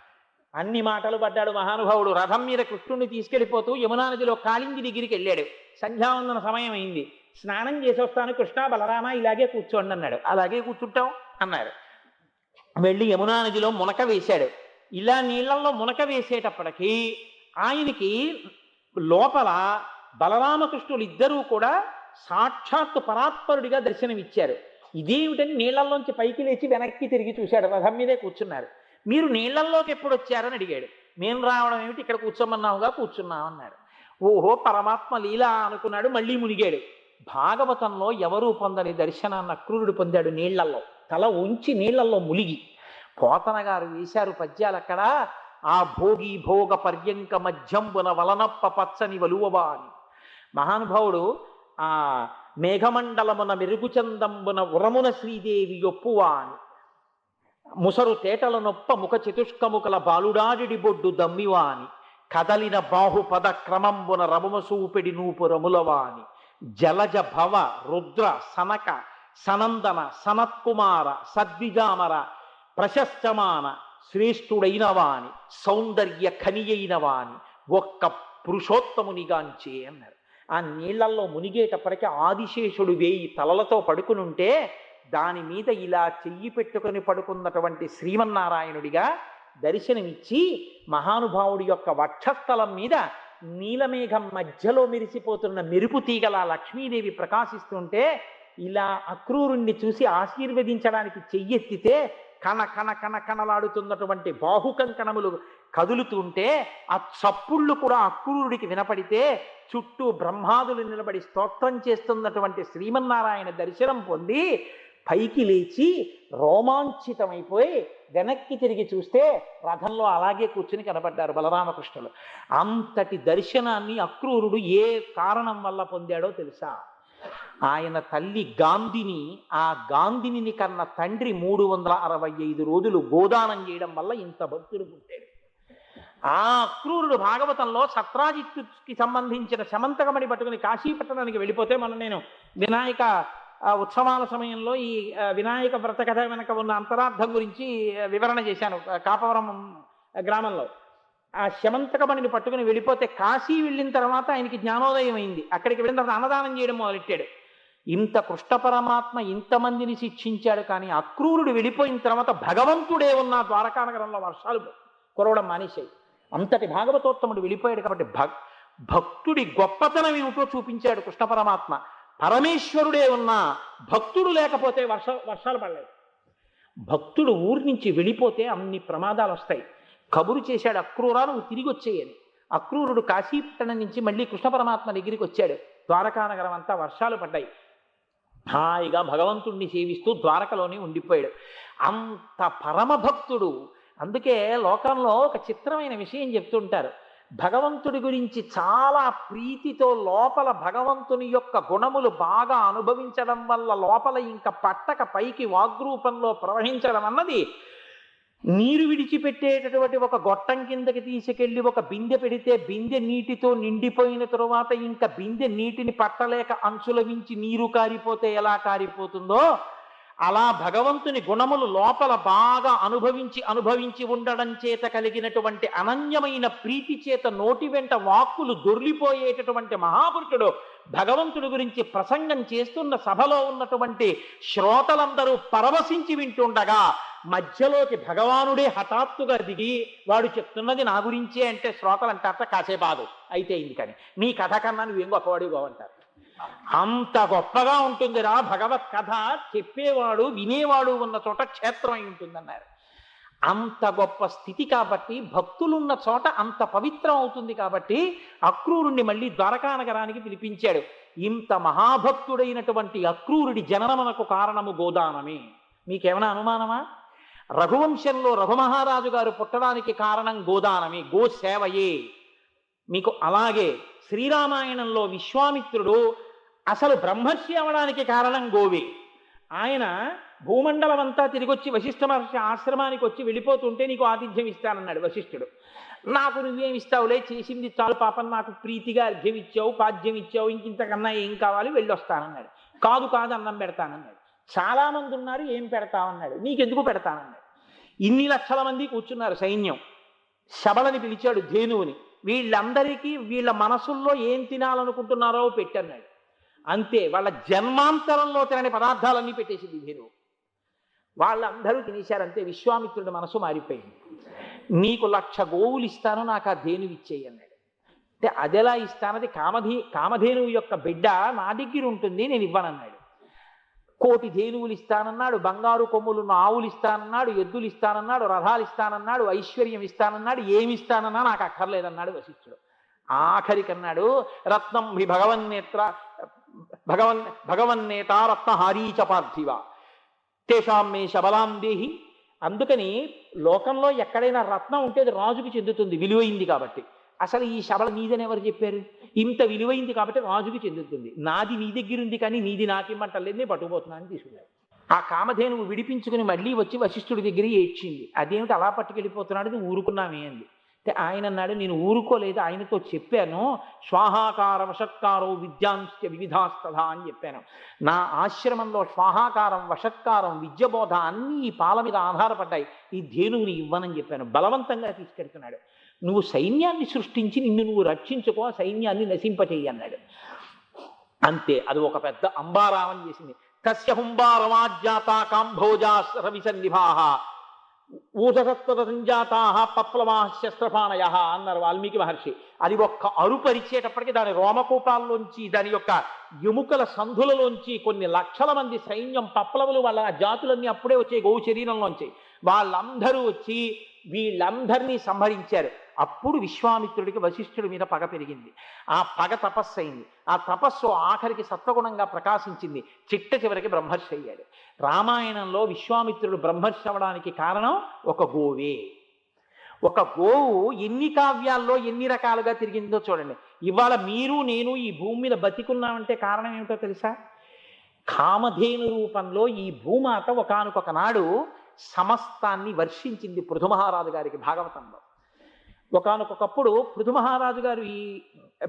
అన్ని మాటలు పడ్డాడు మహానుభావుడు. రథం మీద కృష్ణుడిని తీసుకెళ్ళిపోతూ యమునా నదిలో కాళింది దగ్గరికి వెళ్ళాడు. సంధ్యావందన సమయం అయింది. స్నానం చేసి వస్తాను కృష్ణ బలరామ, ఇలాగే కూర్చోండి అన్నాడు. అలాగే కూర్చుంటాం అన్నారు. వెళ్ళి యమునా నదిలో మునక వేశాడు. ఇలా నీళ్లలో మునక వేసేటప్పటికీ ఆయనకి లోపల బలరామకృష్ణులు ఇద్దరూ కూడా సాక్షాత్తు పరాత్పరుడిగా దర్శనమిచ్చారు. ఇదేమిటని నీళ్లల్లోంచి పైకి లేచి వెనక్కి తిరిగి చూశాడు. రథం మీదే కూర్చున్నారు. మీరు నీళ్లల్లోకి ఎప్పుడు వచ్చారని అడిగాడు. మేము రావడం ఏమిటి, ఇక్కడ కూర్చోమన్నావుగా కూర్చున్నామన్నారు. ఓహో, పరమాత్మ లీలా అనుకున్నాడు. మళ్ళీ మునిగాడు. భాగవతంలో ఎవరూ పొందని దర్శనాన్ని అక్రూరుడు పొందాడు. నీళ్లల్లో తల ఉంచి నీళ్లల్లో ములిగి. పోతన గారు వేశారు పద్యాలు అక్కడ. ఆ భోగి భోగ పర్యంక మధ్యంబున వలనప్ప పచ్చని వలువవా అని. మహానుభావుడు ఆ మేఘమండలమున మెరుగుచందంబున ఉరమున శ్రీదేవి ఒప్పువా అని. ముసరు తేటల నొప్ప ముఖ చతుష్కముకల బాలుడాడి బొడ్డు దమ్మివా అని. కదలిన బాహుపద క్రమంబున రమమసూపెడి నూపు రములవా అని. జలజ భవ రుద్ర సనక సనందన సనత్కుమార సద్విజామర ప్రశస్తమాన శ్రేష్ఠుడైనవా అని. సౌందర్య ఖనియైనవా అని ఒక్క పురుషోత్తమునిగాంచే అన్నారు. ఆ నీళ్లల్లో మునిగేటప్పటికీ ఆదిశేషుడు 1000 తలలతో పడుకునుంటే దాని మీద ఇలా చెయ్యి పెట్టుకుని పడుకున్నటువంటి శ్రీమన్నారాయణుడిగా దర్శనమిచ్చి మహానుభావుడి యొక్క వక్షస్థలం మీద నీలమేఘం మధ్యలో మెరిసిపోతున్న మెరుపు తీగల లక్ష్మీదేవి ప్రకాశిస్తుంటే ఇలా అక్రూరుణ్ణి చూసి ఆశీర్వదించడానికి చెయ్యెత్తితే కణ కణ కణ కణలాడుతున్నటువంటి బాహుకంకణములు కదులుతుంటే ఆ చప్పుళ్ళు కూడా అక్రూరుడికి వినపడితే చుట్టూ బ్రహ్మాదులు నిలబడి స్తోత్రం చేస్తున్నటువంటి శ్రీమన్నారాయణ దర్శనం పొంది పైకి లేచి రోమాంచితమైపోయి వెనక్కి తిరిగి చూస్తే రథంలో అలాగే కూర్చుని కనపడ్డారు బలరామకృష్ణులు. అంతటి దర్శనాన్ని అక్రూరుడు ఏ కారణం వల్ల పొందాడో తెలుసా? ఆయన తల్లి గాంధిని, ఆ గాంధిని కన్న తండ్రి 365 రోజులు గోదానం చేయడం వల్ల ఇంత భక్తుడు పుట్టాడు. ఆ అక్రూరుడు భాగవతంలో సత్రాజిత్తుకి సంబంధించిన శమంతకమణి పట్టుకుని కాశీపట్టణానికి వెళ్ళిపోతే నేను వినాయక ఉత్సవాల సమయంలో ఈ వినాయక వ్రత కథ వెనక ఉన్న అంతరార్థం గురించి వివరణ చేశాను కాపవరం గ్రామంలో. ఆ శమంతకమణిని పట్టుకుని వెళ్ళిపోతే కాశీ వెళ్ళిన తర్వాత ఆయనకి జ్ఞానోదయం అయింది. అక్కడికి వెళ్ళిన తర్వాత అన్నదానం చేయడం మొదలెట్టాడు. ఇంత కృష్ణ పరమాత్మ ఇంతమందిని శిక్షించాడు, కానీ అక్రూరుడు వెళ్ళిపోయిన తర్వాత భగవంతుడే ఉన్న ద్వారకానగరంలో వర్షాలు కురవడం మానేశాయి. అంతటి భాగవతోత్తముడు వెళ్ళిపోయాడు కాబట్టి భక్తుడి గొప్పతనం ఏమిటో చూపించాడు కృష్ణ పరమాత్మ. పరమేశ్వరుడే ఉన్నా భక్తుడు లేకపోతే వర్షాలు పడలేదు. భక్తుడు ఊరి నుంచి వెళ్ళిపోతే అన్ని ప్రమాదాలు వస్తాయి. కబురు చేశాడు, అక్రూరా నువ్వు తిరిగి వచ్చేయని. అక్రూరుడు కాశీపట్టణం నుంచి మళ్ళీ కృష్ణ పరమాత్మ దగ్గరికి వచ్చాడు. ద్వారకానగరం అంతా వర్షాలు పడ్డాయి. హాయిగా భగవంతుణ్ణి సేవిస్తూ ద్వారకలోనే ఉండిపోయాడు. అంత పరమభక్తుడు. అందుకే లోకంలో ఒక చిత్రమైన విషయం చెప్తుంటారు. భగవంతుడి గురించి చాలా ప్రీతితో లోపల భగవంతుని యొక్క గుణములు బాగా అనుభవించడం వల్ల లోపల ఇంకా పట్టక పైకి వాగ్రూపంలో ప్రవహించడం అన్నది నీరు విడిచిపెట్టేటటువంటి ఒక గొట్టం కిందకి తీసుకెళ్ళి ఒక బిందె పెడితే బిందె నీటితో నిండిపోయిన తరువాత ఇంకా బిందె నీటిని పట్టలేక అంచుల మించి నీరు కారిపోతే ఎలా కారిపోతుందో అలా భగవంతుని గుణములు లోపల బాగా అనుభవించి ఉండడం చేత కలిగినటువంటి అనన్యమైన ప్రీతి చేత నోటి వెంట వాక్కులు దొర్లిపోయేటటువంటి మహాపురుషుడు భగవంతుడి గురించి ప్రసంగం చేస్తున్న సభలో ఉన్నటువంటి శ్రోతలందరూ పరవశించి వింటుండగా మధ్యలోకి భగవానుడే హఠాత్తుగా దిగి వాడు చెప్తున్నది నా గురించే అంటే శ్రోతలు అంటారట కాసేపాదు అయితే అయింది, కానీ నీ కథ కన్నా నువ్వేం గొప్పవాడివి బాగుంటారు. అంత గొప్పగా ఉంటుందిరా భగవత్ కథ. చెప్పేవాడు వినేవాడు ఉన్న చోట క్షేత్రం అయి ఉంటుందన్నారు. అంత గొప్ప స్థితి కాబట్టి, భక్తులున్న చోట అంత పవిత్రం అవుతుంది కాబట్టి అక్రూరుణ్ణి మళ్ళీ ద్వారకానగరానికి పిలిపించాడు. ఇంత మహాభక్తుడైనటువంటి అక్రూరుడి జననమునకు కారణము గోదానమే. మీకేమైనా అనుమానమా? రఘువంశంలో రఘుమహారాజు గారు పుట్టడానికి కారణం గోదానమే, గోసేవయే. మీకు అలాగే శ్రీరామాయణంలో విశ్వామిత్రుడు అసలు బ్రహ్మర్షి అవడానికి కారణం గోవే. ఆయన భూమండలం అంతా తిరిగొచ్చి వశిష్ఠ మహర్షి ఆశ్రమానికి వచ్చి వెళ్ళిపోతుంటే నీకు ఆతిథ్యం ఇస్తానన్నాడు వశిష్ఠుడు. నాకు నువ్వేమి ఇస్తావులే, చేసింది చాలు పాపం, నాకు ప్రీతిగా అర్ఘ్యం ఇచ్చావు, పాద్యం ఇచ్చావు, ఇంకింతకన్నా ఏం కావాలి, వెళ్ళొస్తానన్నాడు. కాదు కాదు అన్నం పెడతానన్నాడు. చాలా మంది ఉన్నారు, ఏం పెడతామన్నాడు. నీకెందుకు పెడతానన్నాడు. ఇన్ని లక్షల మంది కూర్చున్నారు సైన్యం. శబళని పిలిచాడు, ధేనువుని. వీళ్ళందరికీ వీళ్ళ మనసుల్లో ఏం తినాలనుకుంటున్నారో పెట్టన్నాడు. అంతే, వాళ్ళ జన్మాంతరంలో తినని పదార్థాలన్నీ పెట్టేసింది ధేనువు. వాళ్ళందరూ తినేశారంతే. విశ్వామిత్రుడి మనసు మారిపోయింది. నీకు 1,00,000 గోవులు ఇస్తాను, నాకు ఆ ధేనువు ఇచ్చేయి అన్నాడు. అంటే అదెలా ఇస్తానది, కామధేనువు యొక్క బిడ్డ నా దగ్గర ఉంటుంది, నేను ఇవ్వనన్నాడు. 1,000 ధేనువులు ఇస్తానన్నాడు, బంగారు కొమ్ములున్న ఆవులు ఇస్తానన్నాడు, ఎద్దులు ఇస్తానన్నాడు, రథాలు ఇస్తానన్నాడు, ఐశ్వర్యం ఇస్తానన్నాడు. ఏమి ఇస్తానన్నా నాకు అక్కర్లేదన్నాడు వశిష్ఠుడు. ఆఖరికన్నాడు, రత్నం హి భగవన్నేత రత్నహారీచ పార్థివ తేషాం మే శబలాం దేహి. అందుకని లోకంలో ఎక్కడైనా రత్నం ఉంటే అది రాజుకి చెందుతుంది, విలువైంది కాబట్టి. అసలు ఈ శబల నీదని ఎవరు చెప్పారు? ఇంత విలువైంది కాబట్టి రాజుకి చెందుతుంది. నాది నీ దగ్గర ఉంది కానీ నీది నాకిమ్మంటలేదు, నేను పట్టుకుపోతున్నాను తీసుకున్నాడు. ఆ కామధేనువు విడిపించుకుని మళ్ళీ వచ్చి వశిష్ఠుడి దగ్గర ఏడ్చింది. అదేమిటి అలా పట్టుకెళ్ళిపోతున్నాడు, నువ్వు ఊరుకున్నామే అంది. అంటే ఆయన అన్నాడు, నేను ఊరుకోలేదు, ఆయనతో చెప్పాను, స్వాహాకార వషత్కారో విద్యాంశ్చ వివిధాస్తథా అని చెప్పాను. నా ఆశ్రమంలో స్వాహాకారం, వషత్కారం, విద్యబోధ అన్నీ ఈ పాల మీద ఆధారపడ్డాయి, ఈ ధేనువుని ఇవ్వనని చెప్పాను. బలవంతంగా తీసుకెళ్తున్నాడు. నువ్వు సైన్యాన్ని సృష్టించి నిన్ను నువ్వు రక్షించుకో, సైన్యాన్ని నశింపచేయి అన్నాడు. అంతే, అది ఒక పెద్ద అంబారామం చేసింది. తస్య హుంబారమాజ్ఞాత కాంభోజా రవిసన్నిభాః ఊధసత్వత సంజాతాః పప్లవాః శస్త్రపాణయః అన్నారు వాల్మీకి మహర్షి. అది ఒక్క అరుపరిచేటప్పటికి దాని రోమకూపాల్లోంచి, దాని యొక్క ఎముకల సంధులలోంచి కొన్ని లక్షల మంది సైన్యం, పప్లవులు, వాళ్ళ జాతులన్నీ అప్పుడే వచ్చే గోవు శరీరంలోంచి వాళ్ళందరూ వచ్చి వీళ్ళందరినీ సంహరించారు. అప్పుడు విశ్వామిత్రుడికి వశిష్ఠుడి మీద పగ పెరిగింది. ఆ పగ తపస్సు అయింది. ఆ తపస్సు ఆఖరికి సత్వగుణంగా ప్రకాశించింది. చిట్ట చివరికి బ్రహ్మర్షి అయ్యాడు. రామాయణంలో విశ్వామిత్రుడు బ్రహ్మర్షి అవడానికి కారణం ఒక గోవే. ఒక గోవు ఎన్ని కావ్యాల్లో ఎన్ని రకాలుగా తిరిగిందో చూడండి. ఇవాళ మీరు నేను ఈ భూమి మీద బతికున్నామంటే కారణం ఏమిటో తెలుసా? కామధేను రూపంలో ఈ భూమాత ఒకానొక నాడు సమస్తాన్ని వర్షించింది పృథుమహారాజు గారికి. భాగవతంలో ఒకానొకప్పుడు పృథుమహారాజు గారు, ఈ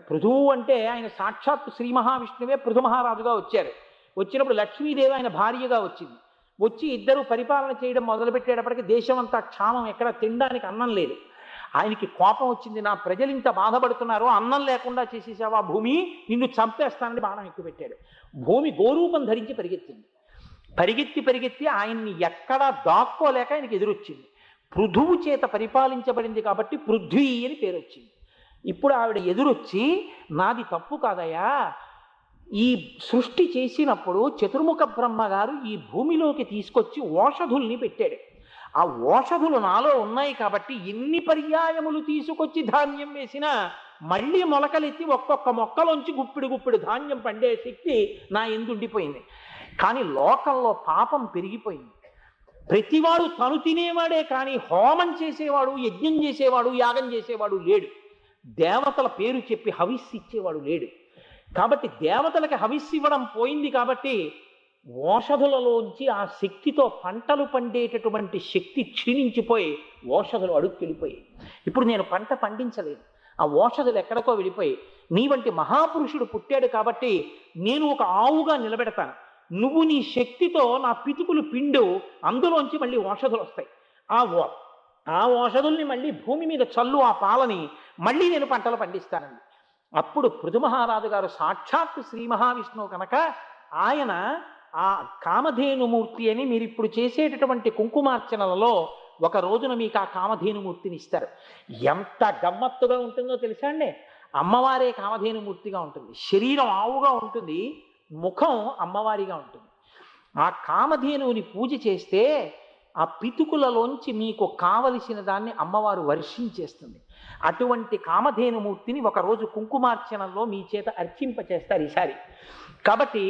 పృథువు అంటే ఆయన సాక్షాత్తు శ్రీ మహావిష్ణువే పృథుమహారాజుగా వచ్చారు. వచ్చినప్పుడు లక్ష్మీదేవి ఆయన భార్యగా వచ్చింది. వచ్చి ఇద్దరు పరిపాలన చేయడం మొదలుపెట్టేటప్పటికి దేశం అంతా క్షామం, ఎక్కడ తినడానికి అన్నం లేదు. ఆయనకి కోపం వచ్చింది, నా ప్రజలు ఇంత బాధపడుతున్నారు, అన్నం లేకుండా చేసేసావా భూమి, నిన్ను చంపేస్తానని బాణం ఎక్కుపెట్టాడు. భూమి గోరూపం ధరించి పరిగెత్తింది. పరిగెత్తి ఆయన్ని ఎక్కడా దాక్కోలేక ఆయనకి ఎదురొచ్చింది. పృథువు చేత పరిపాలించబడింది కాబట్టి పృథ్వీ అని పేరు వచ్చింది. ఇప్పుడు ఆవిడ ఎదురొచ్చి, నాది తప్పు కాదయా, ఈ సృష్టి చేసినప్పుడు చతుర్ముఖ బ్రహ్మగారు ఈ భూమిలోకి తీసుకొచ్చి ఓషధుల్ని పెట్టాడు. ఆ ఓషధులు నాలో ఉన్నాయి కాబట్టి ఎన్ని పర్యాయములు తీసుకొచ్చి ధాన్యం వేసినా మళ్ళీ మొలకలెత్తి ఒక్కొక్క మొక్కలోంచి గుప్పిడి ధాన్యం పండే శక్తి నా ఎందుండిపోయింది. కానీ లోకంలో పాపం పెరిగిపోయింది. ప్రతివాడు తను తినేవాడే కానీ హోమం చేసేవాడు, యజ్ఞం చేసేవాడు, యాగం చేసేవాడు లేడు. దేవతల పేరు చెప్పి హవిస్సు ఇచ్చేవాడు లేడు. కాబట్టి దేవతలకి హవిస్సు ఇవ్వడం పోయింది. కాబట్టి ఓషధులలోంచి ఆ శక్తితో పంటలు పండేటటువంటి శక్తి క్షీణించిపోయి ఓషధులు అడుక్కెళ్ళిపోయి, ఇప్పుడు నేను పంట పండించలేను, ఆ ఓషధులు ఎక్కడికో వెళ్ళిపోయి, నీ వంటి మహాపురుషుడు పుట్టాడు కాబట్టి నేను ఒక ఆవుగా నిలబెడతాను, నువ్వు నీ శక్తితో నా పితుకులు పిండు, అందులోంచి మళ్ళీ ఓషధులు వస్తాయి, ఆ ఓషధుల్ని మళ్ళీ భూమి మీద చల్లు, ఆ పాలని మళ్ళీ నేను పంటలు పండిస్తానండి. అప్పుడు పృథు మహారాజు గారు సాక్షాత్తు శ్రీ మహావిష్ణువు కనుక ఆయన ఆ కామధేనుమూర్తి అని మీరు ఇప్పుడు చేసేటటువంటి కుంకుమార్చనలలో ఒక రోజున మీకు ఆ కామధేనుమూర్తిని ఇస్తారు. ఎంత గమ్మత్తుగా ఉంటుందో తెలుసా అండి. అమ్మవారే కామధేనుమూర్తిగా ఉంటుంది, శరీరం ఆవుగా ఉంటుంది, ముఖం అమ్మవారిగా ఉంటుంది. ఆ కామధేనువుని పూజ చేస్తే ఆ పితుకులలోంచి మీకు కావలసిన దాన్ని అమ్మవారు వర్షించేస్తుంది. అటువంటి కామధేనుమూర్తిని ఒకరోజు కుంకుమార్చనలో మీ చేత అర్చింపచేస్తారు ఈసారి. కాబట్టి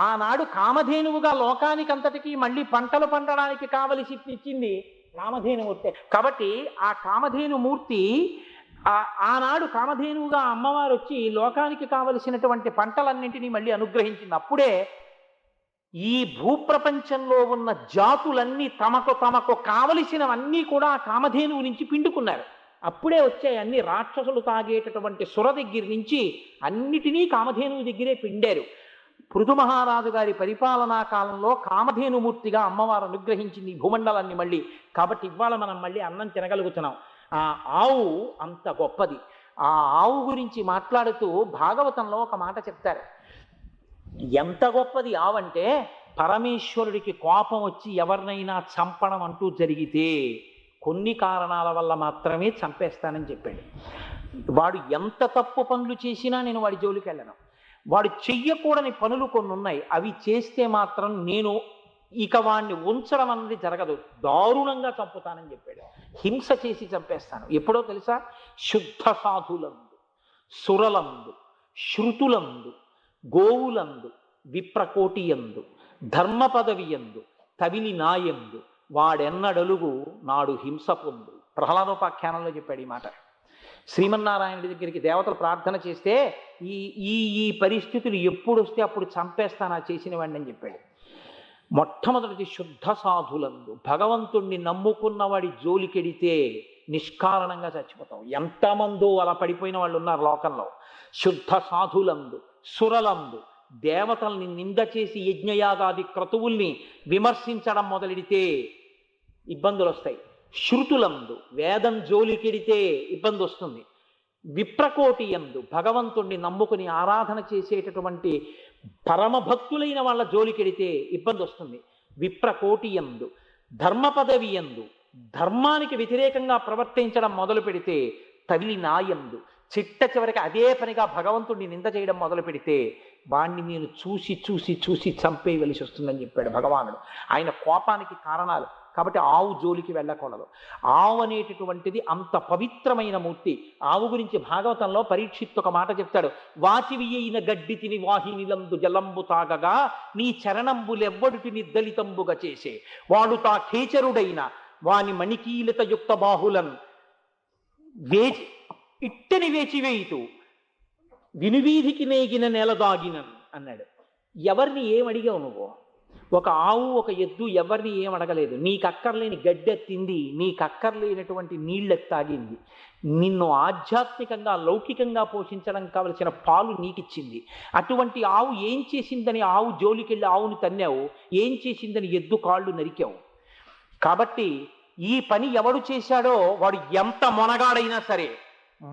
ఆనాడు కామధేనువుగా లోకానికంతటికీ మళ్ళీ పంటలు పండడానికి కావలసి ఇచ్చింది కామధేనుమూర్తి. కాబట్టి ఆ కామధేనుమూర్తి ఆనాడు కామధేనువుగా అమ్మవారు వచ్చి లోకానికి కావలసినటువంటి పంటలన్నింటినీ మళ్ళీ అనుగ్రహించింది. అప్పుడే ఈ భూప్రపంచంలో ఉన్న జాతులన్నీ తమకు కావలసినవన్నీ కూడా ఆ కామధేనువు నుంచి పిండుకున్నారు. అప్పుడే వచ్చాయి అన్ని. రాక్షసులు తాగేటటువంటి సుర దగ్గర నుంచి అన్నిటినీ కామధేనువు దగ్గరే పిండారు. పృథు మహారాజు గారి పరిపాలనా కాలంలో కామధేనుమూర్తిగా అమ్మవారు అనుగ్రహించింది ఈ భూమండలాన్ని మళ్ళీ. కాబట్టి ఇవాళ మనం మళ్ళీ అన్నం తినగలుగుతున్నాం. ఆ ఆవు అంత గొప్పది. ఆ ఆవు గురించి మాట్లాడుతూ భాగవతంలో ఒక మాట చెప్తారు. ఎంత గొప్పది ఆవంటే, పరమేశ్వరుడికి కోపం వచ్చి ఎవరినైనా చంపడం అంటూ జరిగితే కొన్ని కారణాల వల్ల మాత్రమే చంపేస్తానని చెప్పాడు. వాడు ఎంత తప్పు పనులు చేసినా నేను వాడి జోలికి వెళ్ళను. వాడు చెయ్యకూడని పనులు కొన్ని ఉన్నాయి, అవి చేస్తే మాత్రం నేను ఇక వాడిని ఉంచడం అన్నది జరగదు, దారుణంగా చంపుతానని చెప్పాడు. హింస చేసి చంపేస్తాను. ఎప్పుడో తెలుసా? శుద్ధ సాధులందు, సురలందు, శృతులందు, గోవులందు, విప్రకోటియందు, ధర్మ పదవియందు, తవిలి నాయందు వాడెన్నడలుగు నాడు హింస పొందు. ప్రహ్లాదోపాఖ్యానంలో చెప్పాడు ఈ మాట. శ్రీమన్నారాయణుడి దగ్గరికి దేవతలు ప్రార్థన చేస్తే ఈ పరిస్థితులు ఎప్పుడు వస్తే అప్పుడు చంపేస్తానా చేసిన వాడిని అని చెప్పాడు. మొట్టమొదటిది శుద్ధ సాధులందు, భగవంతుణ్ణి నమ్ముకున్న వాడి జోలికెడితే నిష్కారణంగా చచ్చిపోతాం. ఎంతమందో అలా పడిపోయిన వాళ్ళు ఉన్నారు లోకంలో. శుద్ధ సాధులందు, సురలందు, దేవతల్ని నింద చేసి యజ్ఞయాగాది క్రతువుల్ని విమర్శించడం మొదలెడితే ఇబ్బందులు వస్తాయి. శృతులందు, వేదం జోలికెడితే ఇబ్బంది వస్తుంది. విప్రకోటి యందు, భగవంతుణ్ణి నమ్ముకుని ఆరాధన చేసేటటువంటి పరమభక్తులైన వాళ్ళ జోలికెడితే ఇబ్బంది వస్తుంది. విప్రకోటి యందు, ధర్మ పదవి యందు, ధర్మానికి వ్యతిరేకంగా ప్రవర్తించడం మొదలు పెడితే, తవిలి నాయందు, చిట్ట చివరికి అదే పనిగా భగవంతుడిని నింద చేయడం మొదలు పెడితే వాణ్ణి నేను చూసి చూసి చూసి చంపేయవలసి వస్తుందని చెప్పాడు భగవానుడు. ఆయన కోపానికి కారణాలు. కాబట్టి ఆవు జోలికి వెళ్ళకూడదు. ఆవు అనేటటువంటిది అంత పవిత్రమైన మూర్తి. ఆవు గురించి భాగవతంలో పరీక్షిత్ ఒక మాట చెప్తాడు. వాచివి అయిన గడ్డి తిని వాహినిలందు జలంబు తాగగా నీ చరణంబులెవ్వడుటి నిర్దలితంబుగా చేసే వాడు తా ఖేచరుడైన వాని మణికీలిత యుక్త బాహులన్ వేచి ఇట్టని వేచివేయితూ వినువీధికి నేగిన నెలదాగినన్ అన్నాడు. ఎవరిని ఏమడిగావు నువ్వు? ఒక ఆవు, ఒక ఎద్దు ఎవరిని ఏం అడగలేదు. నీకక్కర్లేని గడ్డెత్తింది, నీకక్కర్లేనటువంటి నీళ్ళెత్తాగింది, నిన్ను ఆధ్యాత్మికంగా లౌకికంగా పోషించడం కావలసిన పాలు నీకిచ్చింది. అటువంటి ఆవు ఏం చేసిందని ఆవు జోలికెళ్ళి ఆవుని తన్నావు, ఏం చేసిందని ఎద్దు కాళ్ళు నరికావు. కాబట్టి ఈ పని ఎవడు చేశాడో వాడు ఎంత మొనగాడైనా సరే,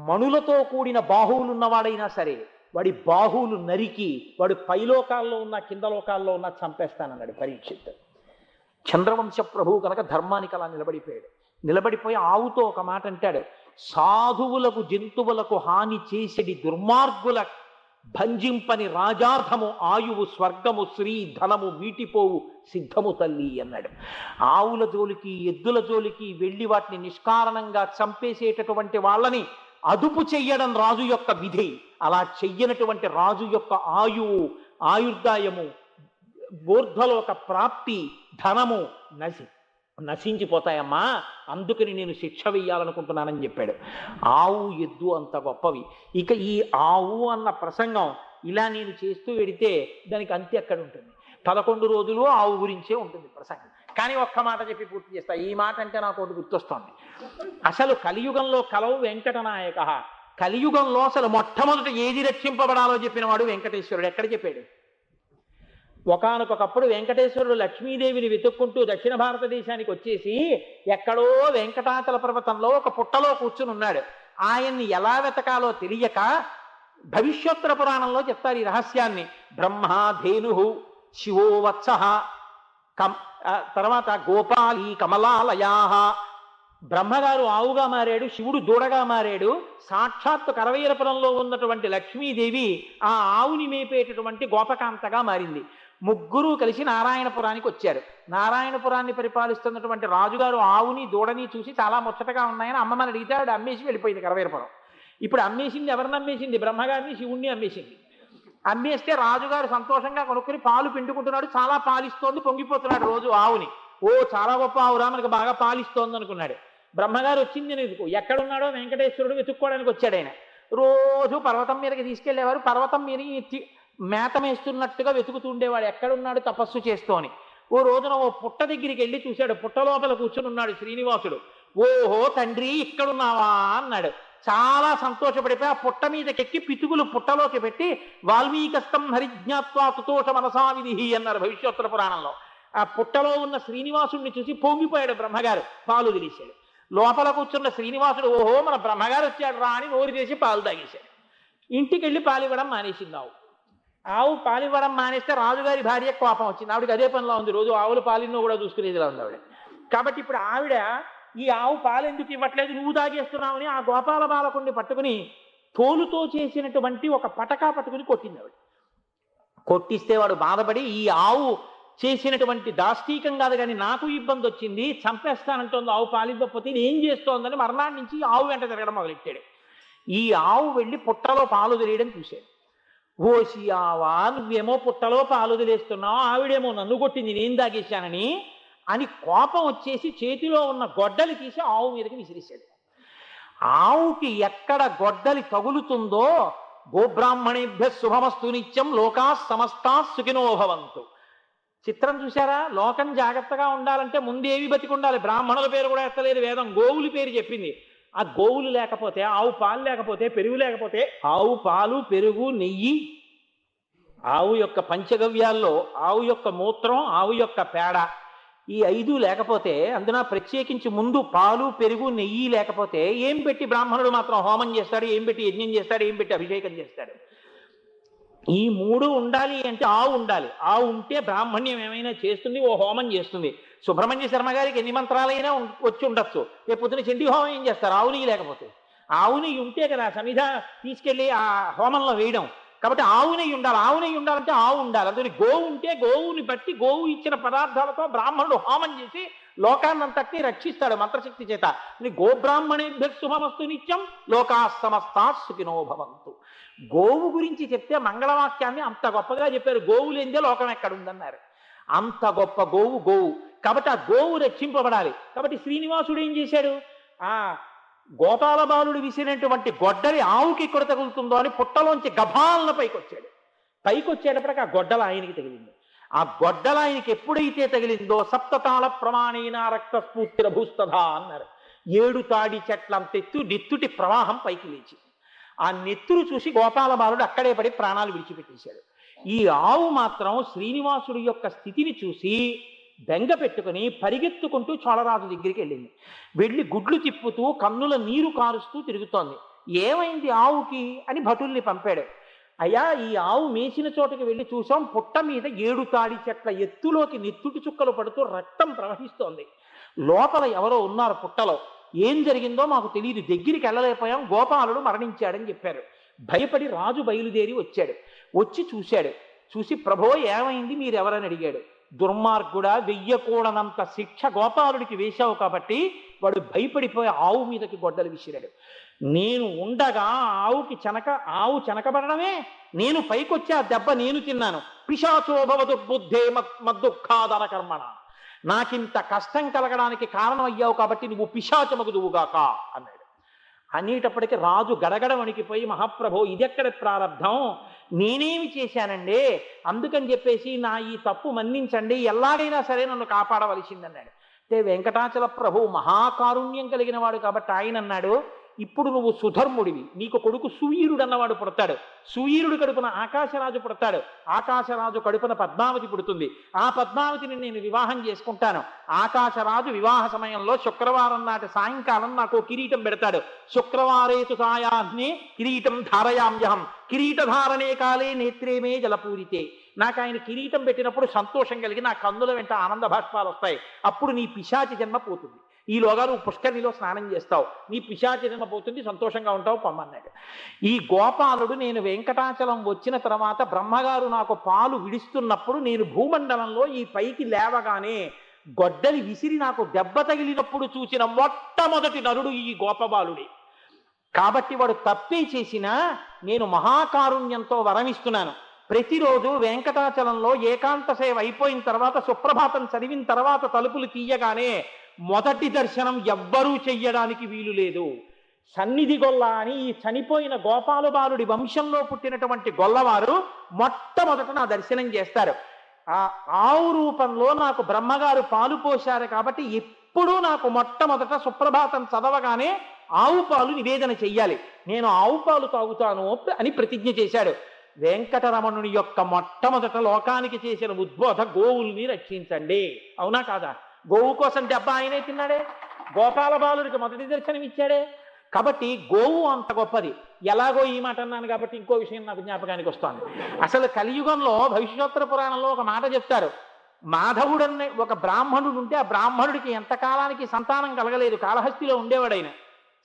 మణులతో కూడిన బాహువులు ఉన్నవాడైనా సరే, వాడి బాహువులు నరికి వాడు పైలోకాల్లో ఉన్న కింద లోకాల్లో ఉన్న చంపేస్తానన్నాడు పరీక్షిత్. చంద్రవంశ ప్రభువు కనుక ధర్మానికి అలా నిలబడిపోయాడు. నిలబడిపోయి ఆవుతో ఒక మాట అంటాడు, సాధువులకు జంతువులకు హాని చేసేది దుర్మార్గుల భంజింపని రాజాధము ఆయువు స్వర్గము శ్రీ ధనము వీటిపోవు సిద్ధము తల్లి అన్నాడు. ఆవుల జోలికి ఎద్దుల జోలికి వెళ్ళి వాటిని నిష్కారణంగా చంపేసేటటువంటి వాళ్ళని అదుపు చెయ్యడం రాజు యొక్క విధి. అలా చెయ్యనటువంటి రాజు యొక్క ఆయుర్దాయము, ఊర్ధ్వలోక ప్రాప్తి, ధనము నశించిపోతాయమ్మా, అందుకని నేను శిక్ష వెయ్యాలనుకుంటున్నానని చెప్పాడు. ఆవు ఎద్దు అంత గొప్పవి. ఇక ఈ ఆవు అన్న ప్రసంగం ఇలా నేను చేస్తూ వెడితే దానికి అంతే ఎక్కడ ఉంటుంది? 11 రోజులు ఆవు గురించే ఉంటుంది ప్రసంగం. కానీ ఒక్క మాట చెప్పి పూర్తి చేస్తా. ఈ మాట అంటే నాకు ఒకటి గుర్తొస్తోంది. అసలు కలియుగంలో కలవు వెంకటనాయక. కలియుగంలో అసలు మొట్టమొదట ఏది రక్షింపబడాలో చెప్పిన వాడు వెంకటేశ్వరుడు. ఎక్కడ చెప్పాడు? ఒకానొకప్పుడు వెంకటేశ్వరుడు లక్ష్మీదేవిని వెతుక్కుంటూ దక్షిణ భారతదేశానికి వచ్చేసి ఎక్కడో వెంకటాచల పర్వతంలో ఒక పుట్టలో కూర్చుని ఉన్నాడు. ఆయన్ని ఎలా వెతకాలో తెలియక భవిష్యోత్తర పురాణంలో చెప్తారు ఈ రహస్యాన్ని. బ్రహ్మ ధేను శివో వత్స, తర్వాత గోపాలీ కమలాలయా. బ్రహ్మగారు ఆవుగా మారాడు, శివుడు దూడగా మారాడు. సాక్షాత్తు కరవీరపురంలో ఉన్నటువంటి లక్ష్మీదేవి ఆ ఆవుని మేపేటటువంటి గోపకాంతగా మారింది. ముగ్గురు కలిసి నారాయణపురానికి వచ్చారు. నారాయణపురాన్ని పరిపాలిస్తున్నటువంటి రాజుగారు ఆవుని దూడని చూసి చాలా ముచ్చటగా ఉన్నాయని అమ్మమ్మని అడిగితే ఆవిడ అమ్మేసి వెళ్ళిపోయింది కరవీరపురం. ఇప్పుడు అమ్మేసింది ఎవరిని అమ్మేసింది? బ్రహ్మగారిని, శివుణ్ణి అమ్మేసింది. అమ్మేస్తే రాజుగారు సంతోషంగా కొనుక్కుని పాలు పిండుకుంటున్నాడు. చాలా పాలిస్తోంది, పొంగిపోతున్నాడు రోజు ఆవుని. ఓ చాలా గొప్ప ఆవురా, మనకు బాగా పాలిస్తోంది అనుకున్నాడు. బ్రహ్మగారు వచ్చింది ఎందుకు? ఎక్కడున్నాడో వెంకటేశ్వరుడు వెతుక్కోవడానికి వచ్చాడు ఆయన. రోజు పర్వతం మీదకి తీసుకెళ్లేవారు. పర్వతం మీద మేత మేస్తున్నట్టుగా వెతుకుతూ ఉండేవాడు, ఎక్కడున్నాడు తపస్సు చేస్తోని. ఓ రోజున ఓ పుట్ట దగ్గరికి వెళ్ళి చూశాడు. పుట్ట లోపల కూర్చుని ఉన్నాడు శ్రీనివాసుడు. ఓహో తండ్రి ఇక్కడున్నావా అన్నాడు. చాలా సంతోషపడిపోయి ఆ పుట్ట మీదకెక్కి పితుకులు పుట్టలోకి పెట్టి వాల్మీకస్తం హరిజ్ఞాత్వా తుతోష మనసావిధి అన్నారు భవిష్యోత్తర పురాణంలో. ఆ పుట్టలో ఉన్న శ్రీనివాసుడిని చూసి పొంగిపోయాడు బ్రహ్మగారు, పాలు తెలిసాడు. లోపల కూర్చున్న శ్రీనివాసుడు ఓహో మన బ్రహ్మగారు వచ్చాడు రా అని నోరు చేసి పాలు తాగేశాడు. ఇంటికి వెళ్ళి పాలివ్వడం మానేసింది ఆవు. ఆవు పాలివ్వడం మానేస్తే రాజుగారి భార్య కోపం వచ్చింది. ఆవిడకి అదే పనిలో ఉంది, రోజు ఆవులు పాలిన్నో కూడా చూసుకునేదిలా ఉంది ఆవిడ. కాబట్టి ఇప్పుడు ఆవిడ ఈ ఆవు పాలు ఎందుకు ఇవ్వట్లేదు, నువ్వు తాగేస్తున్నావని ఆ గోపాల బాలకుడిని పట్టుకుని తోలుతో చేసినటువంటి ఒక పటకా పట్టుకుని కొట్టింది ఆవిడ. కొట్టిస్తే వాడు బాధపడి ఈ ఆవు చేసినటువంటి దాష్టీకం కాదు కానీ నాకు ఇబ్బంది వచ్చింది, చంపేస్తానంటోంది ఆవు పాలివ్వకపోతే ఇది ఏం చేస్తోందని మర్నాడు నుంచి ఆవు వెంట తిరగడం మొదలెట్టాడు. ఈ ఆవు వెళ్ళి పుట్టలో పాలు తెలియడం చూశాడు. ఓసి ఆవా, నువ్వేమో పుట్టలో పాలు వదిలేస్తున్నావు, ఆవిడేమో నన్ను కొట్టింది నేను తాగేశానని అని కోపం వచ్చేసి చేతిలో ఉన్న గొడ్డలి తీసి ఆవు మీదకి విసిరేశాడు. ఆవుకి ఎక్కడ గొడ్డలి తగులుతుందో గోబ్రాహ్మణేభ్య శుభమస్తు నిత్యం లోకా సమస్తా సుఖినో భవంతు. చిత్రం చూసారా? లోకం జాగ్రత్తగా ఉండాలంటే ముందేవి బతికి ఉండాలి. బ్రాహ్మణుల పేరు కూడా ఎత్తలేదు వేదం, గోవుల పేరు చెప్పింది. ఆ గోవులు లేకపోతే, ఆవు పాలు లేకపోతే, పెరుగు లేకపోతే, ఆవు పాలు పెరుగు నెయ్యి, ఆవు యొక్క పంచగవ్యాల్లో ఆవు యొక్క మూత్రం, ఆవు యొక్క పేడ, ఈ 5 లేకపోతే, అందున ప్రత్యేకించి ముందు పాలు పెరుగు నెయ్యి లేకపోతే ఏం పెట్టి బ్రాహ్మణుడు మాత్రం హోమం చేస్తాడు, ఏం పెట్టి యజ్ఞం చేస్తాడు, ఏం పెట్టి అభిషేకం చేస్తాడు? ఈ 3 ఉండాలి అంటే ఆవు ఉండాలి. ఆవు ఉంటే బ్రాహ్మణ్యం ఏమైనా చేస్తుంది, ఓ హోమం చేస్తుంది. సుబ్రహ్మణ్య శర్మ గారికి ఎన్ని మంత్రాలైనా వచ్చి ఉండొచ్చు, రేపొద్దున చండీ హోమం ఏం చేస్తారు? ఆవు నెయ్యి లేకపోతే. ఆవు నెయ్యి ఉంటే కదా సమిధ తీసుకెళ్ళి ఆ హోమంలో వేయడం. కాబట్టి ఆవు నెయ్యి ఉండాలి. ఆవు నెయ్యి ఉండాలంటే ఆవు ఉండాలి. అందుకని గోవు ఉంటే గోవుని బట్టి గోవు ఇచ్చిన పదార్థాలతో బ్రాహ్మణుడు హోమం చేసి లోకాన్నంతటినీ రక్షిస్తాడు మంత్రశక్తి చేత. గోబ్రాహ్మణేభ్య శుభమస్తు నిత్యం లోకా సమస్తా సుఖినో భవంతు. గోవు గురించి చెప్తే మంగళవాక్యాన్ని అంత గొప్పగా చెప్పారు. గోవు లేనిదే లోకం ఎక్కడుందన్నారు. అంత గొప్ప గోవు గోవు. కాబట్టి ఆ గోవు రక్షింపబడాలి. కాబట్టి శ్రీనివాసుడు ఏం చేశాడు? ఆ గోపాల బాలుడు విసిరినటువంటి గొడ్డలి ఆవుకి ఎక్కడ తగులుతుందో అని పుట్టలోంచి గభాలన పైకొచ్చాడు. పైకొచ్చేటప్పటికి ఆ గొడ్డల ఆయనకి తగిలింది. ఆ గొడ్డల ఆయనకి ఎప్పుడైతే తగిలిందో సప్తతాళ ప్రమాణేన రక్త స్ఫూర్తిర భూస్తధా అన్నారు. 7 తాడి చెట్లంతెత్తు నెత్తుటి ప్రవాహం పైకి లేచింది. ఆ నెత్తురు చూసి గోపాల బాలుడు అక్కడే పడి ప్రాణాలు విడిచిపెట్టేశాడు. ఈ ఆవు మాత్రం శ్రీనివాసుడి యొక్క స్థితిని చూసి బెంగ పెట్టుకుని పరిగెత్తుకుంటూ చోళరాజు దగ్గరికి వెళ్ళింది. వెళ్ళి గుడ్లు తిప్పుతూ కన్నుల నీరు కారుస్తూ తిరుగుతోంది. ఏమైంది ఆవుకి అని భటుల్ని పంపాడు. అయ్యా, ఈ ఆవు మేసిన చోటకి వెళ్ళి చూసాం, పుట్ట మీద 7 తాడి చెట్ల ఎత్తులోకి నెత్తుటి చుక్కలు పడుతూ రక్తం ప్రవహిస్తోంది. లోపల ఎవరో ఉన్నారు పుట్టలో. ఏం జరిగిందో మాకు తెలియదు, దగ్గరికి వెళ్ళలేకపోయాం, గోపాలుడు మరణించాడని చెప్పారు. భయపడి రాజు బయలుదేరి వచ్చాడు. వచ్చి చూశాడు. చూసి ప్రభో ఏమైంది, మీరెవరని అడిగాడు. దుర్మార్గుడా, వెయ్యకూడనంత శిక్ష గోపాలుడికి వేశావు కాబట్టి వాడు భయపడిపోయి ఆవు మీదకి గొడ్డలు విసిరాడు. నేను ఉండగా ఆవు చెనకబడమే, నేను పైకొచ్చి ఆ దెబ్బ నేను తిన్నాను. పిశాచోభవ దుర్బుద్ధే మద్దుఃఖాదర కర్మణ, నాకింత కష్టం కలగడానికి కారణం అయ్యావు కాబట్టి నువ్వు పిశాచమగుదువుగాక అన్నాడు. అనేటప్పటికీ రాజు గడగడ వణికిపోయి, మహాప్రభో ఇదెక్కడ ప్రారంధం, నేనేమి చేశానండి, అందుకని చెప్పేసి నా ఈ తప్పు మన్నించండి, ఎలాగైనా సరే నన్ను కాపాడవలసిందన్నాడు. అంటే వెంకటాచల ప్రభు మహాకారుణ్యం కలిగిన వాడు కాబట్టి ఆయన అన్నాడు, ఇప్పుడు నువ్వు సుధర్ముడివి, నీకు కొడుకు సువీరుడు అన్నవాడు పుడతాడు. సువీరుడు కడుపున ఆకాశరాజు పుడతాడు. ఆకాశరాజు కడుపున పద్మావతి పుడుతుంది. ఆ పద్మావతిని నేను వివాహం చేసుకుంటాను. ఆకాశరాజు వివాహ సమయంలో శుక్రవారం నాటి సాయంకాలం నాకు కిరీటం పెడతాడు. శుక్రవారేతు సాయాహ్నే కిరీటం ధారయామ్యహం కిరీటధారణే కాలే నేత్రేమే జలపూరితే. నాకు ఆయన కిరీటం పెట్టినప్పుడు సంతోషం కలిగి నా కన్నుల వెంట ఆనంద భాష్పాలు వస్తాయి. అప్పుడు నీ పిశాచి జన్మ పోతుంది. ఈలోగా నువ్వు పుష్కరిణిలో స్నానం చేస్తావు, నీ పిశాచి జన్మ పోతుంది, సంతోషంగా ఉంటావు, పొమ్మన్నాడు. ఈ గోపాలుడు నేను వెంకటాచలం వచ్చిన తర్వాత బ్రహ్మగారు నాకు పాలు విడిస్తున్నప్పుడు నేను భూమండలంలో ఈ పైకి లేవగానే గొడ్డలి విసిరి నాకు దెబ్బ తగిలినప్పుడు చూసిన మొట్టమొదటి నరుడు ఈ గోపబాలుడే. కాబట్టి వాడు తప్పే చేసినా నేను మహాకారుణ్యంతో వరమిస్తున్నాను. ప్రతిరోజు వెంకటాచలంలో ఏకాంత సేవ అయిపోయిన తర్వాత సుప్రభాతం చదివిన తర్వాత తలుపులు తీయగానే మొదటి దర్శనం ఎవ్వరూ చెయ్యడానికి వీలు లేదు. సన్నిధి గొల్ల అని ఈ చనిపోయిన గోపాలబాలుడి వంశంలో పుట్టినటువంటి గొల్లవారు మొట్టమొదట నా దర్శనం చేస్తారు. ఆ ఆవు రూపంలో నాకు బ్రహ్మగారు పాలు పోశారు కాబట్టి ఎప్పుడూ నాకు మొట్టమొదట సుప్రభాతం చదవగానే ఆవు పాలు నివేదన చెయ్యాలి, నేను ఆవు పాలు తాగుతాను అని ప్రతిజ్ఞ చేశాడు. వెంకటరమణుని యొక్క మొట్టమొదట లోకానికి చేసిన ఉద్బోధ గోవుల్ని రక్షించండి. అవునా కాదా? గోవు కోసం దెబ్బ ఆయనే తిన్నాడే, గోపాల బాలుడికి మొదటి దర్శనం ఇచ్చాడే. కాబట్టి గోవు అంత గొప్పది. ఎలాగో ఈ మాట అన్నాను కాబట్టి ఇంకో విషయం నాకు జ్ఞాపకానికి వస్తుంది. అసలు కలియుగంలో భవిష్యోత్తర పురాణంలో ఒక మాట చెప్తారు. మాధవుడన్న ఒక బ్రాహ్మణుడు ఉంటే ఆ బ్రాహ్మణుడికి ఎంతకాలానికి సంతానం కలగలేదు. కాళహస్తిలో ఉండేవాడైన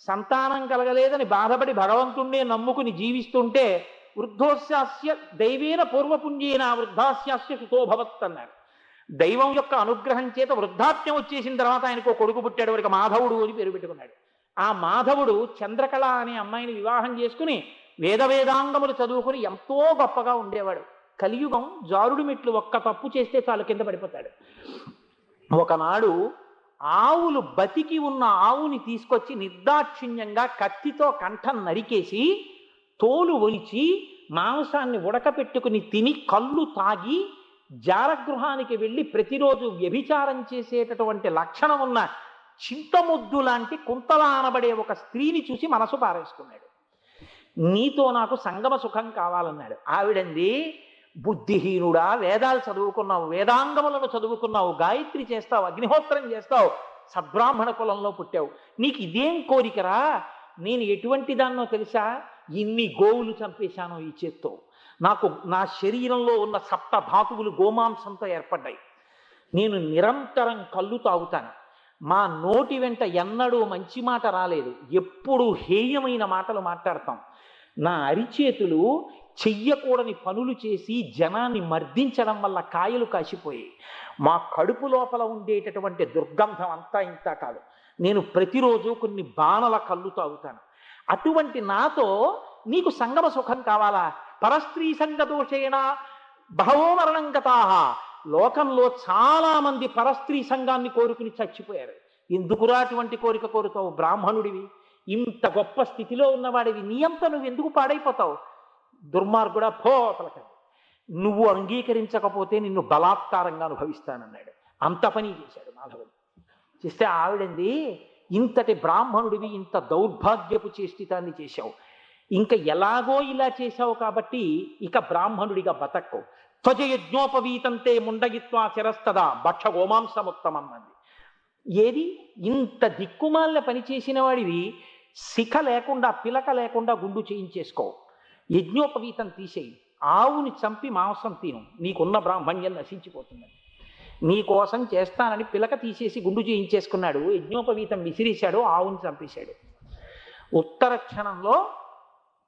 సంతానం కలగలేదని బాధపడి భగవంతుణ్ణే నమ్ముకుని జీవిస్తుంటే వృద్ధోస్యాస్య దైవేన పూర్వపుణ్యేన వృద్ధాస్యాస్య సుతోభవత్ అన్నారు. దైవం యొక్క అనుగ్రహం చేత వృద్ధాప్యం వచ్చేసిన తర్వాత ఆయనకు కొడుకు పుట్టాడు. వాడికి మాధవుడు అని పేరు పెట్టుకున్నాడు. ఆ మాధవుడు చంద్రకళ అనే అమ్మాయిని వివాహం చేసుకుని వేదాంగములు చదువుకుని ఎంతో గొప్పగా ఉండేవాడు. కలియుగం జారుడు మెట్లు ఒక్క తప్పు చేస్తే చాలు కింద పడిపోతాడు. ఒకనాడు ఆవులు బతికి ఉన్న ఆవుని తీసుకొచ్చి నిర్దాక్షిణ్యంగా కత్తితో కంఠం నరికేసి తోలు ఒలిచి మాంసాన్ని ఉడకపెట్టుకుని తిని కళ్ళు తాగి జారగృహానికి వెళ్ళి ప్రతిరోజు వ్యభిచారం చేసేటటువంటి లక్షణం ఉన్న చింతముద్దు లాంటి కుంతల అనబడే ఒక స్త్రీని చూసి మనసు పారేసుకున్నాడు. నీతో నాకు సంగమ సుఖం కావాలన్నాడు. ఆవిడంది, బుద్ధిహీనుడా, వేదాలు చదువుకున్నావు, వేదాంగములను చదువుకున్నావు, గాయత్రి చేస్తావు, అగ్నిహోత్రం చేస్తావు, సద్బ్రాహ్మణ కులంలో పుట్టావు, నీకు ఇదేం కోరికరా? నేను ఎటువంటి దాన్నో తెలుసా? ఇన్ని గోవులు చంపేశాను ఈ చేత్తో. నాకు నా శరీరంలో ఉన్న 7 ధాతువులు గోమాంసంతో ఏర్పడ్డాయి. నేను నిరంతరం కళ్ళు తాగుతాను. మా నోటి వెంట ఎన్నడూ మంచి మాట రాలేదు, ఎప్పుడు హేయమైన మాటలు మాట్లాడతాం. నా అరిచేతులు చెయ్యకూడని పనులు చేసి జనాన్ని మర్దించడం వల్ల కాయలు కాసిపోయాయి. మా కడుపు లోపల ఉండేటటువంటి దుర్గంధం అంతా ఇంత కాదు. నేను ప్రతిరోజు కొన్ని బాణల కళ్ళు తాగుతాను. అటువంటి నాతో నీకు సంగమ సుఖం కావాలా? పరస్త్రీ సంగదోషేణ బహవో మరణం గతాః. లోకంలో చాలా మంది పరస్త్రీ సంఘాన్ని కోరుకుని చచ్చిపోయారు. ఎందుకురా అటువంటి కోరిక కోరుతావు? బ్రాహ్మణుడివి, ఇంత గొప్ప స్థితిలో ఉన్నవాడివి, నీ అంతా నువ్వు ఎందుకు పాడైపోతావు? దుర్మార్గుడా, పో పలకండి. నువ్వు అంగీకరించకపోతే నిన్ను బలాత్కారంగా అనుభవిస్తానన్నాడు. అంత పని చేశాడు మాధవుడు. చేస్తే ఆవిడంది, ఇంతటి బ్రాహ్మణుడివి ఇంత దౌర్భాగ్యపు చేష్టితాన్ని చేశావు, ఇంకా ఎలాగో ఇలా చేశావు కాబట్టి ఇక బ్రాహ్మణుడిగా బతక్కవు, త్వజయజ్ఞోపవీతంతే ముండగిత్వా శిరస్తదా భక్ష గోమాంసముత్తమం అంది. ఏది ఇంత దిక్కుమాలిన పని చేసిన వాడివి శిఖ లేకుండా పిలక లేకుండా గుండు చేయించేసుకో, యజ్ఞోపవీతం తీసేయి, ఆవుని చంపి మాంసం తిను, నీకున్న బ్రాహ్మణ్యం నశించిపోతుంది. నీ కోసం చేస్తానని పిలక తీసేసి గుండు చేయించేసుకున్నాడు, యజ్ఞోపవీతం విసిరేశాడు, ఆవుని చంపేశాడు. ఉత్తర క్షణంలో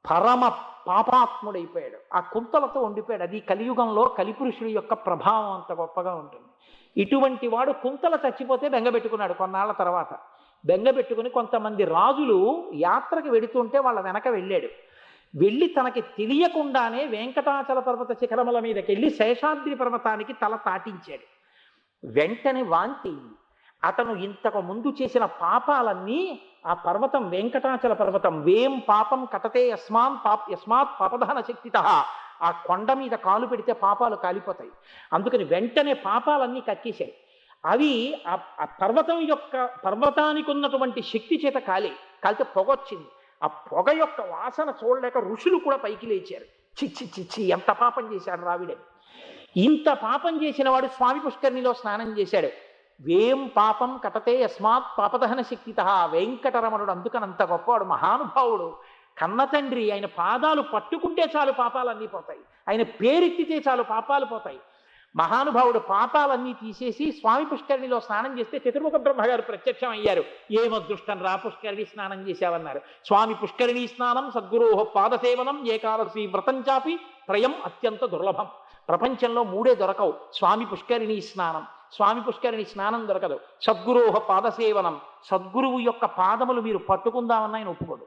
పరమ పాపాత్ముడైపోయాడు, ఆ కుంతలతో ఉండిపోయాడు. అది కలియుగంలో కలిపురుషుడి యొక్క ప్రభావం అంత గొప్పగా ఉంటుంది. ఇటువంటి వాడు కుంతల చచ్చిపోతే బెంగబెట్టుకున్నాడు. కొన్నాళ్ల తర్వాత బెంగబెట్టుకుని కొంతమంది రాజులు యాత్రకు వెడుతుంటే వాళ్ళ వెనక వెళ్ళాడు. వెళ్ళి తనకి తెలియకుండానే వెంకటాచల పర్వత శిఖరముల మీదకి వెళ్ళి శేషాద్రి పర్వతానికి తల తాటించాడు. వెంటనే వాంతి. అతను ఇంతకు ముందు చేసిన పాపాలన్నీ ఆ పర్వతం, వెంకటాచల పర్వతం, వేం పాపం కటతే యస్మాత్ పాపదహన శక్తిత, ఆ కొండ మీద కాలు పెడితే పాపాలు కాలిపోతాయి. అందుకని వెంటనే పాపాలన్నీ కక్కేశాయి. అవి ఆ పర్వతం యొక్క పర్వతానికి ఉన్నటువంటి శక్తి చేత కాలితే పొగ వచ్చింది. ఆ పొగ యొక్క వాసన చూడలేక ఋషులు కూడా పైకి లేచారు. చిచ్చి చిచ్చి ఎంత పాపం చేశాడు రావిడే. ఇంత పాపం చేసిన వాడు స్వామి పుష్కరిణిలో స్నానం చేశాడు. వేం పాపం కటతే యస్మాత్ పాపదహన శక్తిత. వెంకటరమణుడు అందుకనంత గొప్పవాడు, మహానుభావుడు, కన్న తండ్రి. ఆయన పాదాలు పట్టుకుంటే చాలు పాపాలన్నీ పోతాయి, ఆయన పేరెత్తితే చాలు పాపాలు పోతాయి. మహానుభావుడు పాపాలన్నీ తీసేసి స్వామి పుష్కరిణిలో స్నానం చేస్తే చతుర్ముఖ బ్రహ్మగారు ప్రత్యక్షం అయ్యారు. ఏమదృష్టం రా పుష్కరిణి స్నానం చేశావన్నారు. స్వామి పుష్కరిణి స్నానం సద్గురోహ పాదసేవనం ఏకాదశి వ్రతం చాపి త్రయం అత్యంత దుర్లభం. ప్రపంచంలో మూడే దొరకవు, స్వామి పుష్కరిణి స్నానం, స్వామి పుష్కరిణి స్నానం దొరకదు, సద్గురోహ పాదసేవనం, సద్గురువు యొక్క పాదములు మీరు పట్టుకుందామన్న ఆయన ఒప్పుకోడు,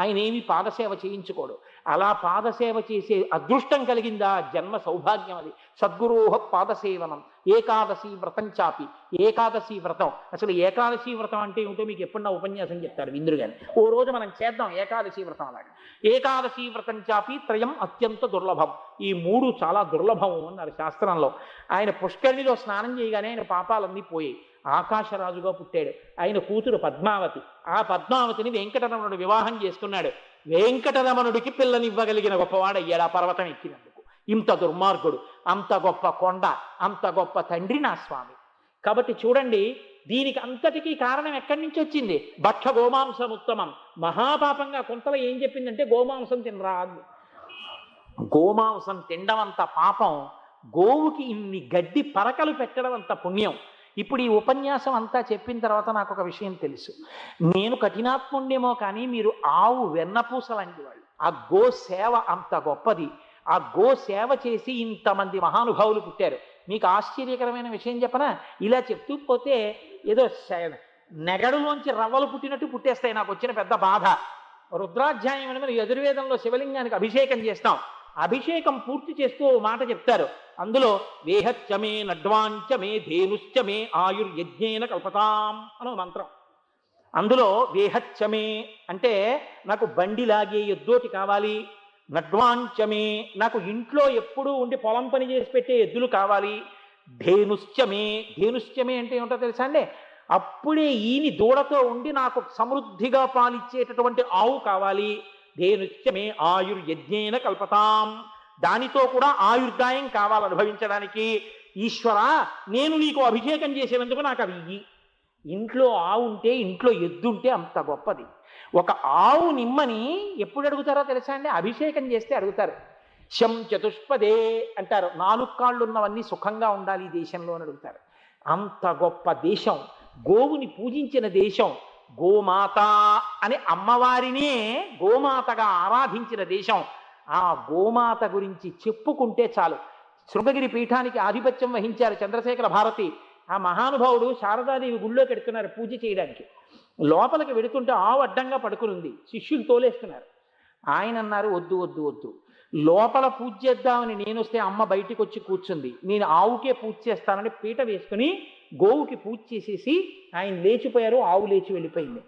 ఆయన ఏమి పాదసేవ చేయించుకోడు. అలా పాదసేవ చేసే అదృష్టం కలిగిందా జన్మ సౌభాగ్యం అది. సద్గురోహ పాదసేవనం ఏకాదశి వ్రతం చాపి. ఏకాదశి వ్రతం, అసలు ఏకాదశి వ్రతం అంటే ఏమిటో మీకు ఎప్పుడన్నా ఉపన్యాసం చెప్తారు ఇంద్రు గాని. ఓ రోజు మనం చేద్దాం ఏకాదశి వ్రతం. అలాగే ఏకాదశి వ్రతం చాపి త్రయం అత్యంత దుర్లభం. ఈ మూడు చాలా దుర్లభం అన్నారు శాస్త్రంలో. ఆయన పుష్కరిణిలో స్నానం చేయగానే ఆయన పాపాలన్నీ పోయాయి. ఆకాశరాజుగా పుట్టాడు. ఆయన కూతురు పద్మావతి. ఆ పద్మావతిని వెంకటరమణుడు వివాహం చేసుకున్నాడు. వెంకటరమణుడికి పిల్లనివ్వగలిగిన గొప్పవాడయ్యాడు ఆ పర్వతం ఎక్కినందుకు. ఇంత దుర్మార్గుడు, అంత గొప్ప కొండ, అంత గొప్ప తండ్రి నా స్వామి. కాబట్టి చూడండి, దీనికి అంతటికీ కారణం ఎక్కడి నుంచి వచ్చింది? భక్ష గోమాంసం ఉత్తమం. మహాపాపంగా కొంతలో ఏం చెప్పిందంటే గోమాంసం తినరా. గోమాంసం తినడం అంత పాపం, గోవుకి ఇన్ని గడ్డి పరకలు పెట్టడం అంత పుణ్యం. ఇప్పుడు ఈ ఉపన్యాసం అంతా చెప్పిన తర్వాత నాకు ఒక విషయం తెలుసు. నేను కఠినాత్ముండేమో కానీ మీరు ఆవు వెన్నపూస లాంటి వాళ్ళు. ఆ గో సేవ అంత గొప్పది. ఆ గో సేవ చేసి ఇంతమంది మహానుభావులు పుట్టారు. మీకు ఆశ్చర్యకరమైన విషయం చెప్పనా? ఇలా చెప్తూ పోతే ఏదో నెగడులోంచి రవ్వలు పుట్టినట్టు పుట్టేస్తాయి. నాకు వచ్చిన పెద్ద బాధ. రుద్రాధ్యాయం అని మరి యజుర్వేదంలో శివలింగానికి అభిషేకం చేస్తాం. అభిషేకం పూర్తి చేస్తూ మాట చెప్తారు. అందులో వేహచ్చమే నడ్వాంచమే ధేనుశ్చమే ఆయుర్యజ్ఞేన కల్పతాం అనో మంత్రం. అందులో వేహచ్చమే అంటే నాకు బండి లాగే ఎద్దోటి కావాలి, నడ్వాంచమే నాకు ఇంట్లో ఎప్పుడూ ఉండి పొలం పని చేసి పెట్టే ఎద్దులు కావాలి, ధేనుశ్చమే, ధేనుశ్చమే అంటే ఏమిటో తెలుసా అండి? అప్పుడే ఈని దూడతో ఉండి నాకు సమృద్ధిగా పాలిచ్చేటటువంటి ఆవు కావాలి. ధేనుశ్చమే ఆయుర్యజ్ఞేన కల్పతాం, దానితో కూడా ఆయుర్దాయం కావాలి అనుభవించడానికి. ఈశ్వర, నేను నీకు అభిషేకం చేసేందుకు నాకు అవి ఇయ్యి. ఇంట్లో ఆవు ఉంటే, ఇంట్లో ఎద్దుంటే అంత గొప్పది. ఒక ఆవు నిమ్మని ఎప్పుడు అడుగుతారో తెలుసా అండి? అభిషేకం చేస్తే అడుగుతారు. శం చతుష్పదే అంటారు, 4 కాళ్ళు ఉన్నవన్నీ సుఖంగా ఉండాలి ఈ దేశంలో అని అడుగుతారు. అంత గొప్ప దేశం, గోవుని పూజించిన దేశం, గోమాత అని అమ్మవారినే గోమాతగా ఆరాధించిన దేశం. ఆ గోమాత గురించి చెప్పుకుంటే చాలు. శృంగగిరి పీఠానికి ఆధిపత్యం వహించారు చంద్రశేఖర భారతి. ఆ మహానుభావుడు శారదాదేవి గుళ్ళోకి ఎడుతున్నారు పూజ చేయడానికి. లోపలికి వెడుతుంటే ఆవు అడ్డంగా పడుకునుంది, శిష్యులు తోలేస్తున్నారు. ఆయన అన్నారు, వద్దు వద్దు వద్దు, లోపల పూజ చేద్దామని నేను వస్తే అమ్మ బయటికి వచ్చి కూర్చుంది, నేను ఆవుకే పూజ చేస్తానని పీట వేసుకుని గోవుకి పూజ చేసేసి ఆయన లేచిపోయారు. ఆవు లేచి వెళ్ళిపోయింది.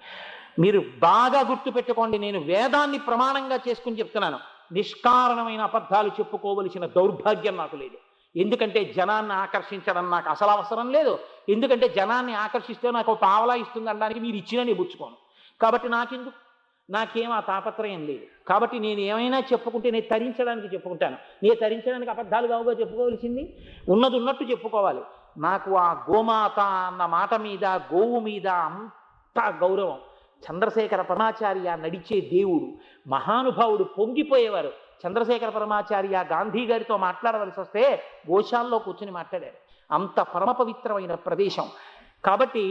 మీరు బాగా గుర్తుపెట్టుకోండి, నేను వేదాన్ని ప్రమాణంగా చేసుకుని చెప్తున్నాను. నిష్కారణమైన అబద్ధాలు చెప్పుకోవలసిన దౌర్భాగ్యం నాకు లేదు. ఎందుకంటే జనాన్ని ఆకర్షించడం నాకు అసలు అవసరం లేదు. ఎందుకంటే జనాన్ని ఆకర్షిస్తే నాకు పావలా ఇస్తుంది అనడానికి మీరు ఇచ్చినా నేను పుచ్చుకోను. కాబట్టి నాకెందుకు? నాకేం ఆ తాపత్రయం లేదు. కాబట్టి నేను ఏమైనా చెప్పుకుంటే నేను తరించడానికి చెప్పుకుంటాను. నేను తరించడానికి అబద్ధాలు కావుగా చెప్పుకోవలసింది, ఉన్నది ఉన్నట్టు చెప్పుకోవాలి. నాకు ఆ గోమాత అన్న మాట మీద, గోవు మీద అంత గౌరవం. చంద్రశేఖర పరమాచార్య నడిచే దేవుడు, మహానుభావుడు, పొంగిపోయేవారు. చంద్రశేఖర పరమాచార్య గాంధీ గారితో మాట్లాడవలసి వస్తే గోశాల్లో కూర్చుని మాట్లాడారు. అంత పరమ పవిత్రమైన ప్రదేశం. కాబట్టి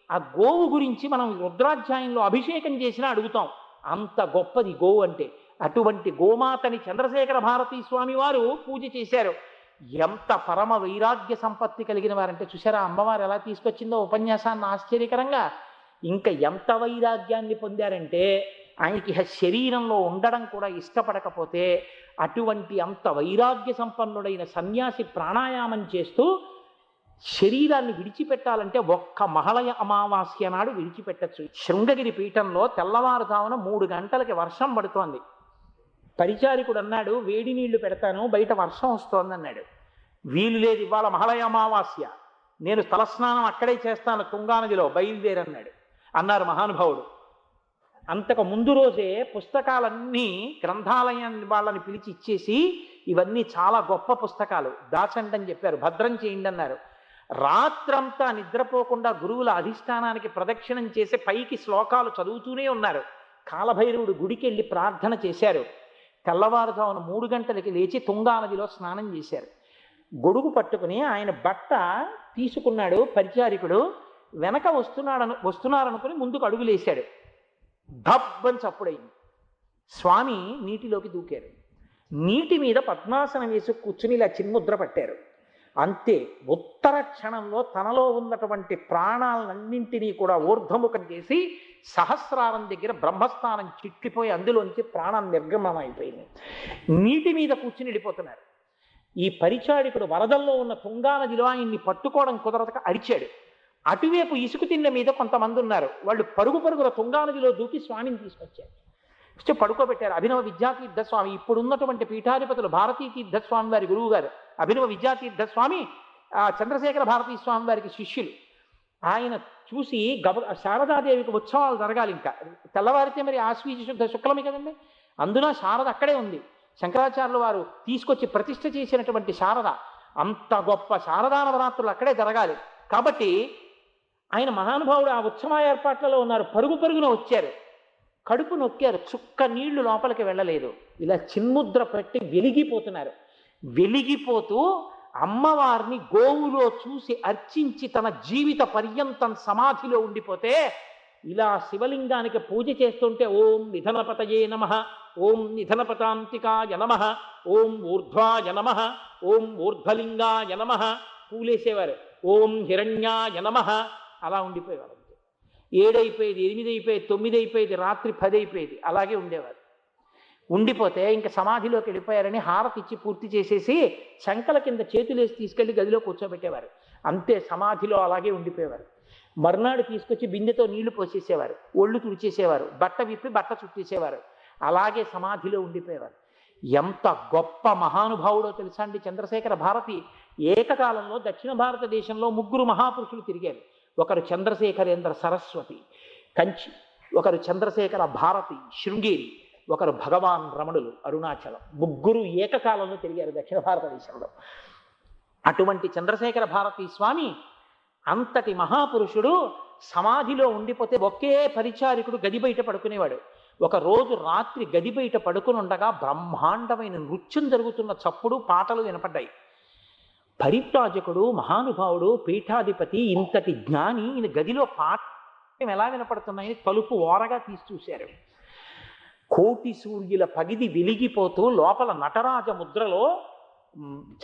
ఆ గోవు గురించి మనం రుద్రాధ్యాయంలో అభిషేకం చేసినా అడుగుతాం. అంత గొప్పది గోవు అంటే. అటువంటి గోమాతని చంద్రశేఖర భారతీ స్వామి వారు పూజ చేశారు. ఎంత పరమ వైరాగ్య సంపత్తి కలిగిన వారంటే చూసారా అమ్మవారు ఎలా తీసుకొచ్చిందో ఉపన్యాసాన్ని ఆశ్చర్యకరంగా. ఇంకా ఎంత వైరాగ్యాన్ని పొందారంటే ఆయనకి శరీరంలో ఉండడం కూడా ఇష్టపడకపోతే అటువంటి అంత వైరాగ్య సంపన్నుడైన సన్యాసి ప్రాణాయామం చేస్తూ శరీరాన్ని విడిచిపెట్టాలంటే ఒక్క మహళయ అమావాస్య నాడు విడిచిపెట్టచ్చు. శృంగగిరి పీఠంలో తెల్లవారుజామున 3 గంటలకి వర్షం పడుతోంది. పరిచారికుడు అన్నాడు, వేడి నీళ్లు పెడతాను, బయట వర్షం వస్తోందన్నాడు. వీలు లేదు, ఇవాళ మహళయ అమావాస్య, నేను తలస్నానం అక్కడే చేస్తాను తుంగానదిలో, బయలుదేరన్నాడు. అన్నారు మహానుభావుడు. అంతకు ముందు రోజే పుస్తకాలన్నీ గ్రంథాలయం వాళ్ళని పిలిచి ఇచ్చేసి, ఇవన్నీ చాలా గొప్ప పుస్తకాలు, దాచండి అని చెప్పారు, భద్రం చేయండి అన్నారు. రాత్రంతా నిద్రపోకుండా గురువుల అధిష్టానానికి ప్రదక్షిణం చేసి పైకి శ్లోకాలు చదువుతూనే ఉన్నారు. కాలభైరవుడు గుడికి వెళ్ళి ప్రార్థన చేశారు. తెల్లవారుజామున 3 గంటలకి లేచి తుంగానదిలో స్నానం చేశారు. గొడుగు పట్టుకుని ఆయన బట్ట తీసుకున్నాడు పరిచారికుడు. వెనక వస్తున్నారనుకుని ముందుకు అడుగులేశాడు. ధబ్బని చప్పుడైంది. స్వామి నీటిలోకి దూకారు. నీటి మీద పద్మాసనం వేసి కూర్చుని ఇలా చిన్ముద్ర పట్టారు. అంతే, ఉత్తర క్షణంలో తనలో ఉన్నటువంటి ప్రాణాలన్నింటినీ కూడా ఊర్ధ్వముఖం చేసి సహస్రారం దగ్గర బ్రహ్మస్థానం చిట్లిపోయి అందులోంచి ప్రాణం నిర్గమనం అయిపోయింది. నీటి మీద కూర్చుని వెళ్ళిపోతున్నారు. ఈ పరిచారికుడు వరదల్లో ఉన్న తుంగానదిలో ఆయన్ని పట్టుకోవడం కుదరక అరిచాడు. అటువైపు ఇసుక తిన్న మీద కొంతమంది ఉన్నారు. వాళ్ళు పరుగు పరుగుల తుంగానదిలో దూకి స్వామిని తీసుకొచ్చారు. పడుకోబెట్టారు. అభినవ విద్యాతీర్థస్వామి, ఇప్పుడున్నటువంటి పీఠాధిపతులు భారతీ తీర్థస్వామి వారి గురువు గారు అభినవ విద్యాతీర్థస్వామి చంద్రశేఖర భారతీ స్వామి వారికి శిష్యులు. ఆయన చూసి శారదాదేవికి ఉత్సవాలు జరగాలి. ఇంకా తెల్లవారితే మరి ఆశ్వీజ శుద్ధ శుక్లమే కదండి. అందున శారద అక్కడే ఉంది. శంకరాచార్యుల వారు తీసుకొచ్చి ప్రతిష్ఠ చేసినటువంటి శారద, అంత గొప్ప శారదా నవరాత్రులు అక్కడే జరగాలి. కాబట్టి ఆయన మహానుభావుడు ఆ ఉత్సవ ఏర్పాట్లలో ఉన్నారు. పరుగు పరుగున వచ్చారు, కడుపు నొక్కారు, చుక్క నీళ్లు లోపలికి వెళ్ళలేదు. ఇలా చిన్ముద్ర పెట్టి వెలిగిపోతున్నారు. వెలిగిపోతూ అమ్మవారిని గోవులో చూసి అర్చించి తన జీవిత పర్యంతం సమాధిలో ఉండిపోతే ఇలా శివలింగానికి పూజ చేస్తుంటే ఓం నిధనపతయే నమః, ఓం నిధనపతాంతికాయ నమః, ఓం ఊర్ధ్వాయ నమః, ఓం ఊర్ధ్వలింగాయ నమః పూలేసేవారు. ఓం హిరణ్యాయ నమః అలా ఉండిపోయేవారు. 7 అయిపోయేది, 8 అయిపోయేది, 9 అయిపోయేది, రాత్రి 10 అయిపోయేది. అలాగే ఉండేవారు. ఉండిపోతే ఇంకా సమాధిలోకి వెళ్ళిపోయారని హారతి ఇచ్చి పూర్తి చేసేసి శంకల కింద చేతులేసి తీసుకెళ్లి గదిలో కూర్చోబెట్టేవారు. అంతే, సమాధిలో అలాగే ఉండిపోయేవారు. మర్నాడు తీసుకొచ్చి బిందెతో నీళ్లు పోసేసేవారు, ఒళ్ళు తుడిచేసేవారు, బట్ట విప్పి బట్ట చుట్టేసేవారు. అలాగే సమాధిలో ఉండిపోయేవారు. ఎంత గొప్ప మహానుభావుడో తెలుసా అండి చంద్రశేఖర భారతి. ఏకకాలంలో దక్షిణ భారతదేశంలో 3 మహాపురుషులు తిరిగారు. ఒకరు చంద్రశేఖరేంద్ర సరస్వతి కంచి, ఒకరు చంద్రశేఖర భారతి శృంగేరి, ఒకరు భగవాన్ రమణులు అరుణాచలం. 3 ఏకకాలంలో తిరిగారు దక్షిణ భారతదేశంలో. అటువంటి చంద్రశేఖర భారతీ స్వామి అంతటి మహాపురుషుడు సమాధిలో ఉండిపోతే ఒకే పరిచారికుడు గది బయట పడుకునేవాడు. ఒక రోజు రాత్రి గది బయట పడుకుని ఉండగా బ్రహ్మాండమైన నృత్యం జరుగుతున్న చప్పుడు పాటలు వినపడ్డాయి. పరివ్రాజకుడు, మహానుభావుడు, పీఠాధిపతి, ఇంతటి జ్ఞాని ఈయన గదిలో పాట ఎలా వినపడుతున్నాయని తలుపు ఓరగా తీసి చూశారు. కోటి సూర్యుల పగిది వెలిగిపోతూ లోపల నటరాజ ముద్రలో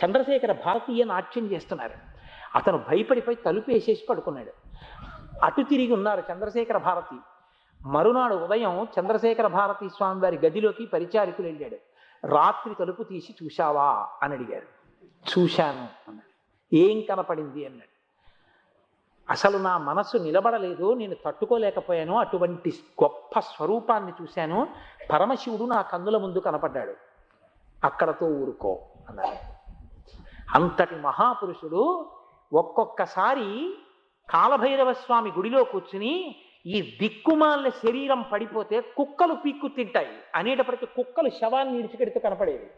చంద్రశేఖర భారతీయ నాట్యం చేస్తున్నారు. అతను భయపడిపోయి తలుపు వేసేసి పడుకున్నాడు. అటు తిరిగి ఉన్నారు చంద్రశేఖర భారతి. మరునాడు ఉదయం చంద్రశేఖర భారతీ స్వామి వారి గదిలోకి పరిచారికులు వెళ్ళాడు. రాత్రి తలుపు తీసి చూశావా అని అడిగారు. చూశాను అన్నాడు. ఏం కనపడింది అన్నాడు. అసలు నా మనసు నిలబడలేదు, నేను తట్టుకోలేకపోయాను, అటువంటి గొప్ప స్వరూపాన్ని చూశాను, పరమశివుడు నా కన్నుల ముందు కనపడ్డాడు, అక్కడతో ఊరుకో అన్నాడు. అంతటి మహాపురుషుడు ఒక్కొక్కసారి కాలభైరవ స్వామి గుడిలో కూర్చుని ఈ దిక్కుమాలిన శరీరం పడిపోతే కుక్కలు పీక్కు తింటాయి అనేటప్పటికీ కుక్కలు శవాన్ని విడిచిపెడుతూ కనపడేవి.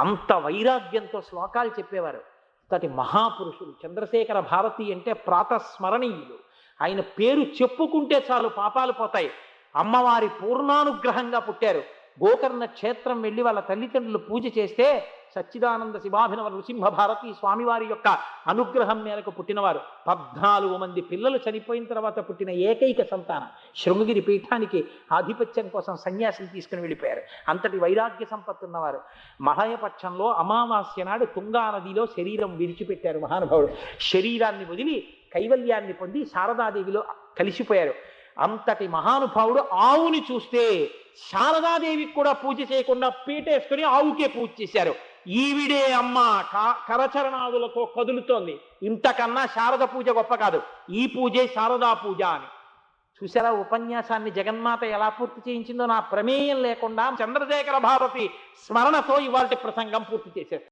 అంత వైరాగ్యంతో శ్లోకాలు చెప్పేవారు. అంతటి మహాపురుషులు. చంద్రశేఖర భారతి అంటే ప్రాతస్మరణీయులు. ఆయన పేరు చెప్పుకుంటే చాలు పాపాలు పోతాయి. అమ్మవారి పూర్ణానుగ్రహంగా పుట్టారు. గోకర్ణ క్షేత్రం వెళ్ళి వాళ్ళ తల్లిదండ్రులు పూజ చేస్తే సచ్చిదానంద శివాభినవ నృసింహ భారతి స్వామివారి యొక్క అనుగ్రహం మేరకు పుట్టినవారు. 14 మంది పిల్లలు చనిపోయిన తర్వాత పుట్టిన ఏకైక సంతానం. శృంగగిరి పీఠానికి ఆధిపత్యం కోసం సన్యాసిని తీసుకుని వెళ్ళిపోయారు. అంతటి వైరాగ్య సంపత్తి ఉన్నవారు. మలయపక్షంలో అమావాస్య నాడు తుంగా నదిలో శరీరం విడిచిపెట్టారు మహానుభావుడు. శరీరాన్ని వదిలి కైవల్యాన్ని పొంది శారదాదేవిలో కలిసిపోయారు. అంతటి మహానుభావుడు ఆవుని చూస్తే శారదాదేవికి కూడా పూజ చేయకుండా పీటేసుకుని ఆవుకే పూజ చేశారు. ఈవిడే అమ్మ కరచరణాదులతో కదులుతోంది, ఇంతకన్నా శారద పూజ గొప్ప కాదు, ఈ పూజే శారదా పూజ అని. చూసారా ఉపన్యాసాన్ని జగన్మాత ఎలా పూర్తి చేయించిందో? నా ప్రమేయం లేకుండా చంద్రశేఖర భారతి స్మరణతో ఇవాళ ప్రసంగం పూర్తి చేశారు.